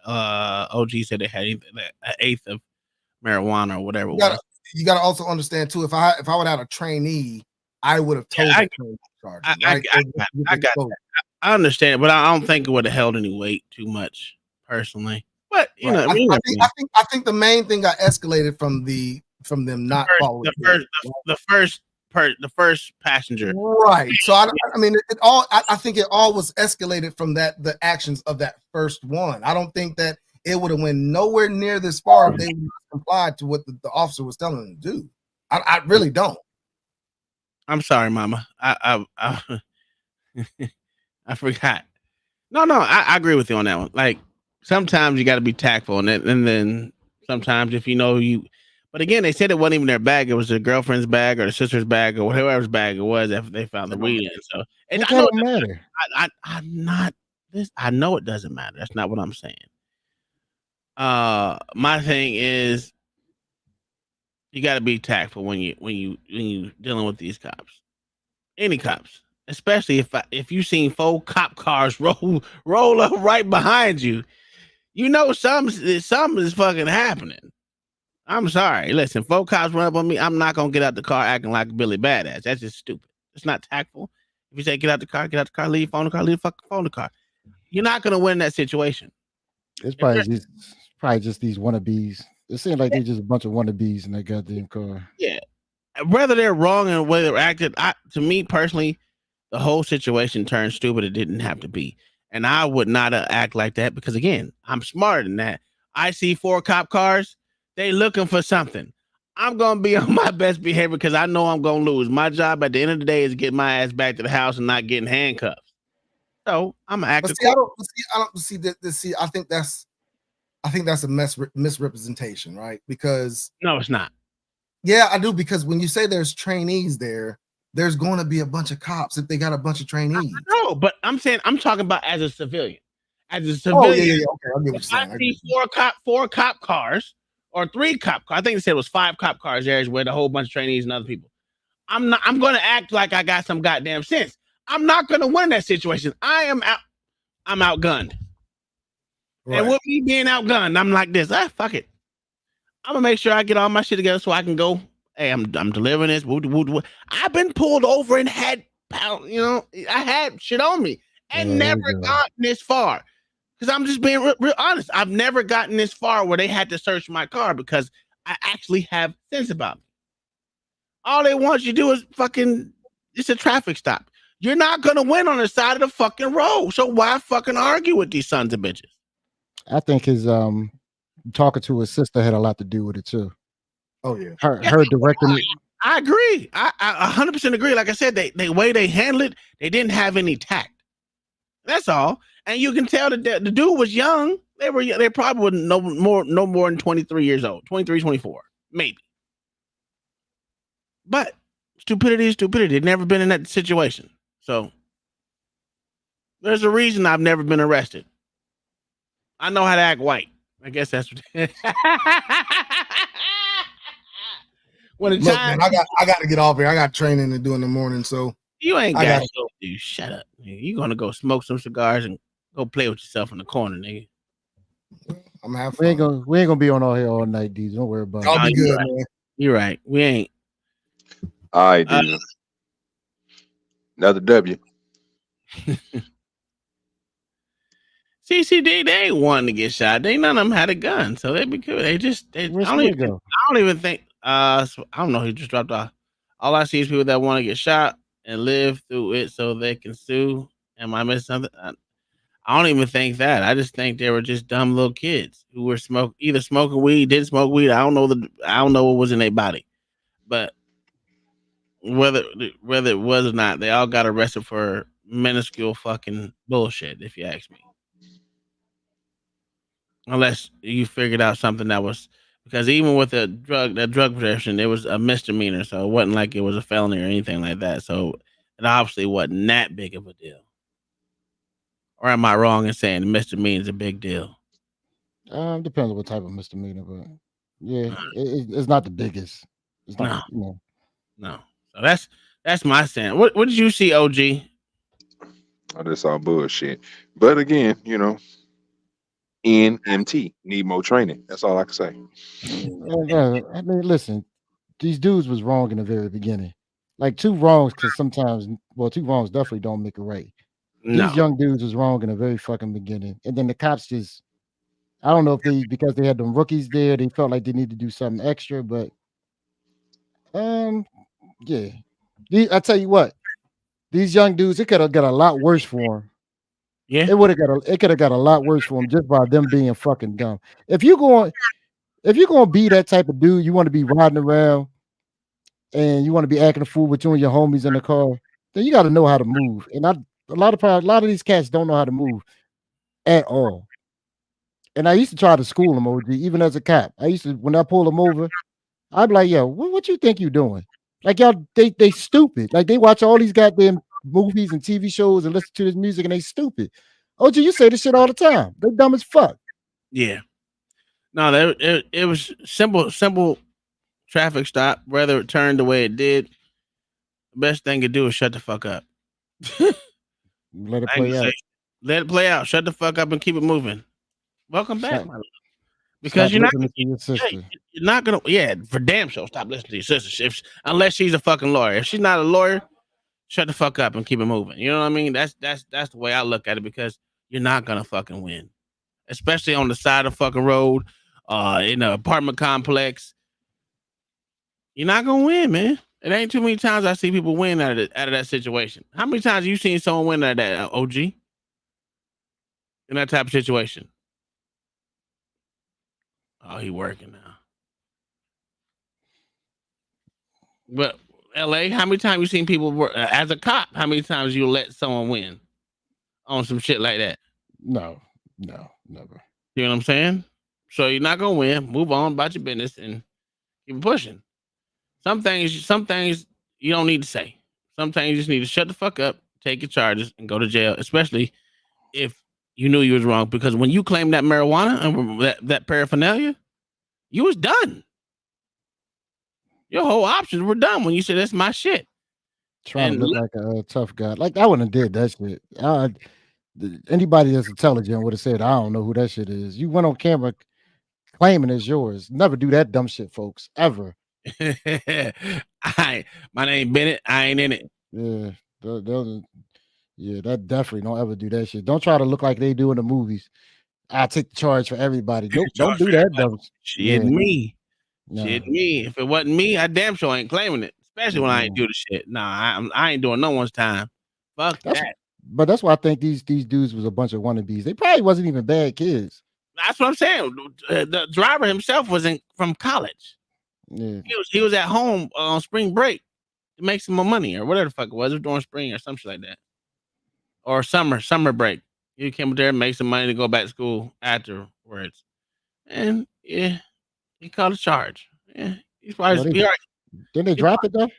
OG said they had an eighth of marijuana or whatever. You got to also understand too. If I would have had a trainee, I would have told. I got that. I understand, but I don't think it would have held any weight too much, personally. But you know, I think the main thing got escalated from them not following the first passenger, right? So I mean, I think it all was escalated from the actions of that first one. I don't think that it would have went nowhere near this far if they would have complied to what the officer was telling them to do. I really don't. I'm sorry, Mama. I forgot. No, I agree with you on that one. Like, sometimes you got to be tactful, and then sometimes if you know you. But again, they said it wasn't even their bag; it was their girlfriend's bag or the sister's bag or whoever's bag it was if they found the weed in. So it doesn't matter. I'm not this. I know it doesn't matter. That's not what I'm saying. My thing is, you got to be tactful when you dealing with these cops, any cops, especially if you seen 4 cop cars roll up right behind you, you know something is fucking happening. I'm sorry. Listen, 4 cops run up on me, I'm not gonna get out the car acting like Billy Badass. That's just stupid. It's not tactful. If you say get out the car, leave the phone in the car, leave the fucking phone in the car. You're not gonna win that situation. It's probably just these wannabes. It seems like they're just a bunch of wannabes in that goddamn car. Yeah. Whether they're wrong in the way they're acted, to me personally, the whole situation turned stupid. It didn't have to be. And I would not act like that because, again, I'm smarter than that. I see 4 cop cars. They looking for something. I'm going to be on my best behavior because I know I'm going to lose. My job at the end of the day is get my ass back to the house and not getting handcuffed. So I'm going to act. I think that's a misrepresentation, right? Because no, it's not. Yeah, I do, because when you say there's trainees there's going to be a bunch of cops if they got a bunch of trainees. No, but I'm talking about as a civilian. As a civilian, okay, I get what you're saying. I see 4 cop cars or 3 cop cars. I think they said it was 5 cop cars there with a whole bunch of trainees and other people. I'm going to act like I got some goddamn sense. I'm not going to win that situation. I'm outgunned. Right. And with me being outgunned, I'm like this. Fuck it. I'm gonna make sure I get all my shit together so I can go. Hey, I'm delivering this. I've been pulled over and had I had shit on me, and never gotten this far. Because I'm just being real honest. I've never gotten this far where they had to search my car because I actually have sense about me. All they want you to do is it's a traffic stop. You're not going to win on the side of the fucking road. So why fucking argue with these sons of bitches? I think his talking to his sister had a lot to do with it too. Oh yeah. Her directing it. I agree. I 100% agree. Like I said, the way they handled it, they didn't have any tact. That's all. And you can tell that the dude was young. They probably were no more than 23 years old, 23, 24, maybe. But stupidity is stupidity. They've never been in that situation. So there's a reason I've never been arrested. I know how to act white. I guess that's what Look, man, I got to get off here. I got training to do in the morning, so you ain't got to go. Dude, shut up. You're gonna go smoke some cigars and go play with yourself in the corner, nigga. I'm having fun. We ain't gonna be on all here all night, dudes. Don't worry about it. I'll be good, man. You're right. We ain't. All right, dude. Another W. CCD, they ain't wanting to get shot. None of them had a gun, so they'd be good. I don't even think. I don't know who just dropped off. All I see is people that want to get shot and live through it so they can sue. Am I missing something? I don't even think that. I just think they were just dumb little kids who were either smoking weed, didn't smoke weed. I don't know what was in their body, but whether it was or not, they all got arrested for minuscule fucking bullshit. If you ask me. Unless you figured out something that was, because even with the drug possession, it was a misdemeanor, so it wasn't like it was a felony or anything like that. So it obviously wasn't that big of a deal. Or am I wrong in saying the misdemeanor is a big deal? Depends on what type of misdemeanor, but yeah, it's not the biggest. It's not, no. So that's my stand. What did you see, OG? Oh, that's all bullshit. But again, NMT need more training. That's all I can say. I mean, listen, these dudes was wrong in the very beginning. Like two wrongs, because sometimes, two wrongs definitely don't make it right. No. These young dudes was wrong in the very fucking beginning, and then the cops just, I don't know if because they had them rookies there, they felt like they need to do something extra, but yeah. I tell you what, these young dudes, it could have got a lot worse for them. Yeah, it could have got a lot worse for them just by them being fucking dumb. If you're going to be that type of dude, you want to be riding around and you want to be acting a fool with you and your homies in the car, then you got to know how to move. And a lot of these cats don't know how to move at all. And I used to try to school them, OG, even as a cop. I used to, when I pull them over, I'd be like, yo, what you think you doing? Like, y'all, they stupid. Like, they watch all these goddamn movies and TV shows and listen to this music and they stupid. OG, you say this shit all the time. They dumb as fuck. Yeah. No, it was simple traffic stop. Whether it turned the way it did, the best thing to do is shut the fuck up. Let it play out. Let it play out. Shut the fuck up and keep it moving. Welcome back, my love. Because you're not gonna, for damn sure, stop listening to your sister. Unless she's a fucking lawyer. If she's not a lawyer, shut the fuck up and keep it moving. You know what I mean? That's the way I look at it, because you're not gonna fucking win, especially on the side of the fucking road, in an apartment complex. You're not gonna win, man. It ain't too many times I see people win out of that situation. How many times have you seen someone win out of that, OG? In that type of situation? Oh, he working now. But LA, how many times you seen people work as a cop? How many times you let someone win on some shit like that? No, never. You know what I'm saying? So you're not gonna win. Move on about your business and keep pushing. Some things you don't need to say. Sometimes you just need to shut the fuck up, take your charges, and go to jail. Especially if you knew you was wrong, because when you claimed that marijuana and that paraphernalia, you was done. Your whole options were done when you said that's my shit. Trying to look like a tough guy. Like, I wouldn't have did that shit. Anybody that's intelligent would have said, I don't know who that shit is. You went on camera claiming it's yours. Never do that dumb shit, folks. Ever. My name Bennett. I ain't in it. Yeah. Yeah, that definitely don't ever do that shit. Don't try to look like they do in the movies. I take the charge for everybody. Nope, don't do that, though. Shit, me. Shit, me. If it wasn't me, I damn sure ain't claiming it. Especially when I ain't do the shit. Nah, I ain't doing no one's time. Fuck that. But that's why I think these dudes was a bunch of wannabes. They probably wasn't even bad kids. That's what I'm saying. The driver himself was from college. Yeah. He was at home on spring break to make some more money or whatever the fuck it was. It was during spring or some shit like that. Or summer break. He came up there and make some money to go back to school afterwards. And yeah, he called a charge. Yeah, he's probably. Didn't they drop it though?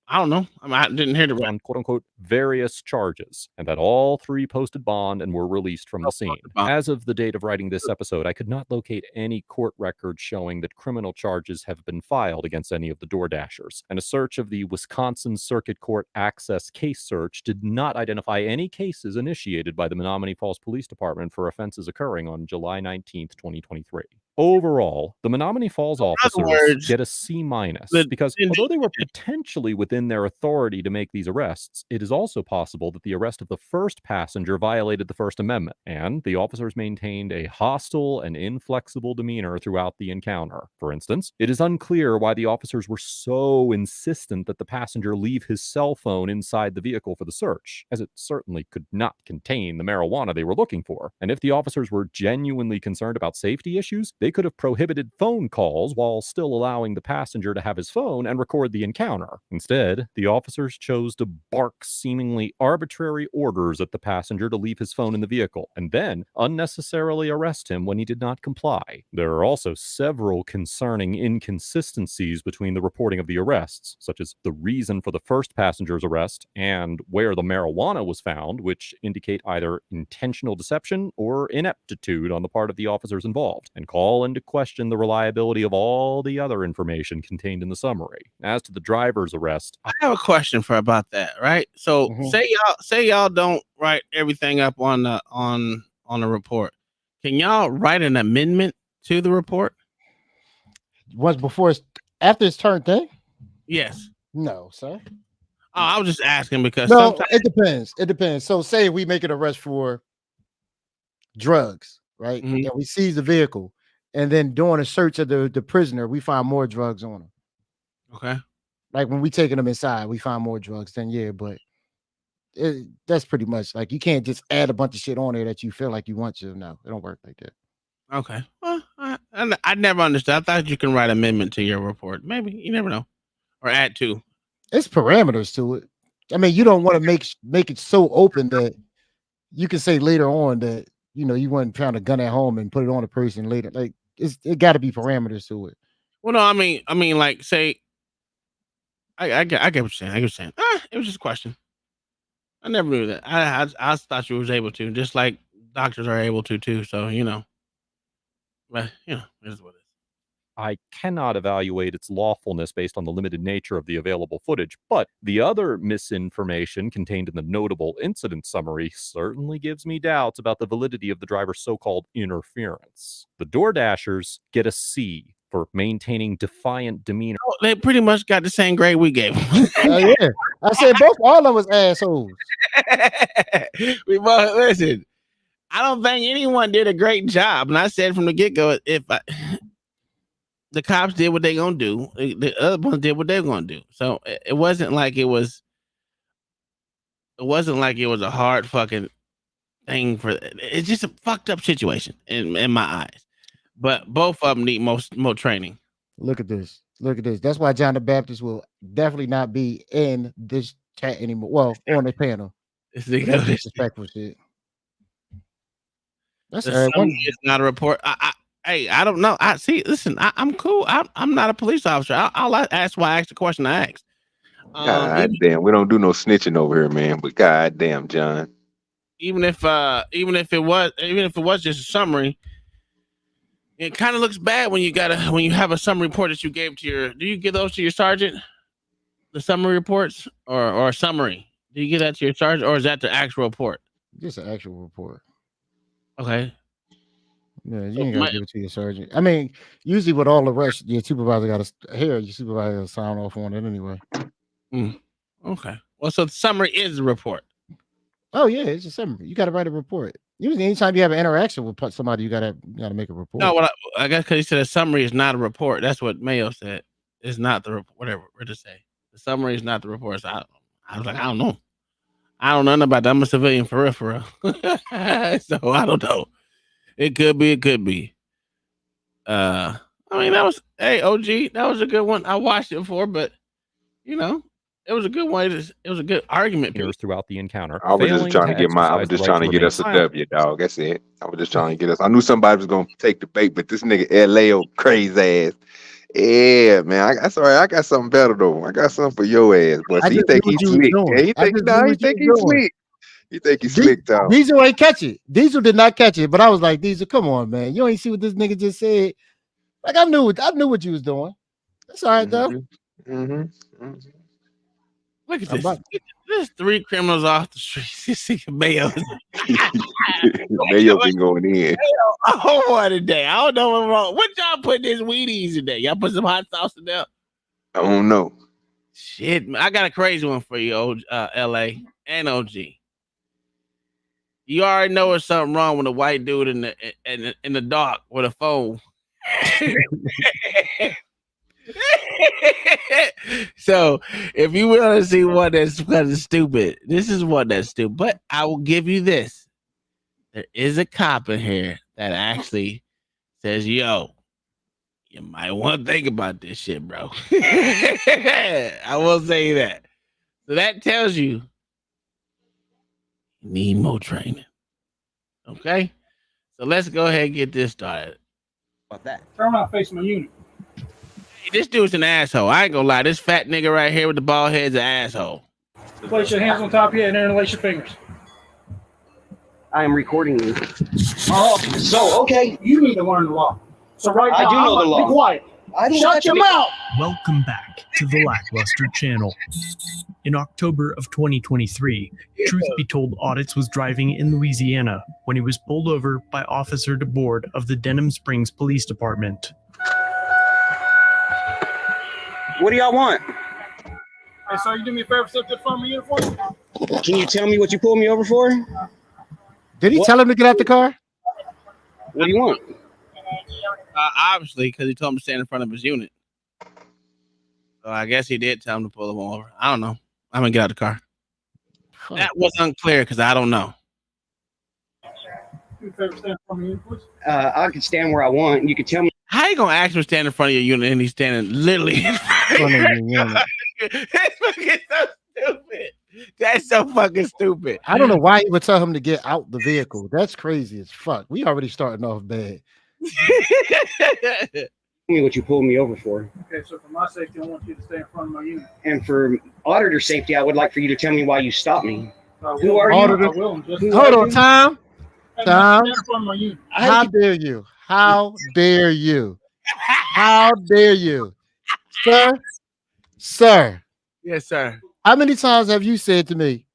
I don't know. I mean, I didn't hear the on quote unquote various charges, and that all three posted bond and were released from the scene. As of the date of writing this episode, I could not locate any court records showing that criminal charges have been filed against any of the DoorDashers, and a search of the Wisconsin Circuit Court Access case search did not identify any cases initiated by the Menominee Falls Police Department for offenses occurring on July 19th, 2023. Overall, the Menominee Falls officers get a C- because although they were potentially within their authority to make these arrests, it is also possible that the arrest of the first passenger violated the First Amendment, and the officers maintained a hostile and inflexible demeanor throughout the encounter. For instance, it is unclear why the officers were so insistent that the passenger leave his cell phone inside the vehicle for the search, as it certainly could not contain the marijuana they were looking for. And if the officers were genuinely concerned about safety issues, they could have prohibited phone calls while still allowing the passenger to have his phone and record the encounter. Instead, the officers chose to bark seemingly arbitrary orders at the passenger to leave his phone in the vehicle, and then unnecessarily arrest him when he did not comply. There are also several concerning inconsistencies between the reporting of the arrests, such as the reason for the first passenger's arrest and where the marijuana was found, which indicate either intentional deception or ineptitude on the part of the officers involved, and call into question the reliability of all the other information contained in the summary. As to the driver's arrest, I have a question about that, right? So say y'all don't write everything up on the report. Can y'all write an amendment to the report? After it's turned in? Yes. No, sir. Oh, I was just asking because it depends. It depends. So say we make an arrest for drugs, right? And we seize the vehicle. And then during a search of the prisoner, we find more drugs on him. Okay. Like when we taking them inside, we find more drugs. Then yeah, but that's pretty much like you can't just add a bunch of shit on there that you feel like you want to. No, it don't work like that. Okay. Well, I never understood. I thought you can write amendment to your report. Maybe you never know, or add to. It's parameters to it. I mean, you don't want to make it so open that you can say later on that you wouldn't found a gun at home and put it on a person later. Like it got to be parameters to it. Well, no, I mean, like say, I get what you're saying. I get what you're saying. It was just a question. I never knew that. I thought you was able to, just like doctors are able to too. So but it is what it is. I cannot evaluate its lawfulness based on the limited nature of the available footage, but the other misinformation contained in the notable incident summary certainly gives me doubts about the validity of the driver's so-called interference. The DoorDashers get a C for maintaining defiant demeanor. Oh, they pretty much got the same grade we gave them. Yeah, I said all of them was assholes. We both listen. I don't think anyone did a great job, and I said from the get-go, the cops did what they gonna do, the other ones did what they're gonna do. So it wasn't like it was a hard fucking thing it's just a fucked up situation in my eyes. But both of them need more training. Look at this. That's why John the Baptist will definitely not be in this chat anymore. Well, on the panel. That's disrespectful shit. That's it's not a report. I don't know. Listen, I'm cool. I'm not a police officer. I'll ask why I asked the question I asked. God damn, we don't do no snitching over here, man. But god damn, John. Even if it was just a summary, it kind of looks bad when you have a summary report that you gave to do you give those to your sergeant? The summary reports or a summary? Do you give that to your sergeant or is that the actual report? Just an actual report. Okay. Yeah, you ain't gotta give it to your sergeant. I mean, usually with all the rest, your supervisor got your supervisor got to sign off on it anyway. Okay. Well, so the summary is the report. Oh yeah, it's a summary. You got to write a report. Usually, anytime you have an interaction with somebody, you gotta make a report. No, what I guess because he said a summary is not a report. That's what Mayo said. It's not the report. Whatever we're to say. The summary is not the report. So I was like, I don't know. I don't know nothing about that. I'm a civilian for real. So I don't know. It could be. It could be. I mean, that was OG. That was a good one. I watched it before, but you know, it was a good one. It was a good argument piece throughout the encounter. I was just trying to get get us a W, dog. That's it. I was just trying to get us. I knew somebody was gonna take the bait, but this nigga LAO crazy ass. Yeah, man. That's all right. I got something better though. I got something for your ass, boy. So you think he's slick? Yeah, you think he's slick? You think he's slick, dog? Diesel ain't catch it. Diesel did not catch it, but I was like, Diesel, come on, man. You ain't see what this nigga just said. Like I knew what you was doing. That's all right, though. Look at this. There's 3 criminals off the street. This nigga Mayo. Mayo been going in. Oh, what today? I don't know what's wrong. What y'all put this Wheaties today? Y'all put some hot sauce in there? I don't know. Shit, man. I got a crazy one for you, LA and OG. You already know there's something wrong with a white dude in the dark with a phone. So if you want to see one that's kind of stupid, this is one that's stupid. But I will give you this: there is a cop in here that actually says, "Yo, you might want to think about this shit, bro." I will say that. So that tells you need more training. Okay, so let's go ahead and get this started. About that. Turn around facing my unit. This dude's an asshole. I ain't gonna lie. This fat nigga right here with the bald head's an asshole. Place your hands on top of your head and interlace your fingers. I am recording you. Oh, so okay, you need to learn the law. So right now, I do know the law. Be quiet. Shut your mouth. Welcome back to the Lackluster channel. In October of 2023, Truth Be Told Audits was driving in Louisiana when he was pulled over by Officer DeBoard of the Denham Springs Police Department. What do y'all want? Hey, sir, you do me a favor, step to the front of my uniform? Can you tell me what you pulled me over for? Did he tell him to get out the car? What do you want? Obviously, because he told him to stand in front of his unit. So I guess he did tell him to pull him over. I don't know. I'm going to get out of the car. That was unclear because I don't know. I can stand where I want. You can tell me. How you going to ask him to stand in front of your unit and he's standing literally in front of your unit? That's fucking so stupid. That's so fucking stupid. I don't know why he would tell him to get out the vehicle. That's crazy as fuck. We already starting off bad. Tell me what you pulled me over for. Okay, so for my safety, I want you to stay in front of my unit. And for auditor safety, I would like for you to tell me why you stopped me. Who are Auditor. you? Hold on, Tom. Tom. Stand in front of my unit. How dare you? How dare you? How dare you? Sir. Yes, sir. How many times have you said to me,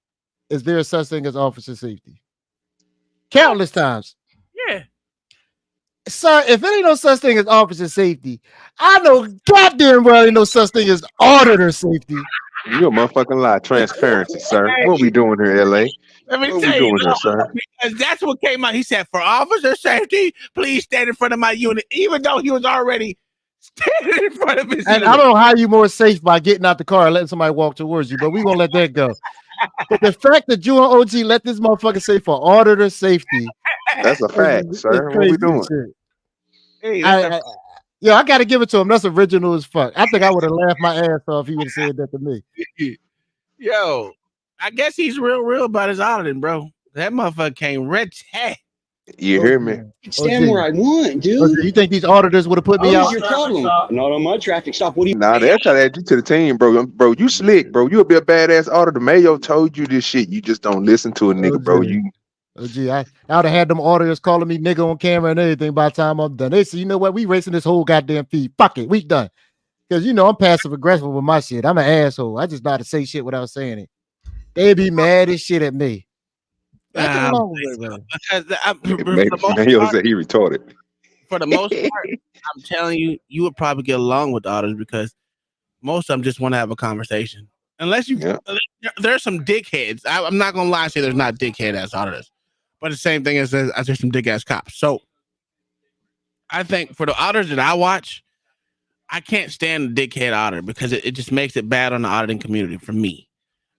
is there a such thing as officer safety? Countless times. Yeah. Sir, if it ain't no such thing as officer safety, I know goddamn well ain't no such thing as auditor safety. You a motherfucking lie. Transparency, sir. What we doing here, LA? Let me What tell we you, doing here, sir? because that's what came out. He said, for officer safety, please stand in front of my unit, even though he was already standing in front of his And unit. I don't know how you more safe by getting out the car and letting somebody walk towards you, but we gonna let that go. But the fact that you and OG let this motherfucker say for auditor safety, That's a fact, sir. What we doing? Hey, I gotta give it to him. That's original as fuck. I think I would have laughed my ass off if he would have said that to me. Yo, I guess he's real about his auditing, bro. That motherfucker came rich. You hear me? Stand where I want, dude. You think these auditors would have put me out? What's your problem? Not on my traffic stop. What do you? Nah, they're trying to add you to the team, bro. Bro, you slick, bro. You'll be a badass auditor. Mayo told you this shit. You just don't listen to a nigga, bro. I would have had them auditors calling me nigga on camera and everything by the time I'm done. They say, you know what? We racing this whole goddamn feed. Fuck it. We done. Because, I'm passive aggressive with my shit. I'm an asshole. I just know how to say shit without saying it. They be mad as shit at me. Mayo said he retarded. For the most part, I'm telling you, you would probably get along with the auditors because most of them just want to have a conversation. Unless you, there's some dickheads. I'm not gonna lie and say there's not dickhead ass auditors, but the same thing as there's some dick ass cops. So I think for the auditors that I watch, I can't stand the dickhead auditor because it just makes it bad on the auditing community for me,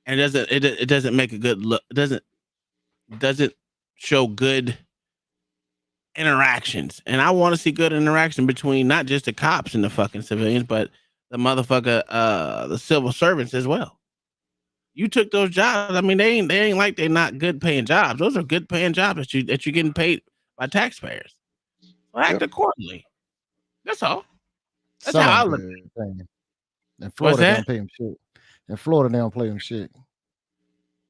and it doesn't make a good look. It doesn't show good interactions, and I want to see good interaction between not just the cops and the fucking civilians, but the motherfucker, the civil servants as well. You took those jobs. I mean, they ain't like they're not good paying jobs. Those are good paying jobs that you're getting paid by taxpayers. So act accordingly. That's all. That's how I look at it. In Florida, they don't pay them shit. In Florida, they don't pay them shit.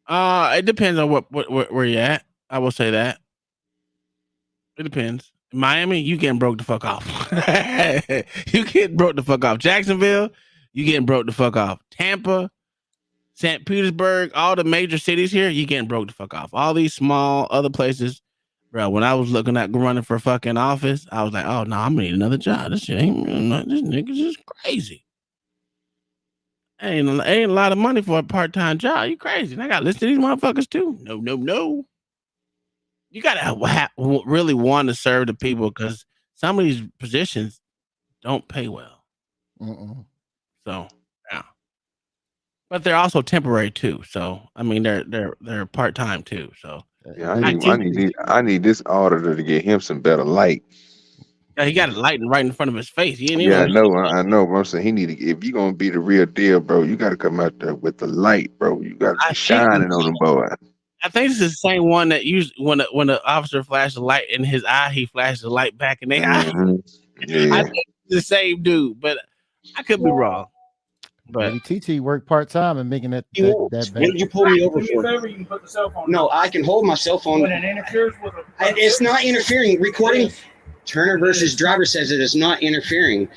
It depends on where you're at. I will say that. It depends. In Miami, you getting broke the fuck off. You getting broke the fuck off. Jacksonville, you getting broke the fuck off. Tampa, St. Petersburg, all the major cities here, you getting broke the fuck off. All these small other places, bro. When I was looking at running for fucking office, I was like, oh no, I'm gonna need another job. This shit ain't this nigga's just crazy. Ain't a lot of money for a part-time job. You crazy? And I got listed these motherfuckers too. No. You gotta really want to serve the people because some of these positions don't pay well. So yeah, but they're also temporary too. So I mean, they're part-time too. So yeah, I need this auditor to get him some better light. Yeah, he got it lighting right in front of his face. I know. But I'm saying he need to. If you're gonna be the real deal, bro, you got to come out there with the light, bro. You got to be shining on them, boy. I think this is the same one that used when the officer flashed the light in his eye, he flashed the light back in their eye. Yeah. I think it's the same dude, but I could be wrong. But maybe TT worked part-time and making that What did you pull me over for? No, I can hold my cell phone. When it interferes with it's not interfering. Recording. Turner versus Driver says it is not interfering.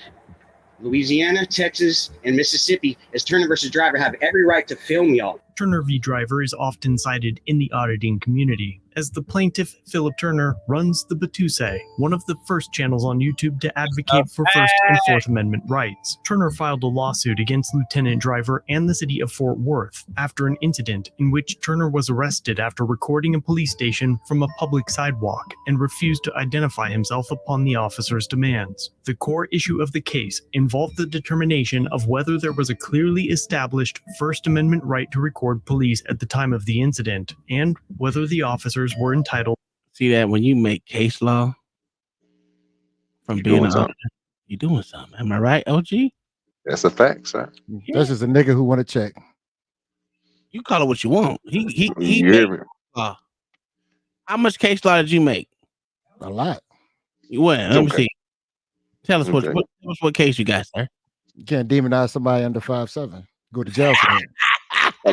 Louisiana, Texas, and Mississippi, as Turner versus Driver, have every right to film y'all. Turner v. Driver is often cited in the auditing community, as the plaintiff, Philip Turner, runs the Batuse, one of the first channels on YouTube to advocate for First and Fourth Amendment rights. Turner filed a lawsuit against Lieutenant Driver and the city of Fort Worth after an incident in which Turner was arrested after recording a police station from a public sidewalk and refused to identify himself upon the officer's demands. The core issue of the case involved the determination of whether there was a clearly established First Amendment right to record police at the time of the incident, and whether the officers were entitled. See that when you make case law from being an auditor, you're doing something. Am I right, OG? That's a fact, sir. Yeah. That's just a nigga who want to check. You call it what you want. He hear me? How much case law did you make? A lot. Well, let me see. Tell us what case you got, sir. You can't demonize somebody under 5'7". Go to jail for that.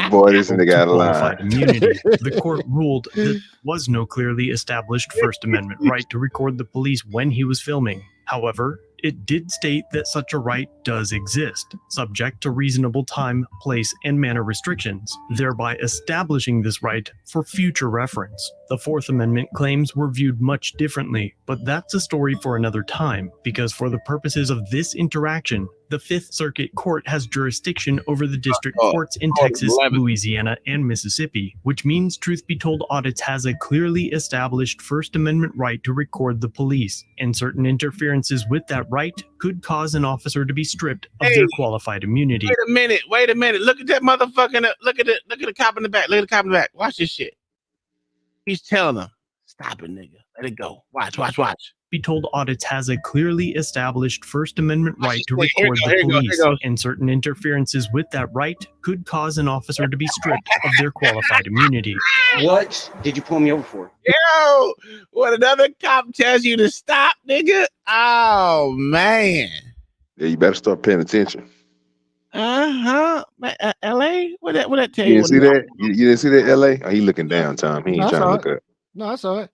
Boy, this nigga got a line. Immunity. The court ruled that there was no clearly established First Amendment right to record the police when he was filming. However, it did state that such a right does exist, subject to reasonable time, place, and manner restrictions, thereby establishing this right for future reference. The Fourth Amendment claims were viewed much differently, but that's a story for another time, because for the purposes of this interaction, the Fifth Circuit Court has jurisdiction over the district courts in Texas, Louisiana, and Mississippi, which means Truth Be Told Audits has a clearly established First Amendment right to record the police, and certain interferences with that right could cause an officer to be stripped of their qualified immunity. Wait a minute. Look at that motherfucking, look at the cop in the back. Look at the cop in the back. Watch this shit. He's telling them, stop it, nigga. Let it go. Watch. Be Told Audits has a clearly established First Amendment right to record the police, and certain interferences with that right could cause an officer to be stripped of their qualified immunity. What did you pull me over for? Yo, when another cop tells you to stop, nigga, oh, man. Yeah, you better start paying attention. LA? What that tell you? You didn't see that? You didn't see that, LA? Oh, he looking down, Tom. He ain't trying to look up. No, I saw it.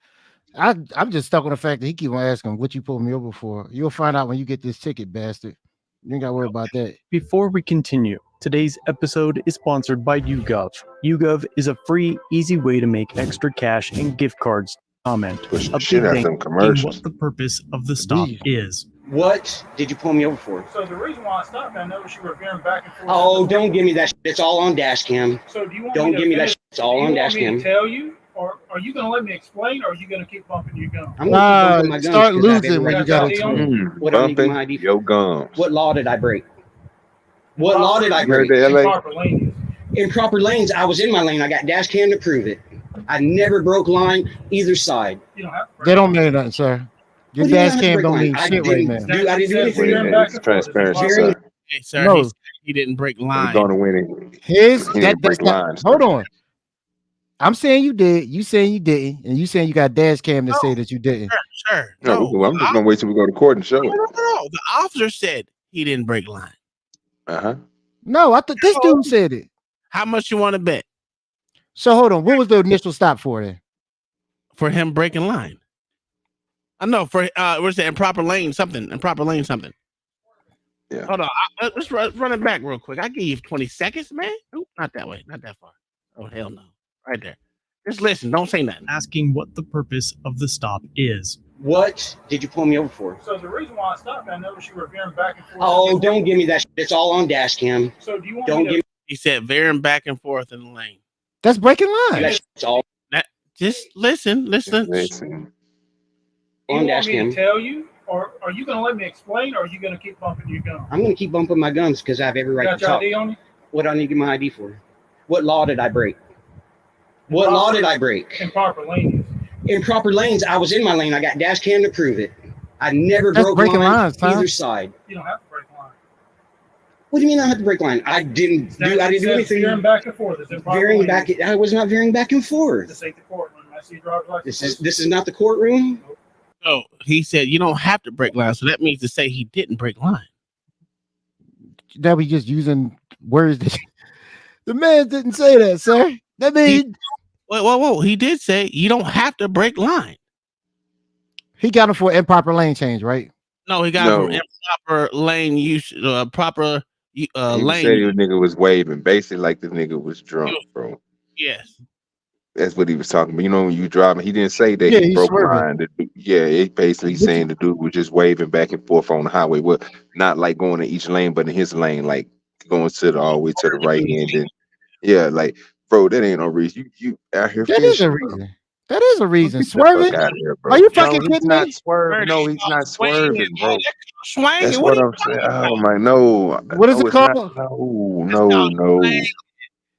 I'm just stuck on the fact that he keep on asking what you pulled me over for. You'll find out when you get this ticket, bastard. You ain't got to worry about that. Before we continue, today's episode is sponsored by YouGov. YouGov is a free, easy way to make extra cash and gift cards. Comment. A big thank you in what the purpose of the stop is. What did you pull me over for? So the reason why I stopped, I noticed you were veering back and forth. Oh, don't give me that shit. It's all on dash cam. So do you want Don't me to give me that finish? shit. It's all on dash Do you want me cam. to tell you, or are you going to let me explain, or are you going to keep bumping your gun? I'm gonna keep bumping my guns Start 'cause I have every losing when right you to got talk it. to you. What I need Bumping my ID for? your gums. What law did I break? What law did I You heard break? the LA? Proper lane. In proper lanes, I was in my lane. I got dash cam to prove it. I never broke line either side. You don't have to. They don't mean nothing, sir. Your What do you mean I dash have to cam break don't line? mean I shit right didn't now. do. I didn't do anything. It's transparency, Veering- sir. Hey, sir, No. he said he didn't break We're line. going to win it. His He that didn't break that's not. lines. Hold on. I'm saying you did. You saying you didn't, and you saying you got dash cam to say that you didn't. Sir, No, no. I'm just gonna wait till we go to court and show it. No. The officer said he didn't break line. No, I thought this dude said it. How much you want to bet So hold on. What was the initial stop for then? for him breaking line? I know for what's the improper lane something. Yeah. Hold on. Let's run it back real quick. I give you 20 seconds, man. Oop, not that way. Not that far. Oh, hell no. Right there. Just listen. Don't say nothing. Asking what the purpose of the stop is. What did you pull me over for? So the reason why I stopped, I noticed you were veering back and forth. Oh, don't give me that shit. It's all on dash cam. So do you want Don't me to? give He said veering back and forth in the lane. That's breaking me line. that shit. It's all Just listen. on Do you dash want me to cam. tell you, or are you going to let me explain, or are you going to keep bumping your gun? I'm gonna keep bumping my guns because I have every right Got to your talk. ID on you? What do I need to get my ID for? What law did I break? What law did I break? Improper lane. In proper lanes, I was in my lane. I got dash cam to prove it. I never That's broke breaking line lines, Tom. either side. You don't have to break line. What do you mean I have to break line? I didn't do anything. Veering back and forth. It's improper Veering lane. back. I was not veering back and forth. This ain't the courtroom. I see driver's license. This is not the courtroom. So he said you don't have to break line. So that means to say he didn't break line. That we just using words that the man didn't say that, sir. That means Whoa. He did say you don't have to break line. he got him for improper lane change, right? No, he got it from improper lane use, proper He lane. said the nigga was waving, basically like the nigga was drunk, bro. Yes. That's what he was talking about. You know, when you driving, he didn't say that Yeah, he he's broke swerving. line. It basically saying the dude was just waving back and forth on the highway. Well, not like going to each lane, but in his lane, like going to the all the way to the right hand. And yeah, like, bro, that ain't no reason. You out here That is a fishing, reason. bro. That is a reason. Get the Swerving? fuck out of here, bro. Are you No, fucking he's kidding not me? swerving. No, he's not swerving, bro. Swinging. That's What what I'm saying. Oh my, no. What is No, it it's not. called?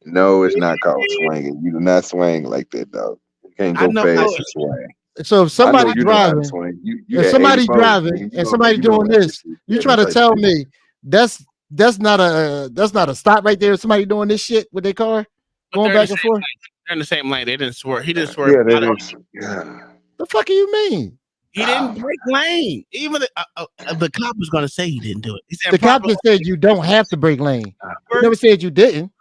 No, it's not called swinging. You do not swing like that, dog. You can't go fast and swing. So if I know somebody you know how to driving, swing. You if at somebody 84, driving you and know- somebody you know doing that this, shit. you Yeah, try to that's tell like- me that's not a stop right there. Somebody doing this shit with their car, going back and forth. They're in the same lane. They didn't swerve. He didn't swerve. Yeah, that is. Yeah. The fuck do you mean? He didn't break lane. Even the cop was going to say he didn't do it. He said The cop proper- just said you don't have to break lane. He never said you didn't.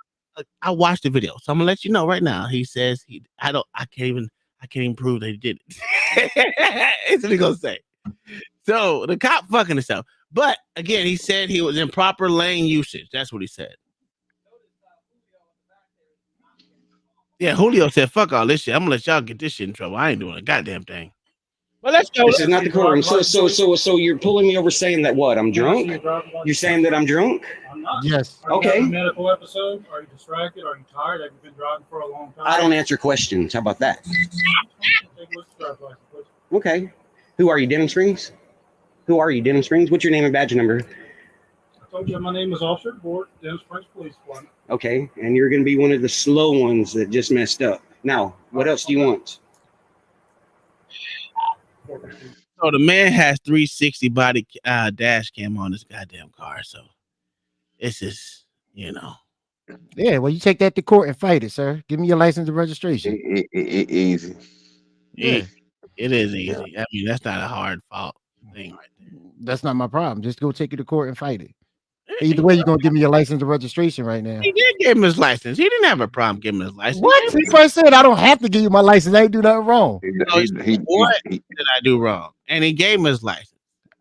I watched the video, so I'm gonna let you know right now. He says I can't even prove that he did it. That's what he gonna say. So the cop fucking himself. But again, he said he was in proper lane usage. That's what he said. Yeah, Julio said, "Fuck all this shit. I'm gonna let y'all get this shit in trouble. I ain't doing a goddamn thing." Well, let's go. This is not the courtroom. So you're pulling me over saying that what? I'm drunk? You're saying that I'm drunk? I'm not. Yes. Are you Okay. having a medical episode? Are you distracted? Are you tired? Have you been driving for a long time? I don't answer questions. How about that? Take a look at your driver's license, please. Okay. Who are you, Denham Springs? Who are you, Denham Springs? What's your name and badge number? I told you my name is Officer Board, Denham Springs Police Department. Okay. And you're going to be one of the slow ones that just messed up. Now, what else do you want? So the man has 360 body dash cam on his goddamn car. So it's just, Yeah, well, you take that to court and fight it, sir. Give me your license and registration. Easy. Yeah. It is easy. I mean, that's not a hard fault thing right there. That's not my problem. Just go take it to court and fight it. Either way, you're gonna give me your license and registration right now. He did give him his license. He didn't have a problem giving him his license. What? He first said I don't have to give you my license. I ain't do nothing wrong. What did I do wrong? And he gave him his license.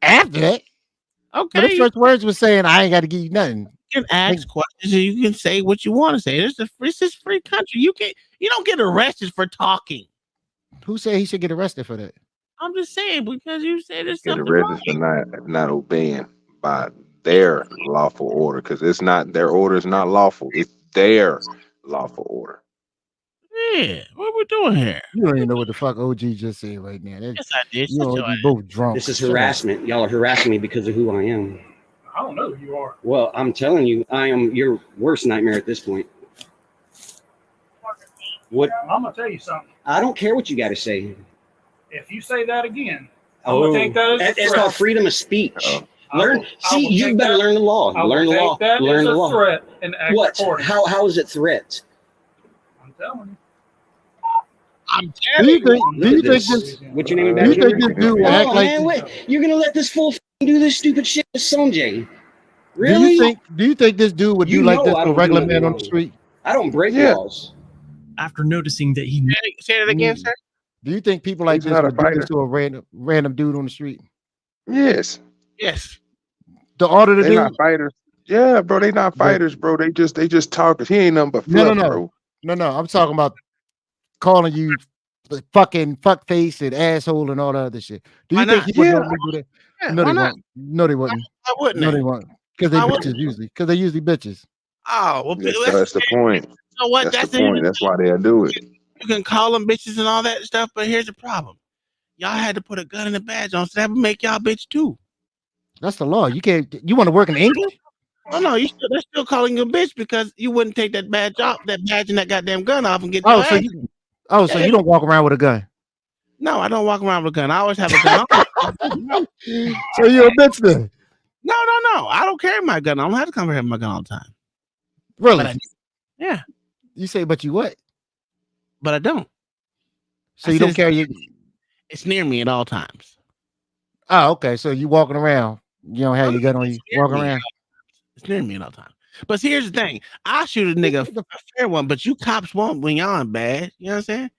After that, okay. But his first words was saying I ain't got to give you nothing. You can ask questions and you can say what you want to say. This is free country. You don't get arrested for talking. Who said he should get arrested for that? I'm just saying because you said it's Get something arrested wrong. for not obeying by their lawful order, because it's not their order is not lawful. It's their lawful order. Yeah, what we doing here? You don't even know what the fuck OG just said right now. Yes, I did. You know, you both drunk. This is harassment. Y'all are harassing me because of who I am. I don't know who you are. Well, I'm telling you, I am your worst nightmare at this point. What? I'm gonna tell you something. I don't care what you got to say. If you say that again, I'm gonna take that as a it's threat. called freedom of speech. I You better learn the law. Learn the law. Learn the law. Threat and act What? accordingly. How is it threat? I'm telling you. I'm Do you think this? What's your name? Do you think this dude will act like? Wait, you're gonna let this fool do this stupid shit to Sanjay? Really? Do you think this dude would do like this to a regular man on the street? I don't break laws. After noticing that he say that again, sir. Do you think people like He's this not a would do fighter. this to a random dude on the street? Yes. Yes. The order to They're do. not fighters. Yeah, bro. They not fighters, bro. They just talkers. He ain't nothing but fluff, bro. No. I'm talking about calling you the fucking fuckface and asshole and all that other shit. Do you think he would normally do that? Yeah, No, why they not? won't. No, they wouldn't. Why wouldn't No, they? they won't. Because they Why bitches wouldn't usually. Because they usually bitches. Oh, well, That's the point. you know what? That's the point. That's why they'll do it. You can call them bitches and all that stuff, but here's the problem. Y'all had to put a gun and a badge on, so that would make y'all bitch too. That's the law. You can't. You want to work in England? Oh no, they're still calling you a bitch because you wouldn't take that badge off, that badge and that goddamn gun off and get your ass. So you don't walk around with a gun? No, I don't walk around with a gun. I always have a gun on. So you're a bitch then? No. I don't carry my gun. I don't have to come here with my gun all the time. Really? Yeah. You say, but you what? But I don't. So you don't carry it? It's near me at all times. Oh, okay. So you walking around. You don't have your gun on you. Walking around. It's near me at all times. But see, here's the thing. I'll shoot a nigga a fair one, but you cops won't when y'all in bad. You know what I'm saying?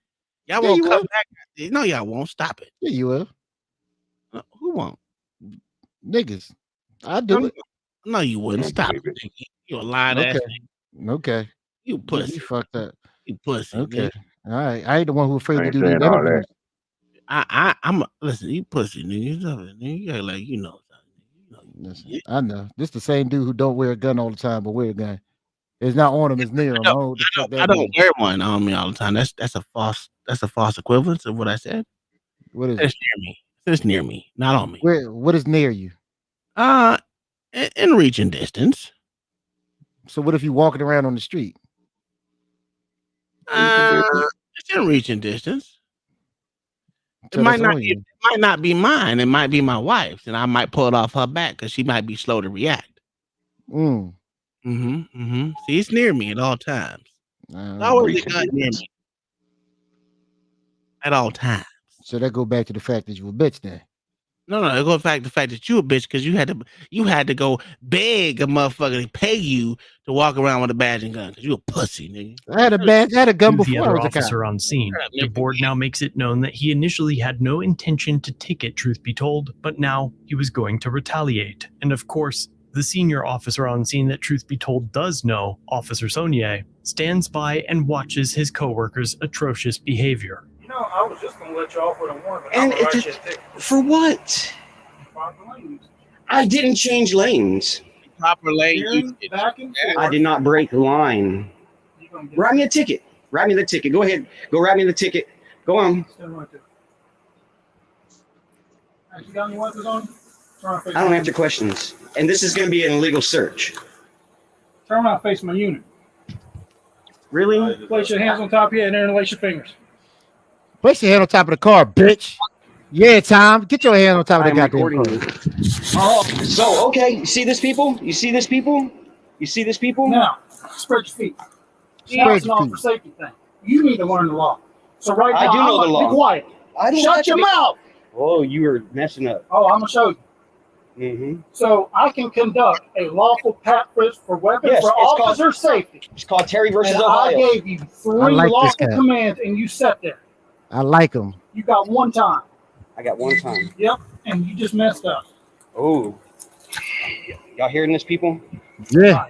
Y'all won't come back. No, y'all won't. Stop it. Yeah, you will. Who won't? Niggas. I'll do it. No, you wouldn't. Stop it. Nigga. You a lying ass nigga. Okay. You pussy. You fucked up. You pussy. Okay. Nigga. All right. I ain't the one who afraid to do saying all that. Listen, you pussy, nigga. You act like you know something. Listen, I know. This the same dude who don't wear a gun all the time, but wear a gun. It's not on him, it's near him. I don't wear one on me all the time. That's a false equivalence of what I said. What is it's near me? It's near me, not on me. What is near you? In reaching distance. So what if you walking around on the street? It's in reaching distance. So it might not be mine. It might be my wife's, and I might pull it off her back because she might be slow to react. Mm. See, it's near me at all times. It's always a gun near me at all times. So that go back to the fact that you a bitch then. No, it goes back to the fact that you a bitch because you had to go beg a motherfucker to pay you to walk around with a badge and gun because you a pussy, nigga. I had a badge, I had a gun before. The other officer on scene. The board now makes it known that he initially had no intention to ticket Truth Be Told, but now he was going to retaliate. And of course, the senior officer on scene that Truth Be Told does know, Officer Saunier, stands by and watches his coworkers' atrocious behavior. You know, I was just gonna let you off with a warning, but And I'm it gonna write you a just, ticket. for what? I didn't change lanes. Proper lane. I did not break the line. Write me a ticket. Write me the ticket. Go ahead. Go write me the ticket. Go on. You got any weapons on? I don't answer questions. And this is going to be an illegal search. Turn around, face my unit. Really? Place your hands on top of your head and interlace your fingers. Place your hand on top of the car, bitch. Yeah, Tom. Get your hand on top of the goddamn car. Oh, so okay. You see this, people? You see this, people? You see this, people? Now, spread your feet. Spread your Not feet. for safety thing. You need to learn the law. So right I now, do know the law. Be quiet. I don't have Shut to your be- mouth. Oh, you were messing up. Oh, I'm gonna show you. Mm-hmm. So I can conduct a lawful pat frisk for weapons Yes, for it's called- officer safety. It's called Terry versus And Ohio. I gave you 3 I like this lawful guy. commands, and you sat there. I like him. You got one time. I got one time. Yep, and you just messed up. Oh. Y'all hearing this, people? Yeah.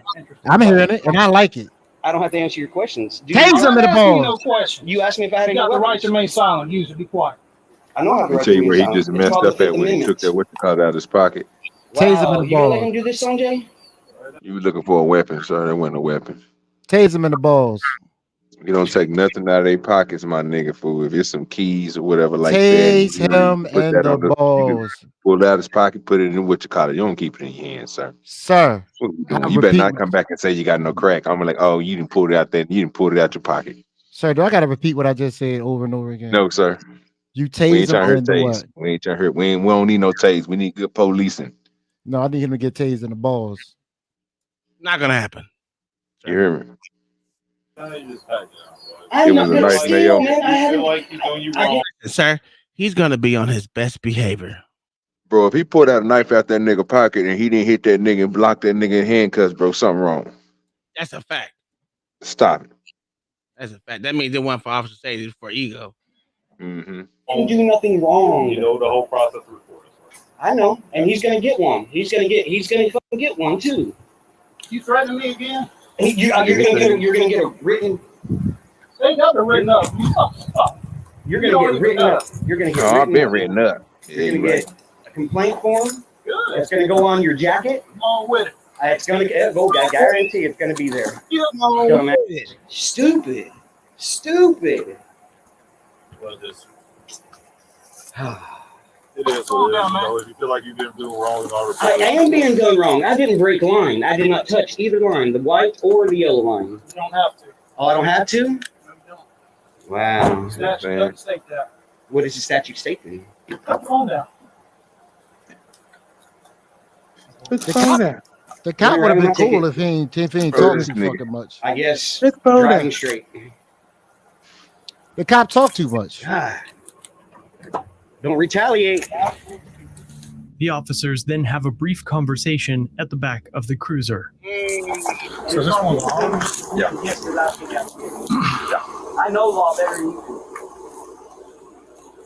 I'm hearing it, and I like it. I don't have to answer your questions. Tase him in the Ask me no balls. question. You asked me if I had You any got the right weapons. to remain silent. Use it. Be quiet. I know how to I'll tell you where he just messed up at when he took that what you call it out of his pocket. Tase him in the You gonna let balls. him do this, Sanjay? You were looking for a weapon, sir. There wasn't a weapon. Tase him in the balls. You don't take nothing out of their pockets, my nigga, fool. If it's some keys or whatever like Tase that, him you put in that the on the balls. pull it out of his pocket, put it in what you call it. You don't keep it in your hand, sir. Sir, What you doing? You better not come back and say you got no crack. I'm like, oh, you didn't pull it out there. You didn't pull it out your pocket. Sir, do I gotta repeat what I just said over and over again? No, sir. You We tase ain't trying to him hurt in the tase. what? We ain't trying to hurt. We don't need no tase. We need good policing. No, I need him to get tased in the balls. Not gonna happen. You hear me? I'm It not was a gonna nice steal, nail. man. I haven't. Sir, he's gonna be on his best behavior. Bro, if he pulled out a knife out that nigga pocket and he didn't hit that nigga and block that nigga in handcuffs, bro, something wrong. That's a fact. Stop it. That's a fact. That means it wasn't for officer safety, it's for ego. Mm-hmm. Didn't do nothing wrong. You know the whole process report. I know, and he's gonna get one. He's gonna fucking get one too. You threatening me again? You're gonna get a written. They got it written up. You're gonna get written up. You're gonna get. Oh, I've been written up. You're gonna get a complaint form. It's gonna go on your jacket. On with it. It's gonna go. I guarantee it's gonna be there. Dumbass. Stupid. Well, this. It is what it is. You know, if you feel like you didn't do wrong, I am being done wrong. I didn't break line. I did not touch either line, the white or the yellow line. You don't have to. Oh, I don't have to? Wow. Statute doesn't state that. What does the statute state then? Put the phone down. The cop would have been cool if he ain't talking too fucking much. I guess driving straight. The cop talked too much. Don't retaliate. The officers then have a brief conversation at the back of the cruiser. So this one, yeah. I know law better than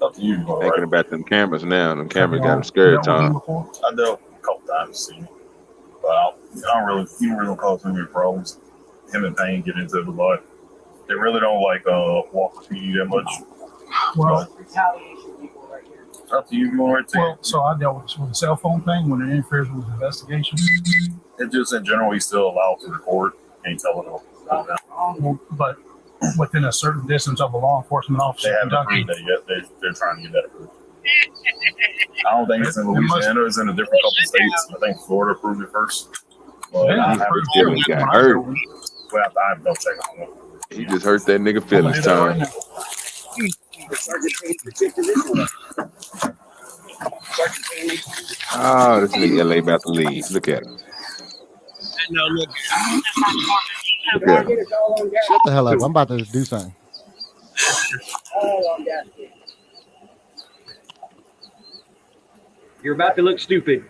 Up to you, Thinking about them cameras now. Them cameras got them scared, Tom. I know a couple times seen it, but I don't really. He don't really cause too many problems. Him and Payne get into it a lot. They really don't like walk with you that much. Well, Up to you, more. well, so I dealt with the cell phone thing when it interferes with the investigation. It just in general, he's still allowed to record. Can't tell it all. Well, but within a certain distance of a law enforcement officer. They haven't approved that yet. They're trying to get that approved. I don't think it's in Louisiana. It's in a different couple states. I think Florida approved it first. But I haven't got hurt. Well, I have no check on it. He just hurt that nigga feelings, Tom. Oh, this nigga LA about to leave. Look at him. Look at him. Shut the hell up. I'm about to do something. You're about to look stupid.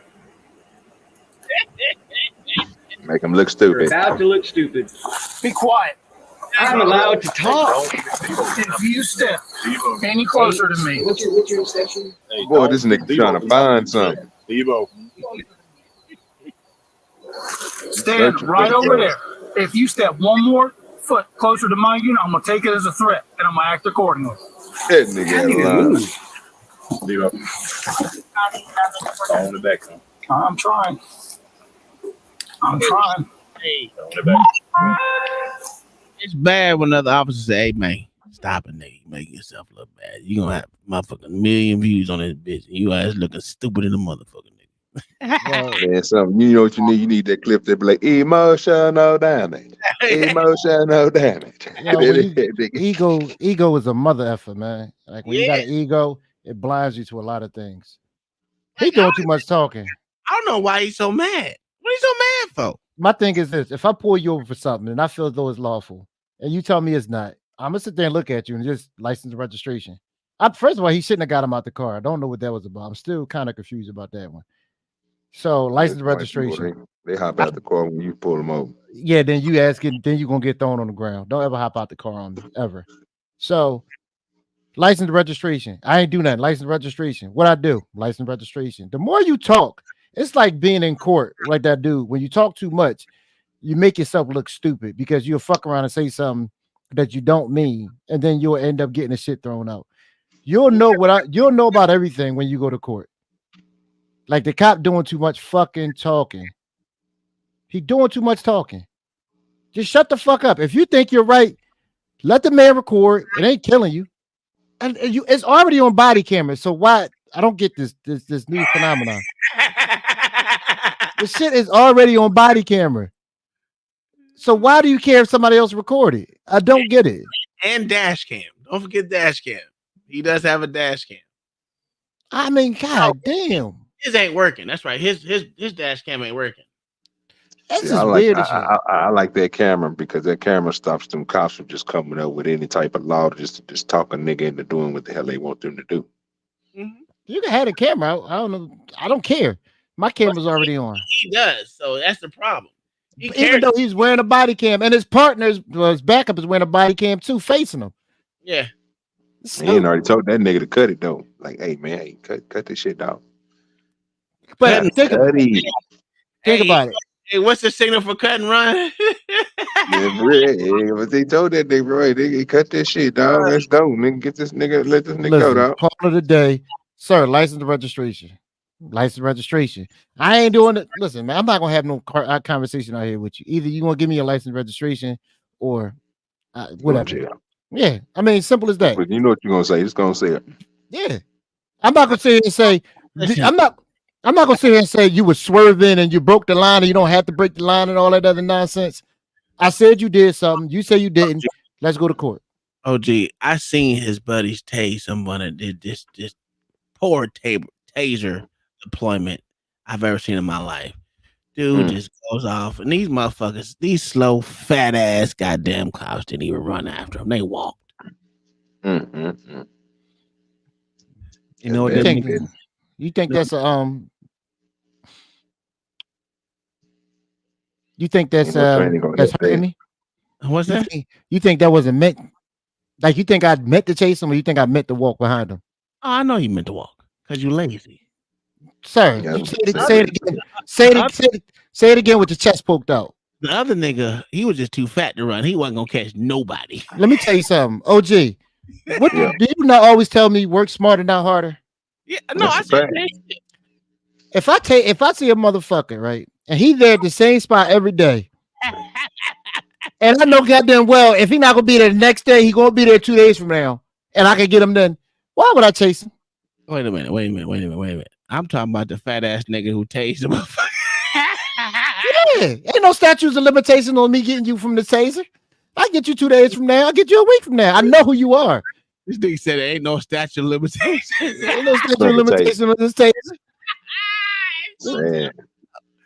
Make him look stupid. You're about to look stupid. Be quiet. I'm allowed to talk. If you step any closer to me. What's your exception? Boy, this nigga trying to find something. Devo. Stand right over there. If you step one more foot closer to my unit, I'm gonna take it as a threat and I'm gonna act accordingly. That nigga Devo. On the back. I'm trying. Hey. It's bad when other officers say, "Hey man, stop it, nigga. You make yourself look bad. You gonna have motherfucking million views on this bitch. And you ass looking stupid in the motherfucking nigga." Man, something you know what you need. You need that clip that be like emotional damage. Emotional damage. Ego is a mother effer, man. Like when you got an ego, it blinds you to a lot of things. He doing too much talking. I don't know why he's so mad. What are you so mad for? My thing is this: if I pull you over for something and I feel as though it's lawful, and you tell me it's not, I'm gonna sit there and look at you and just license and registration. First of all, he shouldn't have got him out the car. I don't know what that was about. I'm still kind of confused about that one. So license registration. They hop out the car when you pull them over. Yeah, then you ask it, then you're gonna get thrown on the ground. Don't ever hop out the car on me, ever. So license registration. I ain't do nothing. License registration. What I do? License registration. The more you talk, it's like being in court, like that dude. When you talk too much, you make yourself look stupid because you'll fuck around and say something that you don't mean, and then you'll end up getting the shit thrown out. you'll know you'll know about everything when you go to court. Like the cop doing too much fucking talking. He doing too much talking. Just shut the fuck up. If you think you're right, let the man record. It ain't killing you. And it's already on body camera. So why? I don't get this new phenomenon. The shit is already on body camera. So why do you care if somebody else recorded? I don't get it. And dash cam. Don't forget dash cam. He does have a dash cam. I mean, god damn. His ain't working. That's right. His dash cam ain't working. That's just weird. I like that camera because that camera stops them cops from just coming up with any type of law just talk a nigga into doing what the hell they want them to do. Mm-hmm. You can have a camera. I don't know. I don't care. My camera's already on. He does. So that's the problem. Even though he's wearing a body cam and his partner's his backup is wearing a body cam too, facing him. Yeah. He ain't already told that nigga to cut it though. Like, hey man, hey, cut this shit down. But think about it. Hey, what's the signal for cut and run? But they told that nigga, bro, they cut this shit, dog. Let's go, nigga. Get this nigga, let this nigga go, dog. Call of the day, sir. License registration. License registration. I ain't doing it. Listen, man, I'm not gonna have no conversation out here with you. Either you gonna give me your license registration or whatever. Yeah, I mean, simple as that. But you know what you're gonna say. Just gonna say it. Yeah, I'm not gonna sit here and say I'm not gonna sit here and say you were swerving and you broke the line and you don't have to break the line and all that other nonsense. I said you did something. You say you didn't. Let's go to court. Oh, gee, I seen his buddies tase someone that did this poor taser deployment I've ever seen in my life. Dude just goes off, and these motherfuckers, these slow, fat ass goddamn cops didn't even run after him. They walked. You know what? You think that's you think that's hurting me? What's that? You think that wasn't meant? Like you think I meant to chase him, or you think I meant to walk behind him? Oh, I know you meant to walk because you're lazy, sir. You say it again. Say it again with your chest poked out. The other nigga, he was just too fat to run. He wasn't gonna catch nobody. Let me tell you something, OG. What do you not always tell me? Work smarter, not harder. Yeah, no, I said if I see a motherfucker, right, and he there at the same spot every day, and I know goddamn well if he not gonna be there the next day, he gonna be there 2 days from now, and I can get him then. Why would I chase him? Wait a minute. I'm talking about the fat ass nigga who tased him. Yeah, ain't no statutes of limitation on me getting you from the taser. I get you 2 days from now. I get you a week from now. I know who you are. This nigga said there ain't no statute of limitations. Ain't no statute of limitation on this taser.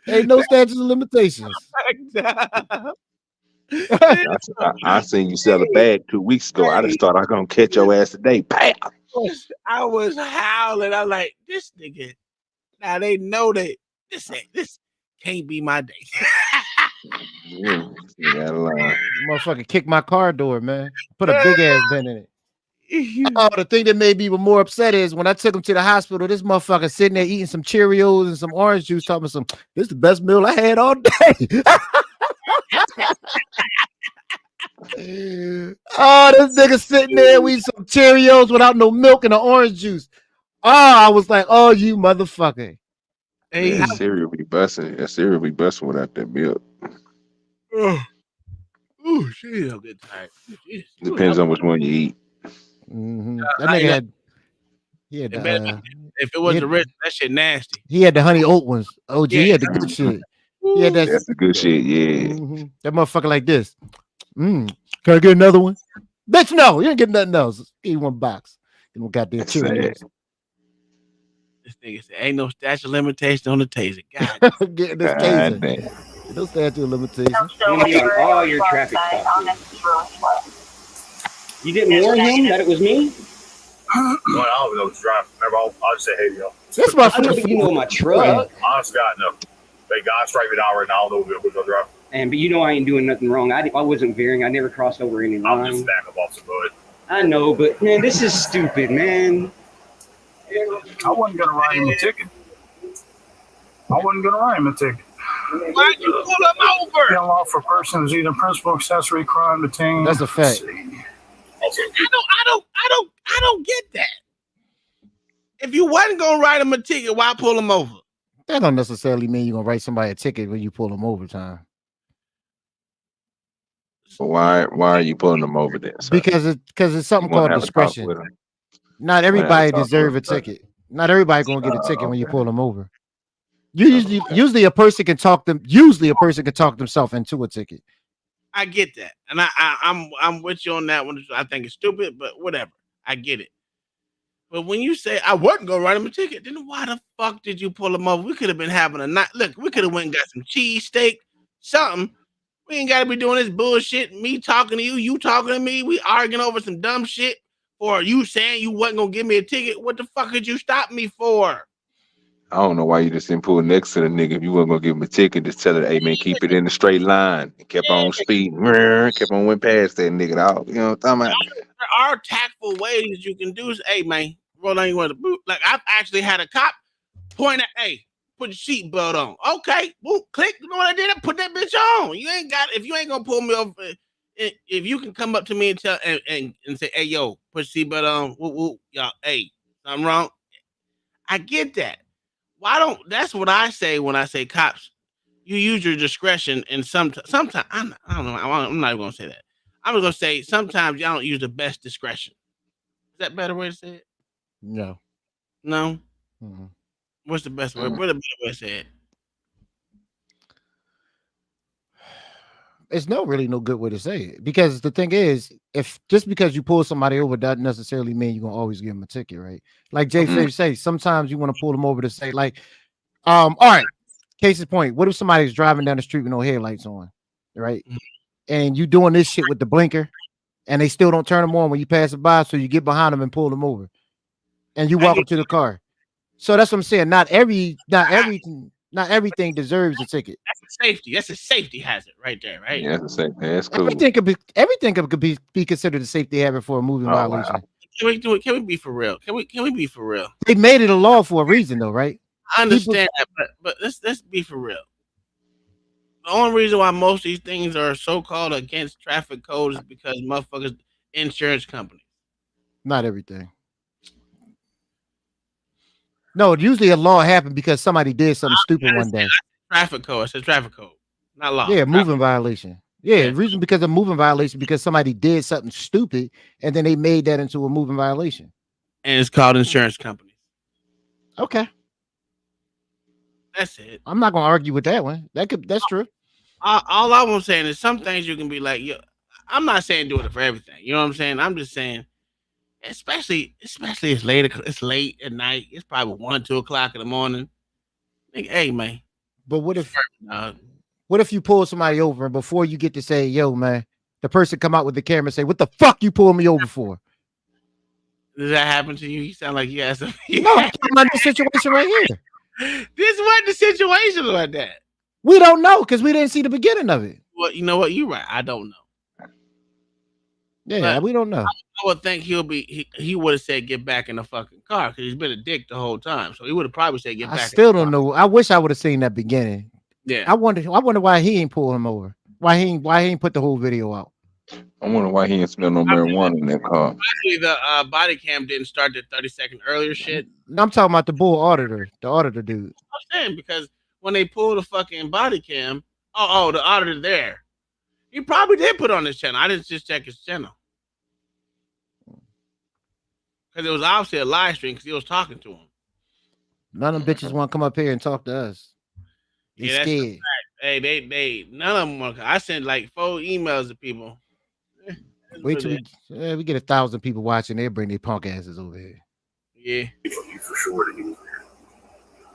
Ain't no statute of limitations. I seen you sell a bag 2 weeks ago. I just thought I was gonna catch your ass today. Bam! I was howling. I'm like, this nigga. Now they know that this can't be my day. Motherfucker kicked my car door, man. Put a big ass dent in it. Oh, the thing that made me even more upset is when I took him to the hospital, this motherfucker sitting there eating some Cheerios and some orange juice, talking some, this is the best meal I had all day. Oh, this nigga sitting there with some Cheerios without no milk and an orange juice. Oh, I was like, oh, you motherfucker. Hey, that cereal be busting. That cereal be busting without that milk. Oh, shit, I'm getting tired. Depends on which one you eat. That nigga had if it wasn't rich, that shit nasty. He had the honey oat ones. OG, he had the good shit. He had that's the good shit, yeah. That motherfucker like this. Can I get another one? Bitch, no, you ain't getting nothing else. Eat one box. You don't got that Cheerios. This nigga said, ain't no statute of limitation on the taser. God, get this taser. No statute of limitation. All your traffic stops. You didn't warn him that it was me? Well, I don't know who's driving. Remember, I'll just say, hey, yo. That's my friend. You know my truck. Honest God, no. They got straight me down right now. I don't know who's going to drive. But you know I ain't doing nothing wrong. I wasn't veering. I never crossed over any line. I'm just backup officer, bud. I know, but man, this is stupid, man. I wasn't gonna write him a ticket. Why'd you pull him over? Law for persons either principal accessory crime detained. That's a fact. I don't get that. If you wasn't gonna write him a ticket, why pull him over? That don't necessarily mean you're gonna write somebody a ticket when you pull them over, Tom. Why are you pulling them over there? Sir? Because it's something called discretion. Not everybody deserve a ticket. Not everybody gonna get a ticket when you pull them over. Usually a person can talk themselves into a ticket. I get that, and I'm with you on that one. I think it's stupid, but whatever. I get it. But when you say I wasn't gonna write him a ticket, then why the fuck did you pull him over? We could have been having a night. Look, we could have went and got some cheesesteak, something. We ain't got to be doing this bullshit. Me talking to you, you talking to me. We arguing over some dumb shit. Or you saying you wasn't gonna give me a ticket. What the fuck did you stop me for? I don't know why you just didn't pull next to the nigga. If you wasn't gonna give him a ticket, just tell it, hey man, keep it in the straight line. And kept on speeding, kept on went past that nigga. Dog. You know what I'm talking about? There are tactful ways you can do. Hey man, roll on you want to boot. Like I've actually had a cop point at, hey, put your seatbelt on. Okay, boop, click. You know what I did? I put that bitch on. You ain't got. If you ain't gonna pull me over, if you can come up to me and tell and say, hey yo, put your seatbelt on. Woo, woo, y'all, hey, something wrong. I get that. Why don't? That's what I say when I say cops. You use your discretion, and sometimes I don't know. I'm not even gonna say that. I'm just gonna say sometimes y'all don't use the best discretion. Is that a better way to say it? No. No. Mm-hmm. What's the best way? What's the best way to say it? It's really no good way to say it, because the thing is, if just because you pull somebody over doesn't necessarily mean you're gonna always give them a ticket, right? Like Jay Faye say, sometimes you want to pull them over to say, like, all right, case in point, what if somebody's driving down the street with no headlights on, right? And you doing this shit with the blinker, and they still don't turn them on when you pass it by, so you get behind them and pull them over, and you walk up to the car. So that's what I'm saying. Not everything deserves a ticket. That's a safety. That's a safety hazard right there, right? Yeah, that's a safety. That's cool. Everything could be considered a safety hazard for a moving violation. Wow. Can we do it? Can we be for real? Can we be for real? They made it a law for a reason, though, right? I understand that, but let's be for real. The only reason why most of these things are so-called against traffic code is because motherfuckers, insurance companies. Not everything. No, usually a law happened because somebody did something stupid one day. Traffic code. It's a traffic code, not law. Yeah, moving violation. Yeah, reason because of moving violation, because somebody did something stupid and then they made that into a moving violation. And it's called insurance companies. Okay. That's it. I'm not gonna argue with that one. That's true. All I'm saying is some things you can be like, yo, I'm not saying do it for everything. You know what I'm saying? I'm just saying, especially it's late at night. It's probably 1, 2 o'clock in the morning. Hey man. But what if you pull somebody over and before you get to say, yo, man, the person come out with the camera and say, what the fuck you pull me over for? Does that happen to you? You sound like you asked him. No, I'm talking about this situation right here. This wasn't the situation like that. We don't know because we didn't see the beginning of it. Well, you know what? You're right. I don't know. Yeah, but we don't know. I would think he would have said get back in the fucking car because he's been a dick the whole time. So he would have probably said get back. I still don't know. I wish I would have seen that beginning. Yeah. I wonder why he ain't pull him over. Why he ain't put the whole video out. I wonder why he ain't smell no marijuana in that car. Actually, the body cam didn't start the 30-second earlier shit. I'm talking about the the auditor dude. I'm saying because when they pulled the fucking body cam, the auditor there, he probably did put on his channel. I didn't just check his channel because it was obviously a live stream because he was talking to him. None of them bitches want to come up here and talk to us. They scared. Hey, they none of them want. I sent like 4 emails to people. Wait till we get 1,000 people watching. They'll bring their punk asses over here. Yeah. For sure that he was there.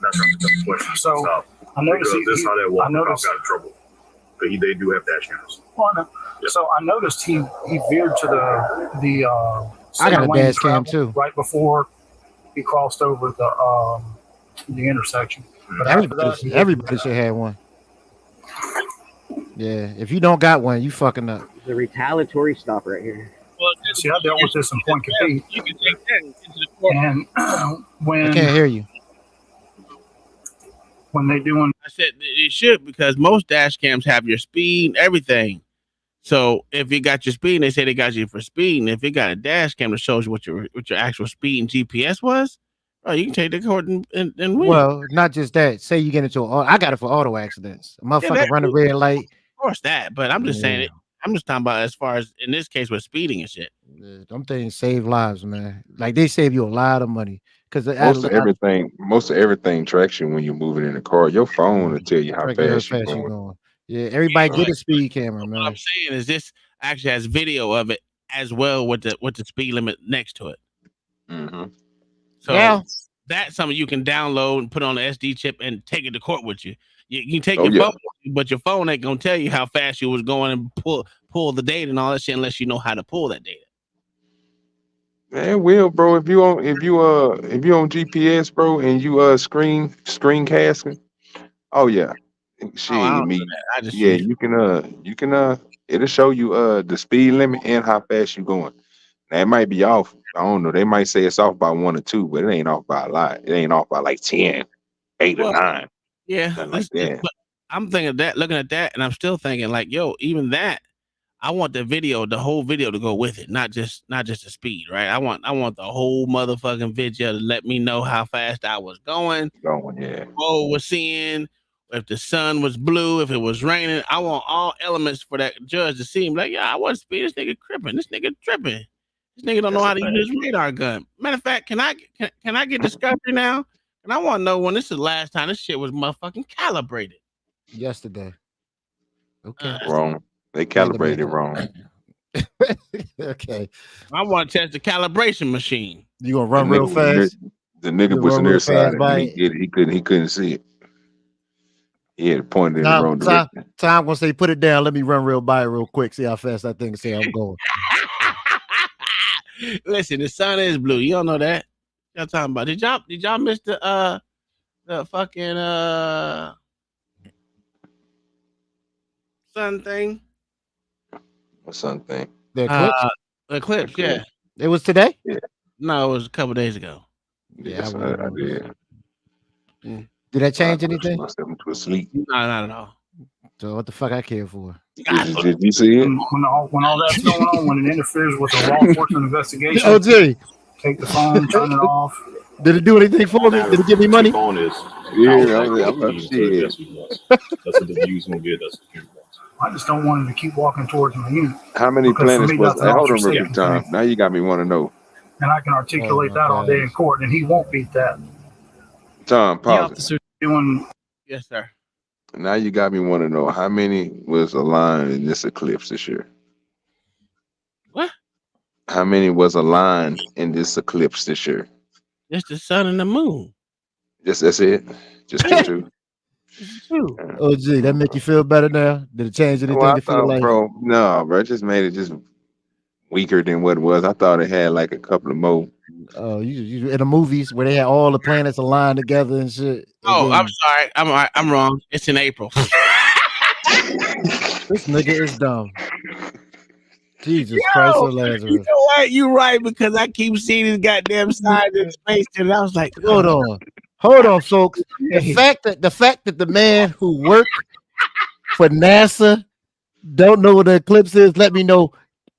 That's not the question. So I noticed this how that walk got in trouble. But they do have dash cams. Well, no. So I noticed he veered to the I got a dash cam too. Right before he crossed over the intersection. But everybody should have one. Yeah, if you don't got one, you fucking up. The retaliatory stop right here. Well, see, I dealt with this in Point Capite. You can take that into the court. And when I can't hear you. When they doing, I said it should because most dash cams have your speed, everything. So if you got your speed, they say they got you for speed, and if you got a dash cam that shows you what your actual speed and GPS was, Oh, you can take the court and win. Well, not just that. Say you get into I got it for auto accidents. A motherfucker run a red light. Of course that, but I'm just saying it. I'm just talking about as far as in this case with speeding and shit. Them things save lives, man. Like they save you a lot of money because most of everything tracks you when you're moving in the car. Your phone will tell you how fast you're going. Yeah, everybody get a speed camera, man. What I'm saying is this actually has video of it as well with the speed limit next to it. Mm-hmm. So that's something you can download and put on the SD chip and take it to court with you. You can take your phone, but your phone ain't gonna tell you how fast you was going and pull the data and all that shit unless you know how to pull that data. Man, will, bro. If you on GPS, bro, and you screencasting, oh yeah, shit, you can it'll show you the speed limit and how fast you going. Now it might be off. I don't know. They might say it's off by 1 or 2, but it ain't off by a lot. It ain't off by like 10, 8 or 9. Yeah, like that. But I'm thinking that, looking at that, and I'm still thinking like, yo, even that. I want the whole video to go with it, not just the speed, right? I want the whole motherfucking video to let me know how fast I was going. What was seeing, if the sun was blue, if it was raining. I want all elements for that judge to see him like, yeah, I wasn't speeding. This nigga tripping. This nigga tripping. This nigga don't know how to use his radar gun. Matter of fact, can I get discovery now? And I want to know when this is the last time this shit was motherfucking calibrated. Yesterday. Okay. Wrong. They calibrated it wrong. Okay. I want to test the calibration machine. You gonna run real fast? The nigga was on their side and he couldn't see it. He had pointed in the wrong direction. Tom gonna say, put it down. Let me run real quick. See how fast that thing say I'm going. Listen, the sun is blue. You don't know that. Y'all talking about? Did y'all miss the fucking sun thing? What sun thing? The eclipse? The eclipse, yeah. It was today? Yeah. No, it was a couple days ago. Yeah, I did. Did that change anything? Myself into a sleep. No, not at all. So what the fuck I care for? Did you see it? When all that's going on, when it interferes with a law enforcement investigation, OG, take the phone, turn it off. Did it do anything for me? Did it give me money? Yeah, I'm shit. That's what the view's gonna get. That's the I just don't want him to keep walking towards my unit. How many planets was that? Hold on real quick, Tom. Now you got me want to know. And I can articulate that all day in court, and he won't beat that. Tom, pause. Yes, sir. Now you got me want to know how many was aligned in this eclipse this year. What? How many was aligned in this eclipse this year? Just the sun and the moon. That's it. Just two. Oh, gee, that make you feel better now? Did it change anything to feel like? Bro, no, bro, it just made it just weaker than what it was. I thought it had like a couple of more. Oh, you in the movies where they had all the planets aligned together and shit. Oh, I'm sorry. I'm wrong. It's in April. This nigga is dumb. Jesus Christ, Lazarus. You know what? You right, because I keep seeing these goddamn signs in space, and I was like, hold on, folks. The fact that the man who worked for NASA don't know what the eclipse is, let me know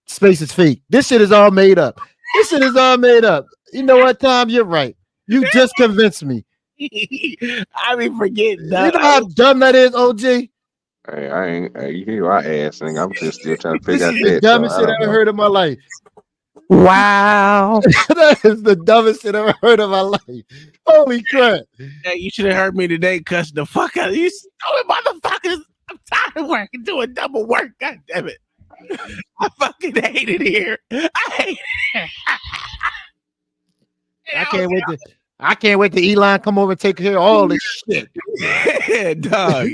space is fake. This shit is all made up. You know what, Tom? You're right. You just convinced me. I be forgetting. You know how dumb that is, OG? Hey, I ain't. You hear my ass thing? I'm just still trying to figure out that. This is the dumbest shit I ever heard in my life. Wow. That is the dumbest shit I ever heard in my life. Holy crap. Hey, you should have heard me today cussing the fuck out of you stupid motherfuckers. I'm tired of working, doing double work. God damn it. I fucking hate it here. I hate it. I can't wait to Elon come over and take care of all this shit. Yeah, dog.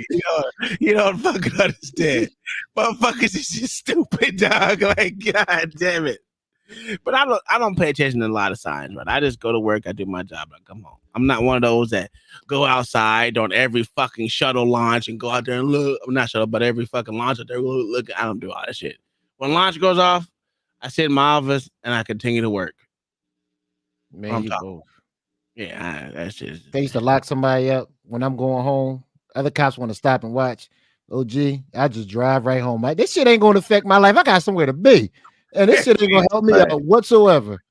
You don't fucking understand. Motherfuckers is just stupid, dog. Like, God damn it. But I don't pay attention to a lot of signs, right? I just go to work, I do my job, I come home. I'm not one of those that go outside on every fucking shuttle launch and go out there and look. I'm not shuttle, but every fucking launch out there, look. I don't do all that shit. When launch goes off, I sit in my office and I continue to work. Man, you both. Yeah, that's just. They used to lock somebody up when I'm going home. Other cops want to stop and watch. OG, I just drive right home. This shit ain't going to affect my life. I got somewhere to be. And this shit ain't going to help me out whatsoever.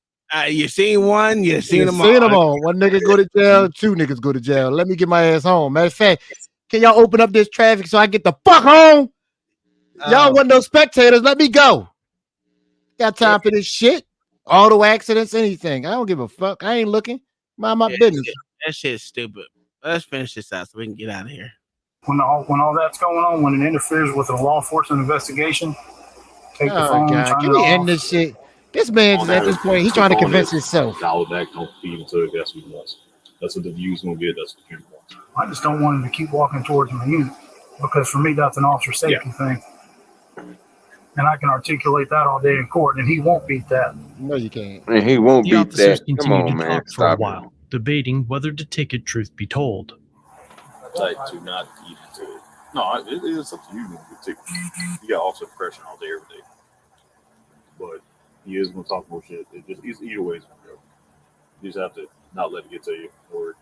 You seen one, you seen them all. One nigga go to jail, two niggas go to jail. Let me get my ass home. Matter of fact, can y'all open up this traffic so I get the fuck home? Y'all want no spectators? Let me go. Got time for this shit. Auto accidents, anything. I don't give a fuck. I ain't looking. Mind my business. That shit's stupid. Let's finish this out so we can get out of here. When all that's going on, when it interferes with a law enforcement investigation, take the phone, God. turn Can it we off. end this shit? This man's at this point, he's trying to convince himself. Dial back, don't feed into it. That's what he wants. That's what the view's gonna get. That's what the camera wants. I just don't want him to keep walking towards my unit because for me, that's an officer safety thing. And I can articulate that all day in court, and he won't beat that. No, you can't. And he won't The beat officers that. Come continued on, to man. talk for a Stop while, debating whether to take it truth be told. Like, to not feed into it. No, it is up to you. You got also depression all day, every day. But he is going to talk more shit. It's either way it's going to go. You just have to not let it get to you. Or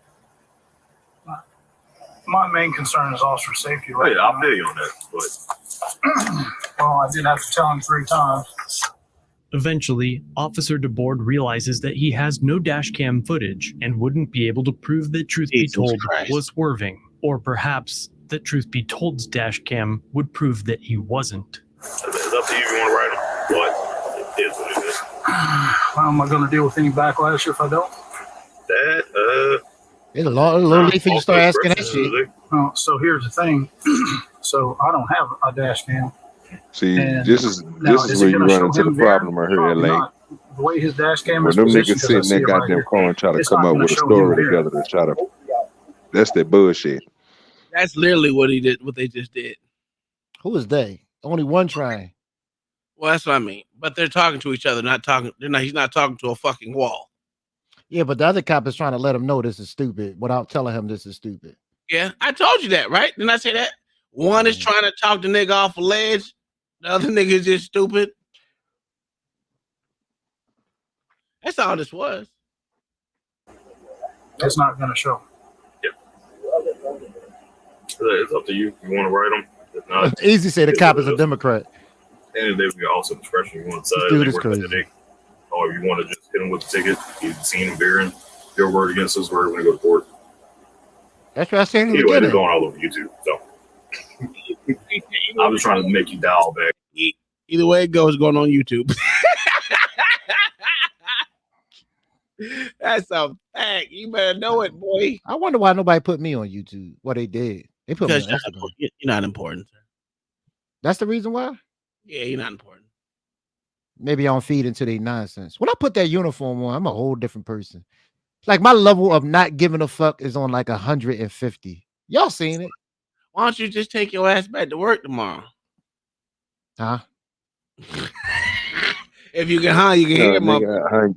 My main concern is officer safety. right now. I'll feel you on that. But well, I did have to tell him 3 times. Eventually, Officer DeBoard realizes that he has no dash cam footage and wouldn't be able to prove that Truth Be Told was swerving, or perhaps that Truth Be Told's dash cam would prove that he wasn't. it's up to you if you want to write them. But it is what it is. How am I going to deal with any backlash if I don't? It's a little late for you to start asking that shit. So here's the thing. So I don't have a dash cam. See, And this is now, where you run into the problem right here, LA. The way his dash cam When is them positioned, niggas sit in that goddamn car and try to come up with a story together to try to. That's that bullshit. That's literally what he did. What they just did. Who is they? Only one trying. Well, that's what I mean. But they're talking to each other, not talking. He's not talking to a fucking wall. Yeah, but the other cop is trying to let him know this is stupid without telling him this is stupid. Yeah, I told you that, right? Didn't I say that? One is trying to talk the nigga off a ledge. The other nigga is just stupid. That's all this was. It's not going to show. It's up to you. You want to write them. If not, It's easy to say the cop is a Democrat. And they will also discretion. You want to This dude is crazy. Or you want to just hit him with the ticket. You've seen him bearing your word against his word when you go to court. That's what I said in the Anyway, they're beginning. going all over YouTube. So I'm just trying to make you dial back. Either way it goes, going on YouTube. That's a fact. You better know it, boy. I wonder why nobody put me on YouTube. What they did. They put me on Because Instagram. you're not important, sir. That's the reason why? Yeah, you're not important. Maybe I don't feed into their nonsense. When I put that uniform on, I'm a whole different person. Like my level of not giving a fuck is on like 150. Y'all seen it? Why don't you just take your ass back to work tomorrow? Huh? If you can, you can hear him.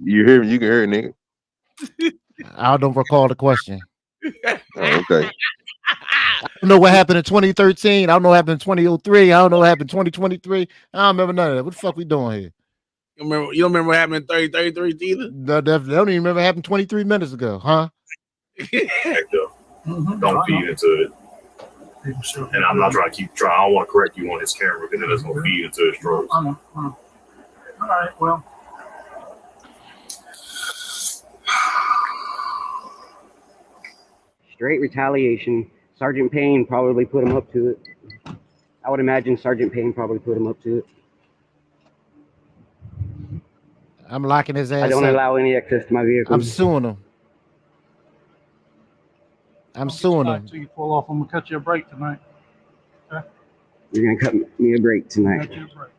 You hear me? You can hear it, nigga. I don't recall the question. Okay. I don't know what happened in 2013. I don't know what happened in 2003. I don't know what happened in 2023. I don't remember none of that. What the fuck we doing here? You don't remember what happened in 3033 either? No, they don't even remember what happened 23 minutes ago, huh? Don't feed into it. And I'm not trying to keep trying. I don't want to correct you on his camera because then it's going to feed into his strokes. I know. All right, well. Straight retaliation. Sergeant Payne probably put him up to it. I would imagine Sergeant Payne probably put him up to it. I'm locking his ass I don't up. allow any access to my vehicle. I'm suing him. I'm suing him. Until you pull off, I'm going to cut you a break tonight. Okay? You're going to cut me a break tonight. Cut you a break.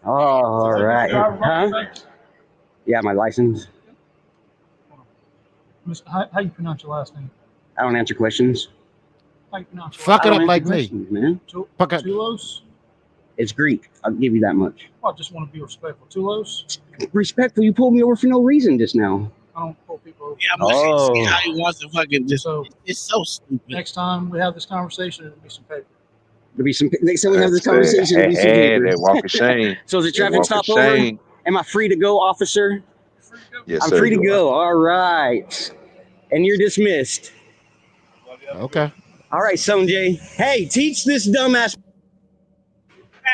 Oh, all right. Huh? Yeah, my license. How you pronounce your last name? I don't answer questions. How you pronounce your Fuck last it name? up like me. Man. Fuck it. Tulos? It's Greek. I'll give you that much. Well, I just want to be respectful. Tulos? Respectful. You pulled me over for no reason just now. I don't pull people over. Yeah, I'm see how he wants to fucking just. It's so stupid. Next time we have this conversation, there'll be some paper. There'll be some. Next time we have this conversation, there'll be some papers. That walk of shame. So is the That traffic walk of stop over? shame. Am I free to go, officer? Yes, I'm sir, free to you go. All right. And you're dismissed. Okay. All right, Sonjay. Hey, teach this dumbass.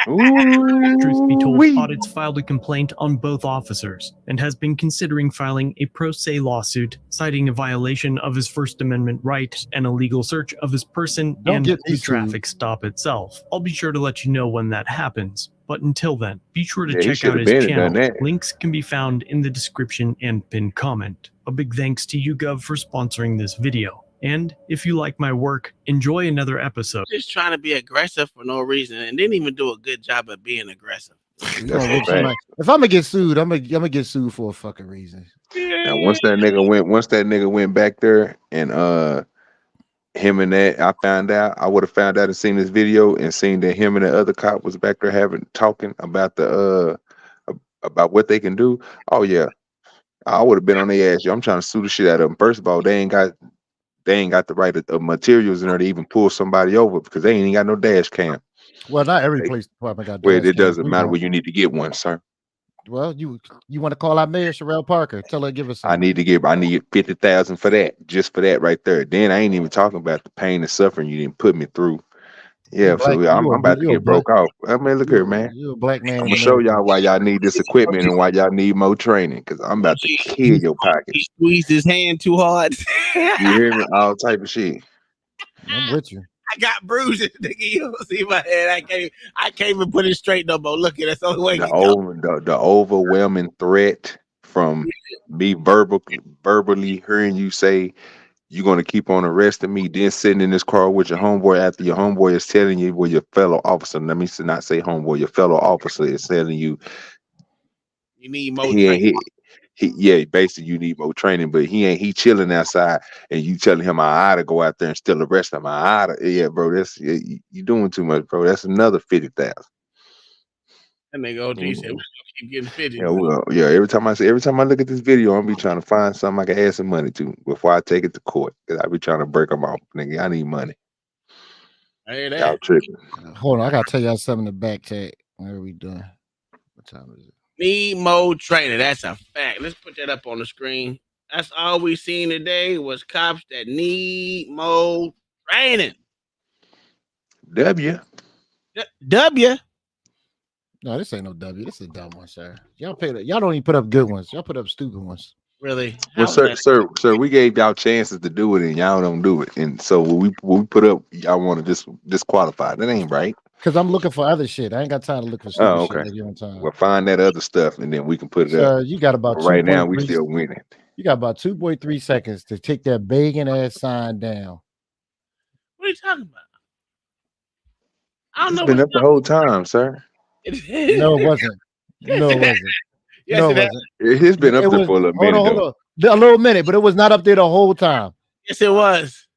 Truth be told, Audits filed a complaint on both officers and has been considering filing a pro se lawsuit citing a violation of his First Amendment right and illegal search of his person and the traffic stop itself. I'll be sure to let you know when that happens. But until then, be sure to check out his channel. Links can be found in the description and pinned comment. A big thanks to YouGov for sponsoring this video. And if you like my work, enjoy another episode. Just trying to be aggressive for no reason and didn't even do a good job of being aggressive. If I'm gonna get sued, I'm gonna get sued for a fucking reason. Now once that nigga went back there and him and that I would have found out and seen this video and seen that him and the other cop was back there talking about the about what they can do. Oh yeah. I would have been on their ass. Yo, I'm trying to sue the shit out of them. First of all, they ain't got the right of materials in there to even pull somebody over because they ain't even got no dash cam. Well, not every police department got. Well, it doesn't matter where you need to get one, sir. Well, you want to call out Mayor Sherelle Parker? Tell her to give us. I need $50,000 for that, just for that right there. Then I ain't even talking about the pain and suffering you didn't put me through. Yeah, I'm about to get broke off. I mean, look here, man. You're a black man. I'm gonna show y'all why y'all need this equipment and why y'all need more training. Because I'm about to kill your pocket. He squeezed his hand too hard. You hear me? All type of shit. I'm with you. I got bruises, nigga. You don't see my head. I can't even put it straight no more. Look at that's the only way. The overwhelming threat from me verbally hearing you say you're gonna keep on arresting me, then sitting in this car with your homeboy after your homeboy is telling you, well, your fellow officer. Let me not say homeboy. Your fellow officer is telling you you need more training. Yeah, basically you need more training, but he chilling outside and you telling him I ought to go out there and still arrest him. I ought to, yeah, bro, you doing too much, bro. That's another 50,000. And they go, he said, we're gonna keep getting 50. Yeah, well, yeah. Every time I look at this video, I'm be trying to find something I can add some money to before I take it to court. Cause I be trying to break them off, nigga. I need money. I hear that. Y'all tripping. Hold on, I gotta tell y'all something in the back chat. What are we doing? What time is it? Need more training. That's a fact. Let's put that up on the screen. That's all we seen today was cops that need more training. W. No, this ain't no W. This is a dumb one, sir. Y'all don't even put up good ones. Y'all put up stupid ones. Really? Well, sir, we gave y'all chances to do it and y'all don't do it. And so when we put up, y'all want to disqualify. That ain't right. Because I'm looking for other shit. I ain't got time to look for stupid shit like you on time. Well, find that other stuff and then we can put it up. You got about right now. We still winning. You got about 2.3 seconds to take that begging ass sign down. What are you talking about? I don't know. It's been up the whole time, sir. No, it wasn't. No, it wasn't. Yes, no, it wasn't. It's been up there for a little minute. Hold on. A little minute, but it was not up there the whole time. Yes, it was.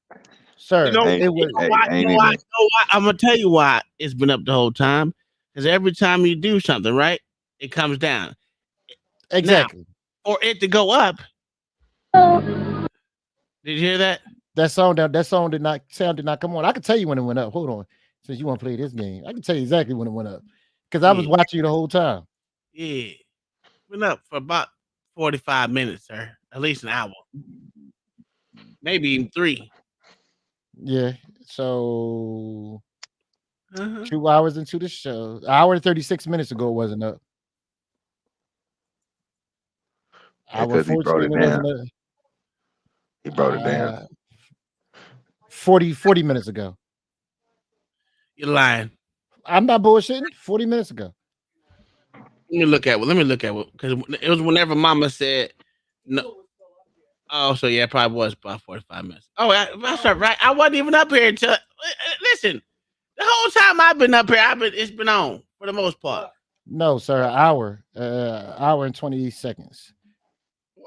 Sir, it was. I'm gonna tell you why it's been up the whole time. Because every time you do something, right, it comes down. Exactly. Now, for it to go up. Did you hear that? That sound did not come on. I can tell you when it went up. Hold on. Since you want to play this game, I can tell you exactly when it went up. Because I was watching you the whole time. Yeah. Went up for about 45 minutes, sir. At least an hour. Maybe even 3. Yeah. So 2 hours into the show. An hour and 36 minutes ago, it wasn't up. Because he brought it down. He brought it down. 40 minutes ago. You're lying. I'm not bullshitting. 40 minutes ago. Let me look at what because it was whenever Mama said no. Oh, so yeah, it probably was about 45 minutes. Oh, that's right. I wasn't even up here until listen. The whole time I've been up here, it's been on for the most part. No, sir. Hour and 20 seconds.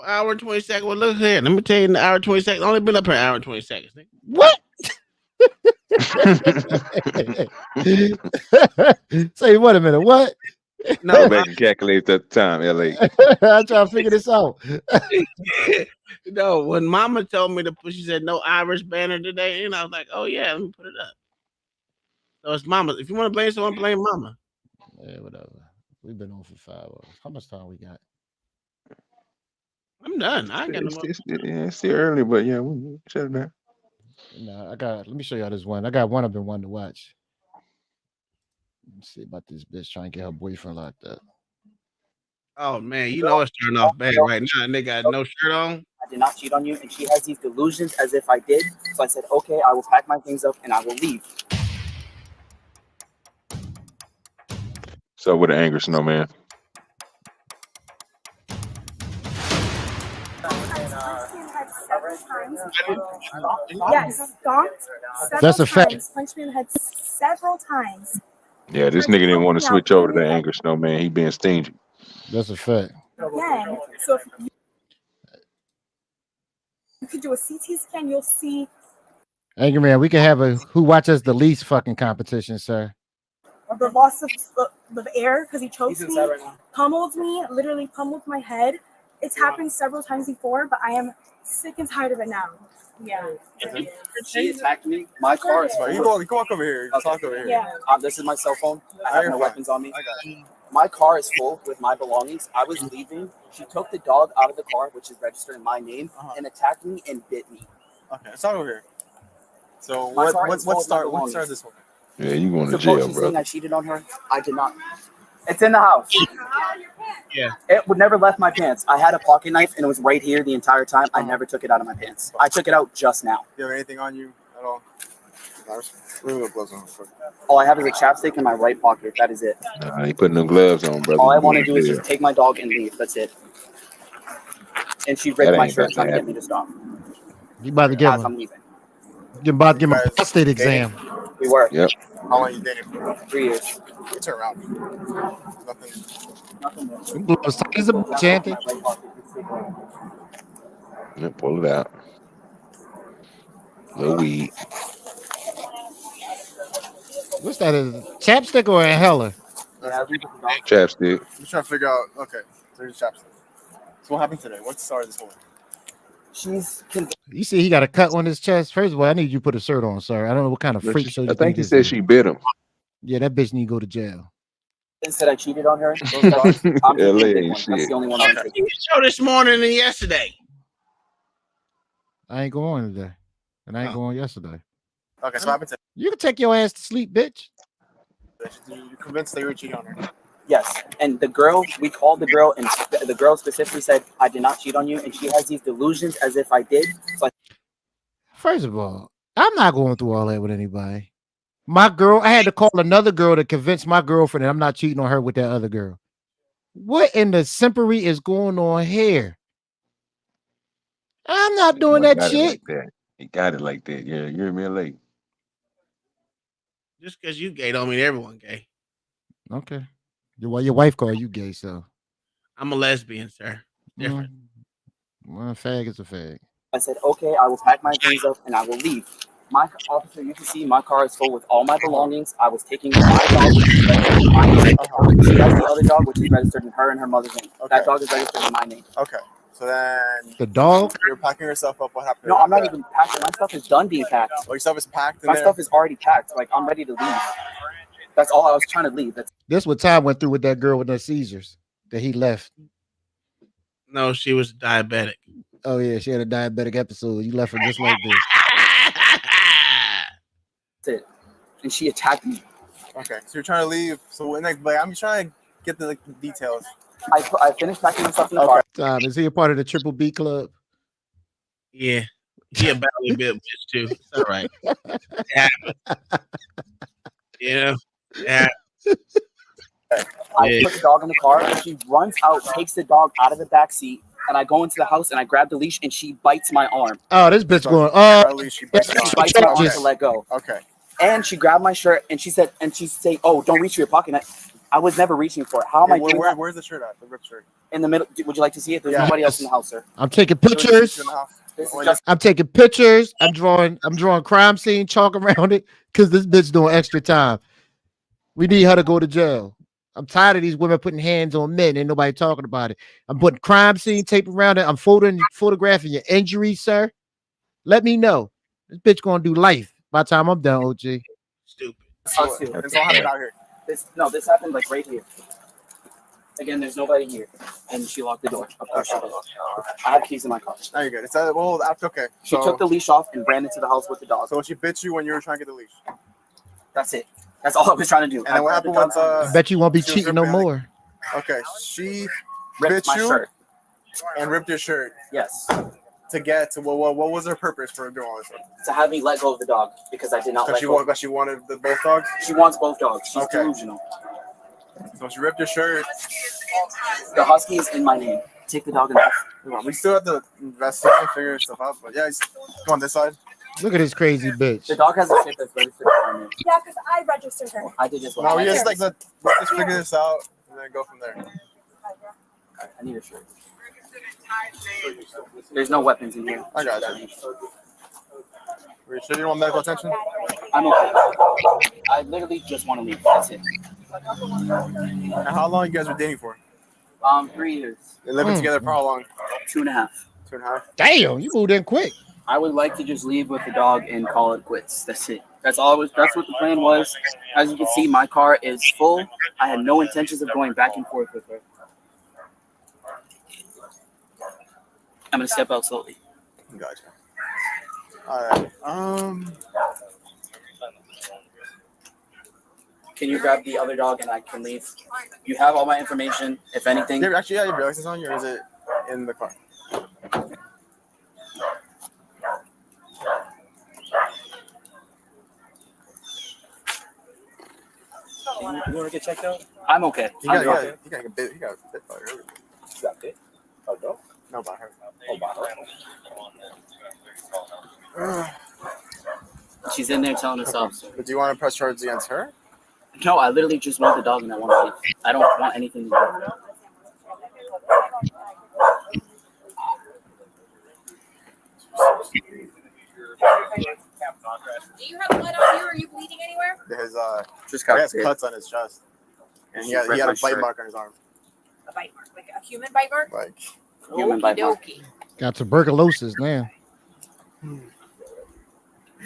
Hour and 20 seconds. Well, look here. Let me tell you, in the hour and 20 seconds. Only been up here an hour and 20 seconds. What? Say, wait a minute. What? No, go back and calculate that time, LA. I'm trying to figure this out. No, when Mama told me to put, she said no Irish banner today, and I was like, oh yeah, let me put it up. So it's Mama. If you want to blame someone, blame Mama. Yeah, whatever. We've been on for 5 hours. How much time we got? I'm done. I got no more. It's still early, but yeah, we shut it down. No, let me show y'all this one. I got one I've been wanting to watch. Let's see about this bitch trying to get her boyfriend locked up. Oh man, you know it's turning off bad right now. And they got no shirt on. I did not cheat on you, and she has these delusions as if I did. So I said, okay, I will pack my things up and I will leave. So with the anger snowman. Yes, stomped several That's a fact. times, punched me in the head several times. Yeah, this nigga didn't want to switch over to the anger snowman. He being stingy. That's a fact. Again, so if you could do a CT scan, you'll see Angry Man, we can have a who watches the least fucking competition, sir. the loss of air because he choked me, pummeled me, literally pummeled my head. It's happened several times before, but I am sick and tired of it now. Yeah. She attacked me. My car is full. You walk over here. You talk over here. Yeah. This is my cell phone. I have no weapons on me. My car is full with my belongings. I was leaving. She took the dog out of the car, which is registered in my name, and attacked me and bit me. Okay, let's talk over here. So what started this whole thing? Yeah, you going to Suppose jail, she's bro. saying I cheated on her. I did not. It's in the house. Yeah. It would never left my pants. I had a pocket knife and it was right here the entire time. I never took it out of my pants. I took it out just now. Do you have anything on you at all? Really gloves on. All I have is a chapstick in my right pocket. That is it. Nah, he putting them gloves on, brother. All I You want to going do is jail. just take my dog and leave. That's it. And she That ripped my ain't shirt about to trying to get happen. me to stop. You about to give As I'm him. leaving. You're about to give him a prostate exam. We were. Yep. How long you dating for? 3 years. You turn around. Nothing. Them gloves tight as a bitch, Anthony. Yeah, pull it out. Little weed. What's that? Is chapstick or a inhaler? Chapstick. I'm just trying to figure out. Okay, so here's chapstick. So what happened today? What started this whole thing? You see, he got a cut on his chest. First of all, I need you to put a shirt on, sir. I don't know what kind of freak show you I think he this said is. she bit him. Yeah, that bitch need to go to jail. Said I cheated on her. Those dogs, I'm LA the big ain't one. That's shit. the only one I'm taking. You show this morning and yesterday. I ain't going today, and I ain't going yesterday. Okay, so what happened today? You can take your ass to sleep, bitch. You convinced that you were cheating on her. Yes, and the girl, we called the girl, and the girl specifically said, I did not cheat on you, and she has these delusions as if I did. So First of all, I'm not going through all that with anybody. My girl, I had to call another girl to convince my girlfriend that I'm not cheating on her with that other girl. What in the simpery is going on here? I'm not doing that Got it shit. like that. He got it like that. Yeah, you're real late. Just because you gay don't mean everyone gay. Okay. Your wife called you gay, so. I'm a lesbian, sir. Different. Well, a fag is a fag. I said, okay, I will pack my things up and I will leave. My officer, you can see my car is full with all my belongings. I was taking my dog, which is registered in my name. She has the other dog, which is registered in her and her mother's name. That dog is registered in my name. Okay, so then the dog. You're packing yourself up. What happened? No, I'm not even packing. My stuff is done being packed. Oh, your stuff is packed. My stuff is already packed. Like I'm ready to leave. That's all I was trying to leave. This what Ty went through with that girl with her seizures that he left. No, she was diabetic. Oh yeah, she had a diabetic episode. You left her just like this. That's it. And she attacked me. Okay, so you're trying to leave. So when, like, I'm trying to get the details. I finished packing my stuff in the car. Tom, is he a part of the Triple B Club? Yeah. He a badly built bitch too. It's all right. Yeah. Yeah. Yeah. I put the dog in the car and she runs out, takes the dog out of the back seat, and I go into the house and I grab the leash and she bites my arm. Oh, this bitch going. She bites my arm to let go. Okay. And she grabbed my shirt and she said, "Oh, don't reach for your pocket." I was never reaching for it. How am I doing that? Where's the shirt at? The ripped shirt. In the middle. Would you like to see it? There's nobody else in the house, sir. I'm taking pictures. I'm taking pictures. I'm drawing crime scene chalk around it because this bitch doing extra time. We need her to go to jail. I'm tired of these women putting hands on men. Ain't nobody talking about it. I'm putting crime scene tape around it. I'm photographing your injuries, sir. Let me know. This bitch gonna do life by the time I'm done, OG. Stupid. It's all happened out here. This happened like right here. Again, there's nobody here, and she locked the door. Of course she did. I have keys in my car. No, you're good. It's well, that's okay. She took the leash off and ran into the house with the dog. So she bit you when you were trying to get the leash. That's it. That's all I was trying to do. And then what happened once? I bet you won't be cheating no more. Okay, she ripped bit my you shirt and ripped your shirt. Yes. To get to what was her purpose for doing all this? To have me let go of the dog because I did not let go. Because she wanted both dogs? She wants both dogs. She's delusional. So she ripped your shirt. The husky is in my name. Take the dog and We still have to investigate and figure stuff out. But yeah, go on this side. Look at this crazy bitch. The dog has a chip that's registered on it. Yeah, because I registered her. I did as well. No, we just let's just figure this out and then go from there. I need a shirt. There's no weapons in here. I got you. Are you sure you don't want medical attention? I'm okay. I literally just want to leave. That's it. And how long you guys were dating for? 3 years. You're living together for how long? 2.5. 2.5. Damn, you moved in quick. I would like to just leave with the dog and call it quits. That's it. That's all. That's what the plan was. As you can see, my car is full. I had no intentions of going back and forth with her. I'm gonna step out slowly. Gotcha. All right. Can you grab the other dog and I can leave? You have all my information. If anything. You actually have your license on you, or is it in the car? You want to get checked out? I'm okay. He got a bit by her. You got bit? Oh, no? No, by her. Oh, by her. She's in there telling us off. But do you want to press charges against her? No, I literally just want the dog and I want to leave. I don't want anything to do with it. Do you have blood on you? Are you bleeding anywhere? There's just he has cuts on his chest, and he had a bite mark on his arm. A bite mark, like a human bite mark? Like human bite mark. Got tuberculosis now.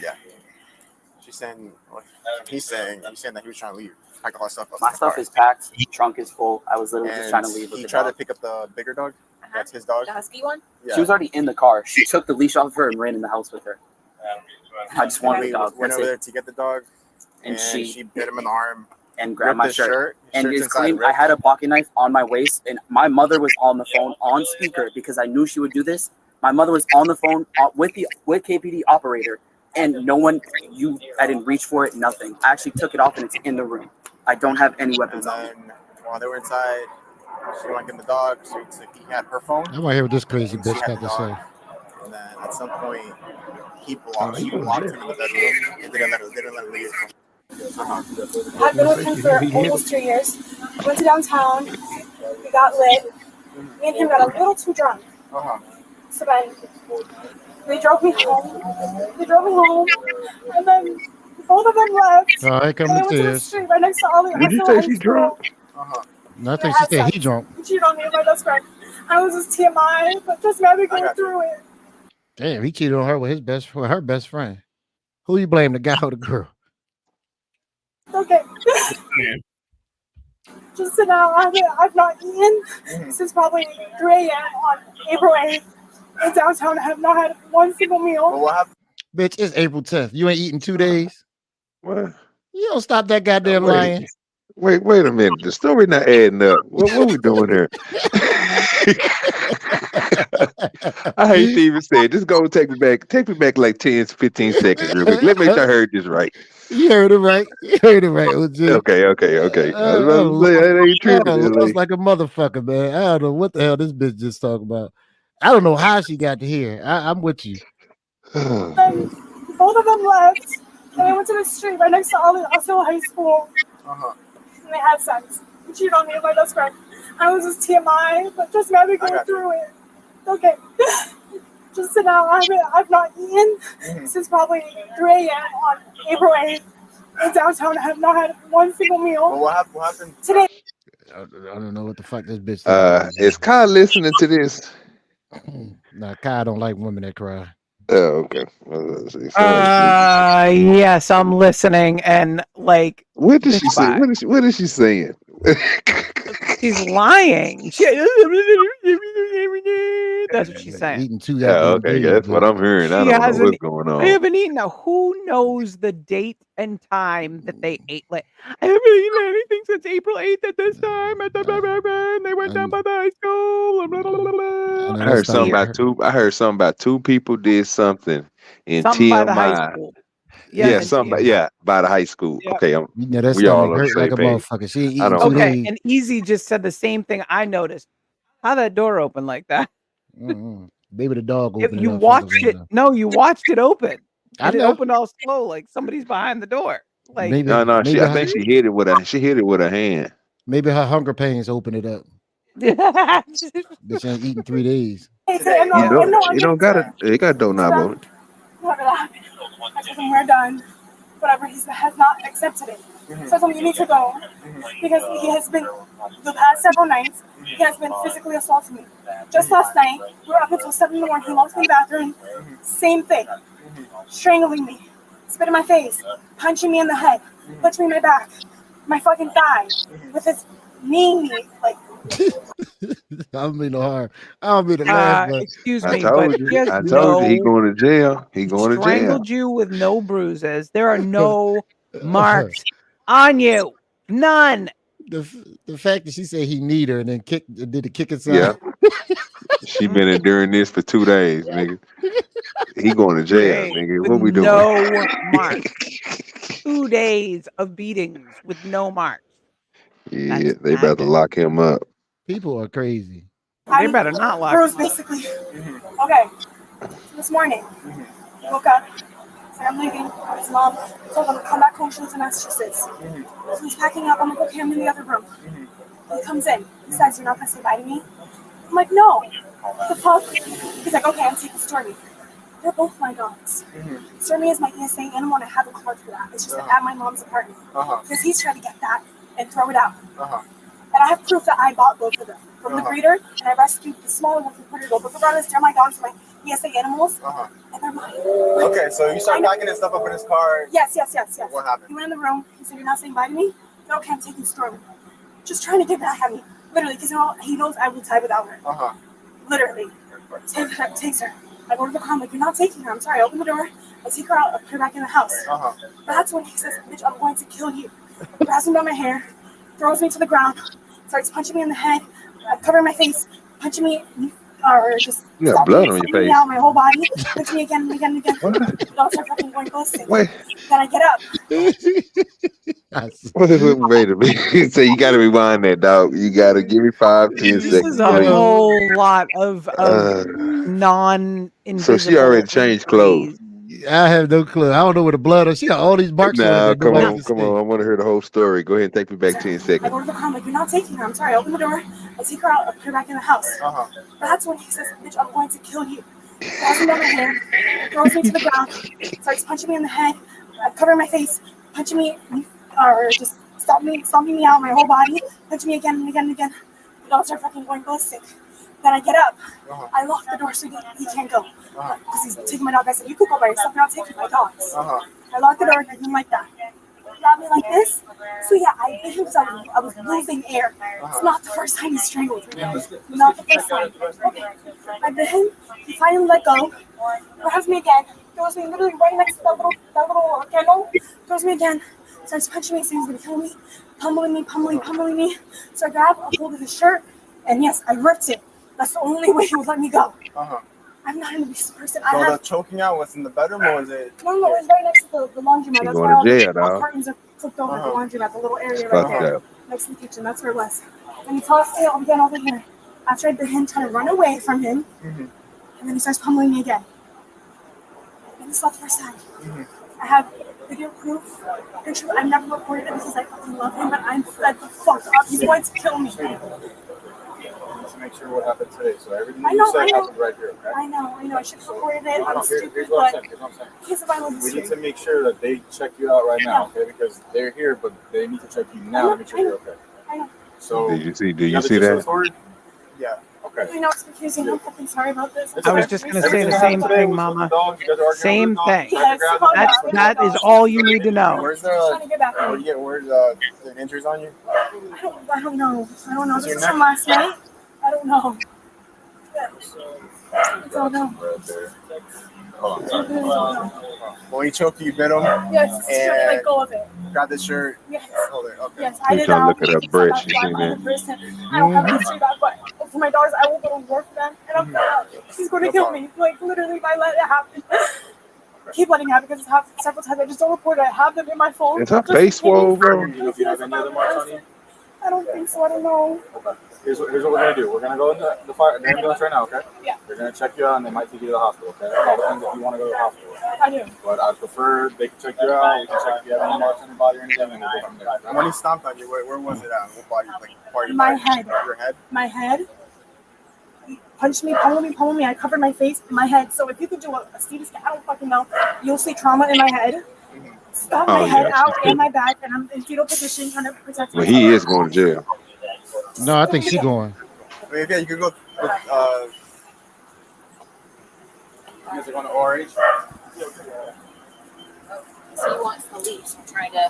Yeah. He's saying that he was trying to leave. Pack all his stuff up. My stuff is packed. Trunk is full. I was literally just trying to leave. He tried to pick up the bigger dog. That's his dog. The husky one? Yeah. She was already in the car. She took the leash off of her and ran in the house with her. I just wanted the dog. Went That's over there it. to get the dog, And she bit him in the arm and grabbed my his shirt. His And shirt's it's inside clean. ripped. I had a pocket knife on my waist, and my mother was on the phone on speaker because I knew she would do this. My mother was on the phone with KPD operator, and no one. I didn't reach for it. Nothing. I actually took it off, and it's in the room. I don't have any weapons on me. While they were inside, she went to get the dog. So he had her phone. I want to hear what this crazy bitch got to say. And then at some point, he blocked him in the bedroom. And they didn't let him leave. I've been with him for almost 2 years. Went to downtown. We got lit. Me and him got a little too drunk. So then they drove me home. And then both of them left. All right, come and to I went to the tears. street right next to all the Did you say she drunk? Nothing. She said he drunk. He cheated on me and my best friend. I was just TMI, but just mad we going through it. Damn, he cheated on her with her best friend. Who you blame, the guy or the girl? Okay. Just so now, I've not eaten since probably 3 a.m. on April 8th. In downtown, I have not had one single meal. What happened? Bitch, it's April 10th. You ain't eating 2 days? What? You don't stop that goddamn lying. Wait a minute. The story not adding up. What we doing here? I hate to even say it. Just go take me back like 10 to 15 seconds real quick. Let me make sure I heard this right. You heard it right. You heard it right, OG. Okay. That ain't true. Looks like a motherfucker, man. I don't know what the hell this bitch just talking about. I don't know how she got to here. I'm with you. Both of them left, and I went to the street right next to Osceola High School. And they had sex. He cheated on me and my best friend. I was just TMI, but just mad we going through it. Okay. Just so now, I've not eaten since probably 3 a.m. on April 8th. In downtown, I have not had one single meal. Well, what happened today? I don't know what the fuck this bitch. Is Kyle listening to this? Nah, Kyle don't like women that cry. Oh, okay. Yes, I'm listening, and like, what did she say? What is she saying? She's lying. That's what she's saying. Eating 2 Yeah, goddamn okay, days, that's what I'm hearing. I don't know what's going They on. haven't eaten. Now, who knows the date and time that they ate? Like, I haven't eaten anything since April 8th at this time. And they went down by the high school. I heard something about two people did something in Something by the high TMI. school. Yeah, in something. TMI. By the high school. Yep. Okay, that we all stomach on the hurt like same a page. motherfucker. She ain't I eating don't. 2 days. And Easy just said the same thing I noticed. How that door open like that? Maybe the dog opened it You up. watched it. No, you watched it open. I And it know. opened all slow, like somebody's behind the door. Like Maybe. No. I think she hit it with a hand. Maybe her hunger pains open it up. Bitch ain't eating 3 days. You don't got it. It got doorknob on it. Whatever that happened. I told him we're done. Whatever, he has not accepted it. So I told him you need to go because he has been, the past several nights, he has been physically assaulting me. Just last night, we were up until 7 in the morning. He locked me in the bathroom. Same thing. Strangling me, spit in my face, punching me in the head, punching me in my back, my fucking thigh, with his knee, like. I don't mean no harm. I don't mean to laugh, but excuse I me, told but you. he has I told you he going to jail. He going to jail. strangled you with no bruises. There are no marks on you. None. The fact that she said he need her and then did the kick inside. Yeah. She been enduring this for 2 days, nigga. He going to jail, nigga. What we doing? No marks. 2 days of beatings with no marks. Yeah, they about to lock him up. People are crazy. They better not lock Bruce, him up. basically. Okay. This morning, woke up. Said I'm leaving. His mom told him to come back home. She lives in Massachusetts. So he's packing up. I'm like, okay, I'm in the other room. He comes in. He says, "You're not gonna say bye to me?" I'm like, "No." What the fuck? He's like, "Okay, I'm taking Stormy." They're both my dogs. Stormy is my ESA animal, and I have a card for that. It's just at my mom's apartment because he's trying to get that and throw it out. And I have proof that I bought both of them from the breeder, and I rescued the smaller one from Puerto Rico. But regardless, they're my dogs, my ESA animals, and they're mine. Okay, so you start packing his stuff up in his car. Yes. What happened? He went in the room. He said, "You're not saying bye to me?" No, okay, I'm taking Stormy. Just trying to get back at me. Literally, because he knows I will die without her. Literally. Takes her. I go to the car. I'm like, "You're not taking her." I'm sorry. I open the door. I take her out. I put her back in the house. That's when he says, "Bitch, I'm going to kill you." Grabs me by my hair. Throws me to the ground. Starts punching me in the head. Covering my face. Punching me. Or just you got blood on your face. Me out my whole body. Punching me again and again and again. Dogs are fucking going ballistic. Then I get up. Wait a minute. So you got to rewind that, dog. You got to give me 5-10 seconds. This is a whole lot of non-invisible. So she already changed clothes. I have no clue. I don't know where the blood is. She got all these marks on her. Come on. I want to hear the whole story. Go ahead and take me back 10 I seconds. go to the car. I'm like, "You're not taking her." I'm sorry. I open the door. I take her out. I put her back in the house. That's when he says, "Bitch, I'm going to kill you." Grabs me by my hair. Throws me to the ground. Starts punching me in the head. Covering my face. Punching me. Or just stomping me out my whole body. Punching me again and again and again. The dogs are fucking going ballistic. Then I get up. I lock the door so he can't go. Because he's taking my dog. I said, "You could go by yourself. You're not taking my dogs." I lock the door and I did him like that. Got me like this. So yeah, I bit him because I was losing air. It's not the first time he strangled me. Not the first time. Okay. I bit him. He finally let go. Grabs me again. Throws me literally right next to that little kennel. Throws me again. Starts punching me, saying he's gonna kill me. Pummeling me. So I grab a hold of his shirt, and yes, I ripped it. That's the only way he would let me go. I'm not an abusive person. So the choking out was in the bedroom, or was it? No, it's right next to the laundromat. That's where all the curtains are flipped over the laundromat, the little area right there, next to the kitchen. That's where it was. And he tossed it again over here. After I bit him, trying to run away from him, and then he starts pummeling me again. And this is not the first time. I have video proof. I've never recorded it because I fucking love him, but I'm fed the fuck up. He's going to kill me. To make sure what happened today. So everything I know, you said happened right here, okay? I know. I should have recorded it. No, I'm stupid, here's what I'm but saying. he's a violent We history. need to make sure that they check you out right now, okay? Because they're here, but they need to check you now to make sure you're okay. I know. So Did you see that? Yeah. I know it's confusing. I'm fucking sorry about this. I was just going to say the same thing, Mama. Same thing. That is all you need to know. Where's the injuries on you? I don't know. This is from last night. I don't know. I don't know. When he choked you, bit him. Yes, and let go of it. Grab the shirt. Yes. Hold it. Okay. Yes, I did trying to not. look at her breast. You seen that? I don't have a history of that, but for my daughters, I will go to work for them, and she's going to kill me. Like literally, if I let it happen. Keep letting it happen because it's happened several times. I just don't report it. I have them in my phone. Is her face swole, bro? I don't think so. I don't know. Okay. Here's what we're gonna do. We're gonna go in the ambulance right now, okay? Yeah. They're gonna check you out and they might take you to the hospital, okay? It all depends if you want to go to the hospital. I do. But I prefer they can check you out, we can check if you have any marks on your body or anything, and we'll go from there. And when he stomped on you, where was it at? What body? Like part of my head. Your head? My head. He punched me, pummeled me. I covered my face, my head. So if you could do a CT scan, I don't fucking know. You'll see trauma in my head. Stop my head out and my back, and I'm in fetal position trying to protect myself. Well, he is going to jail. No, I think she's going. I mean, yeah, you could go with, you guys are going to ORH? So he wants the lease. I'm trying to.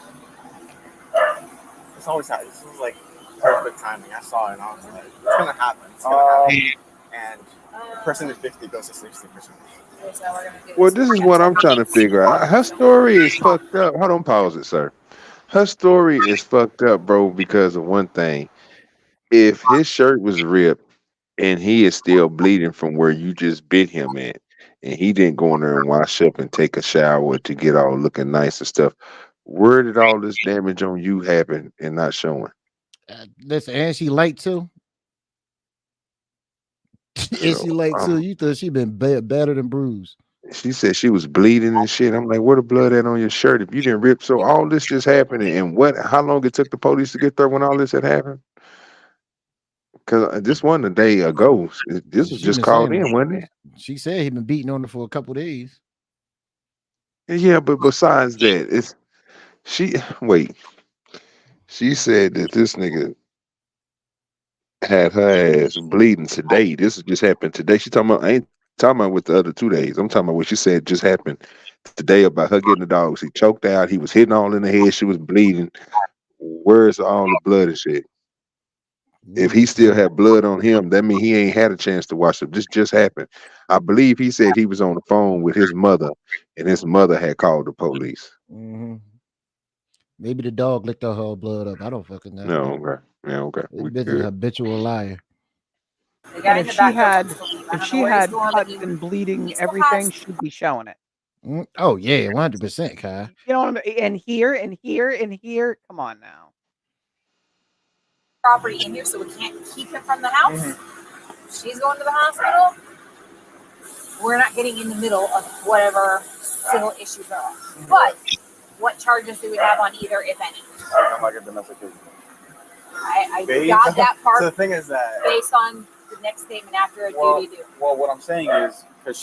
It's always happening. This is like perfect timing. I saw it and I was like, it's going to happen. It's going to happen. And the person at 50 goes to 60%. Well, this is what I'm trying to figure out. Her story is fucked up. Hold on, pause it, sir. Her story is fucked up, bro, because of one thing. If his shirt was ripped and he is still bleeding from where you just bit him at, and he didn't go in there and wash up and take a shower to get all looking nice and stuff, where did all this damage on you happen and not showing? Listen, and she late too. Is she late too? You thought she been better than bruised. She said she was bleeding and shit. I'm like, where the blood at on your shirt? If you didn't rip, so all this just happened, and how long it took the police to get there when all this had happened? Because this wasn't a day ago. This was just called in, wasn't it? She said he been beating on her for a couple of days. Yeah, but besides that, she said that this nigga had her ass bleeding today. This just happened today. She talking about, I ain't talking about with the other 2 days. I'm talking about what she said just happened today about her getting the dogs. He choked out. He was hitting all in the head. She was bleeding. Where's all the blood and shit? If he still had blood on him, that means he ain't had a chance to wash up. This just happened. I believe he said he was on the phone with his mother, and his mother had called the police. Mm-hmm. Maybe the dog licked her whole blood up. I don't fucking know. No, okay. Yeah, okay. This is a habitual liar. And if she had cuts and bleeding, everything, she'd be showing it. Oh yeah, 100%, Kai. You know what I mean? And here, and here, and here. Come on now. Property in here, so we can't keep him from the house. She's going to the hospital. We're not getting in the middle of whatever civil issues are. But what charges do we have on either, if any? I'm like a domestic case. I got that part. So the thing is that based on the next statement after a duty due. Well, what I'm saying is because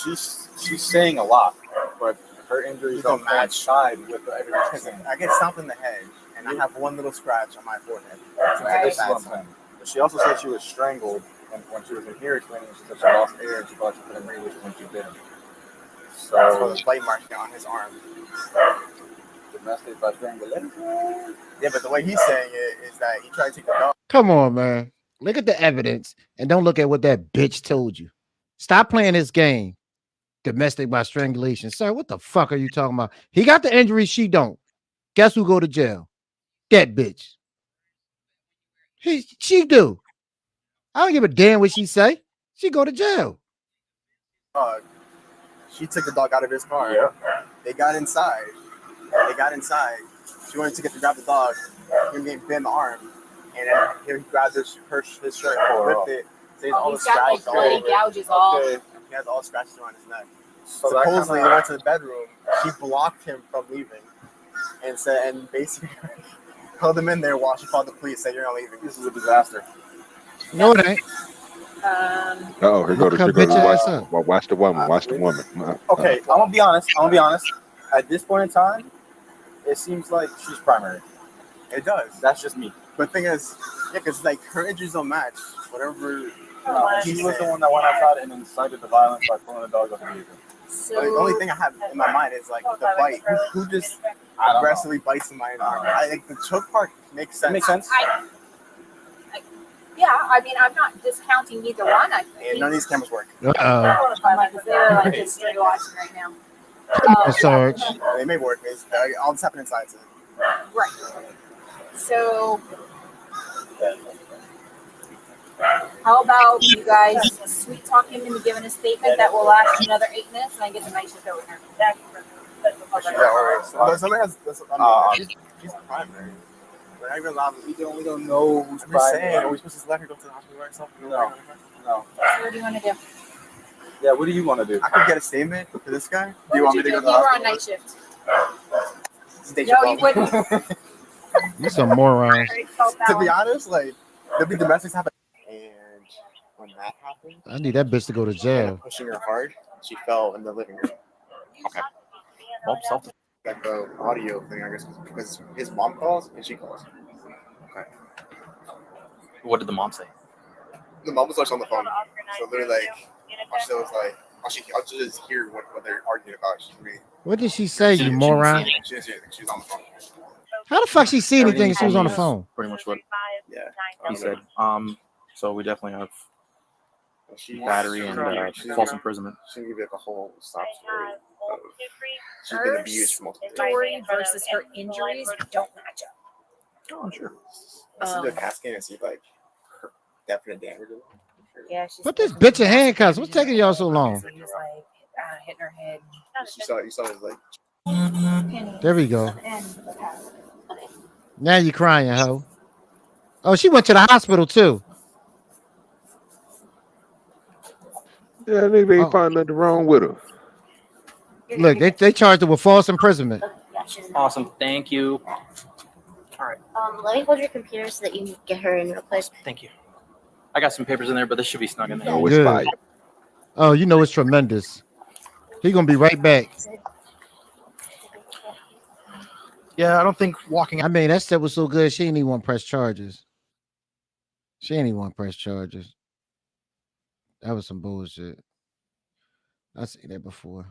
she's saying a lot, but her injuries don't coincide with the evidence. I get stomped in the head, and I have one little scratch on my forehead. This is what I'm saying. But she also said she was strangled, and when she was in here explaining, she said she lost air and she thought she couldn't breathe, which is when she bit him. So the bite mark on his arm. Domestic by strangulation. Yeah, but the way he's saying it is that he tried to take the dog. Come on, man. Look at the evidence and don't look at what that bitch told you. Stop playing this game. Domestic by strangulation. Sir, what the fuck are you talking about? He got the injury, she don't. Guess who go to jail? That bitch. She do. I don't give a damn what she say. She go to jail. She took the dog out of his car. Yeah. They got inside. She wanted to get to grab the dog. He getting bit in the arm. And then he grabbed his shirt, ripped it. So he has all the scratches all over. Gouges all. He has all the scratches around his neck. So supposedly, they went to the bedroom. She blocked him from leaving, and basically held him in there while she called the police. Said, "You're not leaving. This is a disaster." No, it ain't. Oh, here go the watch the woman. Watch the woman. Okay, I'm gonna be honest. At this point in time, it seems like she's primary. It does. That's just me. But the thing is, yeah, because like her injuries don't match whatever He was the one that went outside and incited the violence by pulling the dog off the vehicle. So the only thing I have in my mind is like the bite. Who just aggressively bites in my arm? I think the choke part makes sense. It makes sense. Yeah, I mean, I'm not discounting either one. None of these cameras work. They're like history watching right now. Sarge. They may work. All this happened inside. So. Right. So, how about you guys sweet talk him into giving a statement that will last another 8 minutes, and I get the night shift over here. Somebody has. She's primary. We're not even allowed. We don't know who's primary. Are we supposed to let her go to the hospital by herself? No. So what do you want to do? Yeah, what do you want to do? I could get a statement for this guy. Do you want me to go to the hospital? You were on night shift. No, you wouldn't. You some morons. To be honest, like there'll be domestics happen, and when that happened, I need that bitch to go to jail. Pushing her hard, she fell in the living room. Okay. Well, like the audio thing, I guess, because his mom calls and she calls. Okay. What did the mom say? The mom was like on the phone, so they're like, I'll just hear what they're arguing about. What did she say, you moron? She was on the phone. How the fuck she see anything if she was on the phone? Pretty much what he said. So we definitely have battery and false imprisonment. She can give like a whole stop story. She's been abused for multiple story versus her injuries don't match up. Oh, I'm sure. Let's do a CAT scan and see like her definite damage. Yeah, she's Put this bitch in handcuffs. What's taking y'all so long? He was like hitting her head. You saw his like. There we go. Now you crying, ho. Oh, she went to the hospital too. Yeah, they ain't find nothing wrong with her. Look, they charged her with false imprisonment. Awesome. Thank you. All right. Let me hold your computer so that you can get her in real quick. Thank you. I got some papers in there, but this should be snug in there. Oh, it's fine. Oh, you know it's tremendous. He gonna be right back. Yeah, I don't think walking. I mean, that stuff was so good. She ain't even want to press charges. She ain't even want to press charges. That was some bullshit. I've seen that before.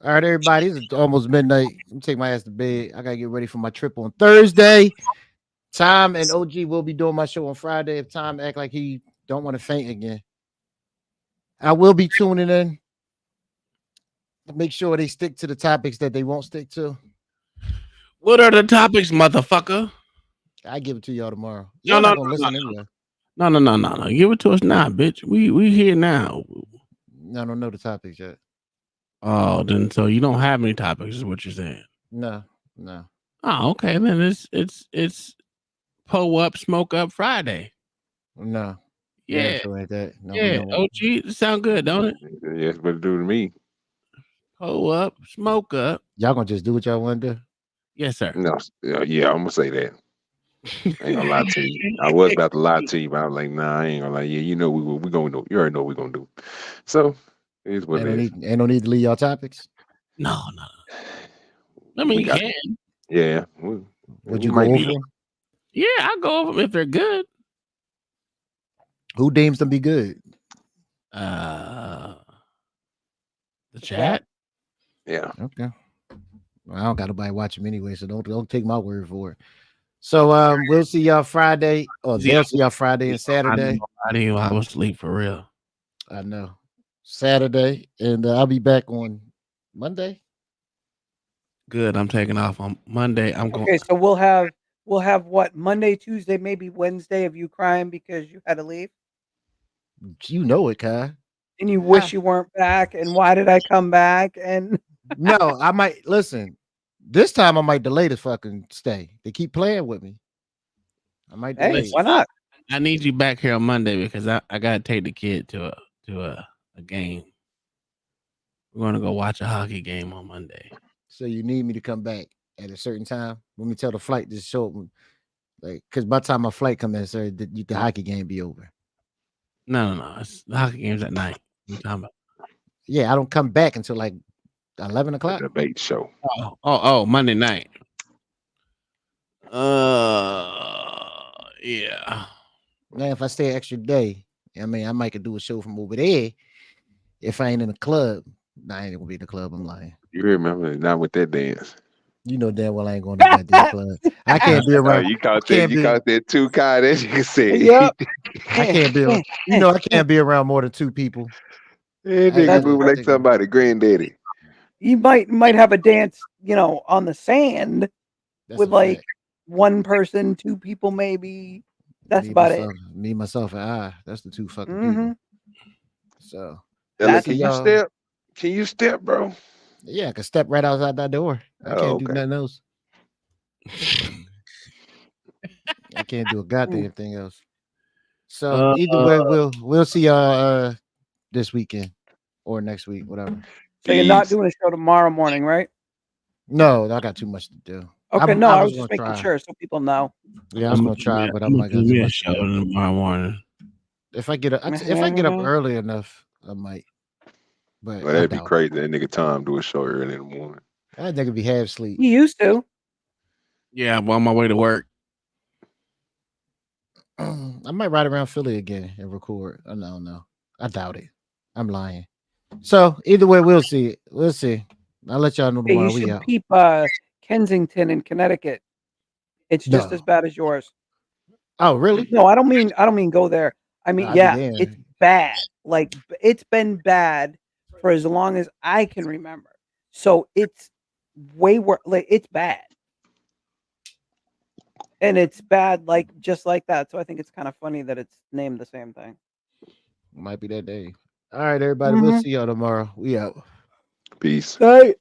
All right, everybody. It's almost midnight. Let me take my ass to bed. I gotta get ready for my trip on Thursday. Tom and OG will be doing my show on Friday. If Tom act like he don't want to faint again, I will be tuning in. Make sure they stick to the topics that they won't stick to. What are the topics, motherfucker? I give it to y'all tomorrow. No. Anyway. No. Give it to us now, bitch. We here now. I don't know the topics yet. Oh, then so you don't have any topics, is what you're saying? No. Oh, okay. Then it's Pull Up, Smoke Up Friday. No. Yeah. Like that. No, yeah. OG, sound good, don't it? Yes, but it do to me. Pull Up, Smoke Up. Y'all gonna just do what y'all want to do? Yes, sir. No, yeah, I'm gonna say that. I ain't gonna lie to you. I was about to lie to you, but I was like, nah, I ain't gonna lie. Yeah, you know we gonna do. You already know what we're gonna do. So it's what it is. Ain't no need to leave y'all topics. No. I mean, you can. Yeah. Would you go over them? Yeah, I'll go over them if they're good. Who deems them be good? The chat. Yeah. Okay. Well, I don't got nobody watching anyway, so don't take my word for it. So we'll see y'all Friday, or they'll see y'all Friday and Saturday. I was asleep for real. I know. Saturday, and I'll be back on Monday. Good. I'm taking off on Monday. I'm going. Okay, so we'll have what, Monday, Tuesday, maybe Wednesday of you crying because you had to leave. You know it, Kai. And you wish you weren't back. And why did I come back? And no, I might listen. This time I might delay the fucking stay. They keep playing with me. I might delay. Why not? I need you back here on Monday because I gotta take the kid to a game. We're gonna go watch a hockey game on Monday. So you need me to come back at a certain time? Let me tell the flight to show up, like, because by the time my flight comes in, sir, the hockey game be over. No. The hockey game's at night. What are you talking about? Yeah, I don't come back until like 11 o'clock. Debate show. Oh, Monday night. Yeah. Now, if I stay an extra day, I mean, I might could do a show from over there if I ain't in the club. Nah, I ain't gonna be in the club. I'm lying. You remember not with that dance. You know damn well I ain't going to goddamn club. I can't be around. You caught that two guy that you said. Yep. I can't be around. You know I can't be around more than 2 people. That nigga moving like somebody, granddaddy. You might have a dance, on the sand with like 1 person, 2 people, maybe. That's about it. Me, myself, and I. That's the 2 fucking people. So can you step? Can you step, bro? Yeah, I can step right outside that door. I can't do nothing else. I can't do a goddamn thing else. So either way, we'll see y'all this weekend or next week, whatever. So you're not doing a show tomorrow morning, right? No, I got too much to do. Okay, I was just making sure so people know. Yeah, I was gonna try, but I'm not gonna do a show tomorrow morning. If I get up early enough, I might. But that'd be crazy. That nigga Tom do a show early in the morning. That nigga be half asleep. He used to. Yeah, I'm on my way to work. I might ride around Philly again and record. I don't know. I doubt it. I'm lying. So either way, we'll see. We'll see. I'll let y'all know tomorrow. You should peep Kensington in Connecticut. It's just as bad as yours. Oh, really? No, I don't mean go there. I mean, it's bad. Like it's been bad for as long as I can remember. So it's way worse. Like it's bad. And it's bad, like just like that. So I think it's kind of funny that it's named the same thing. Might be that day. All right, everybody. We'll see y'all tomorrow. We out. Peace. Bye.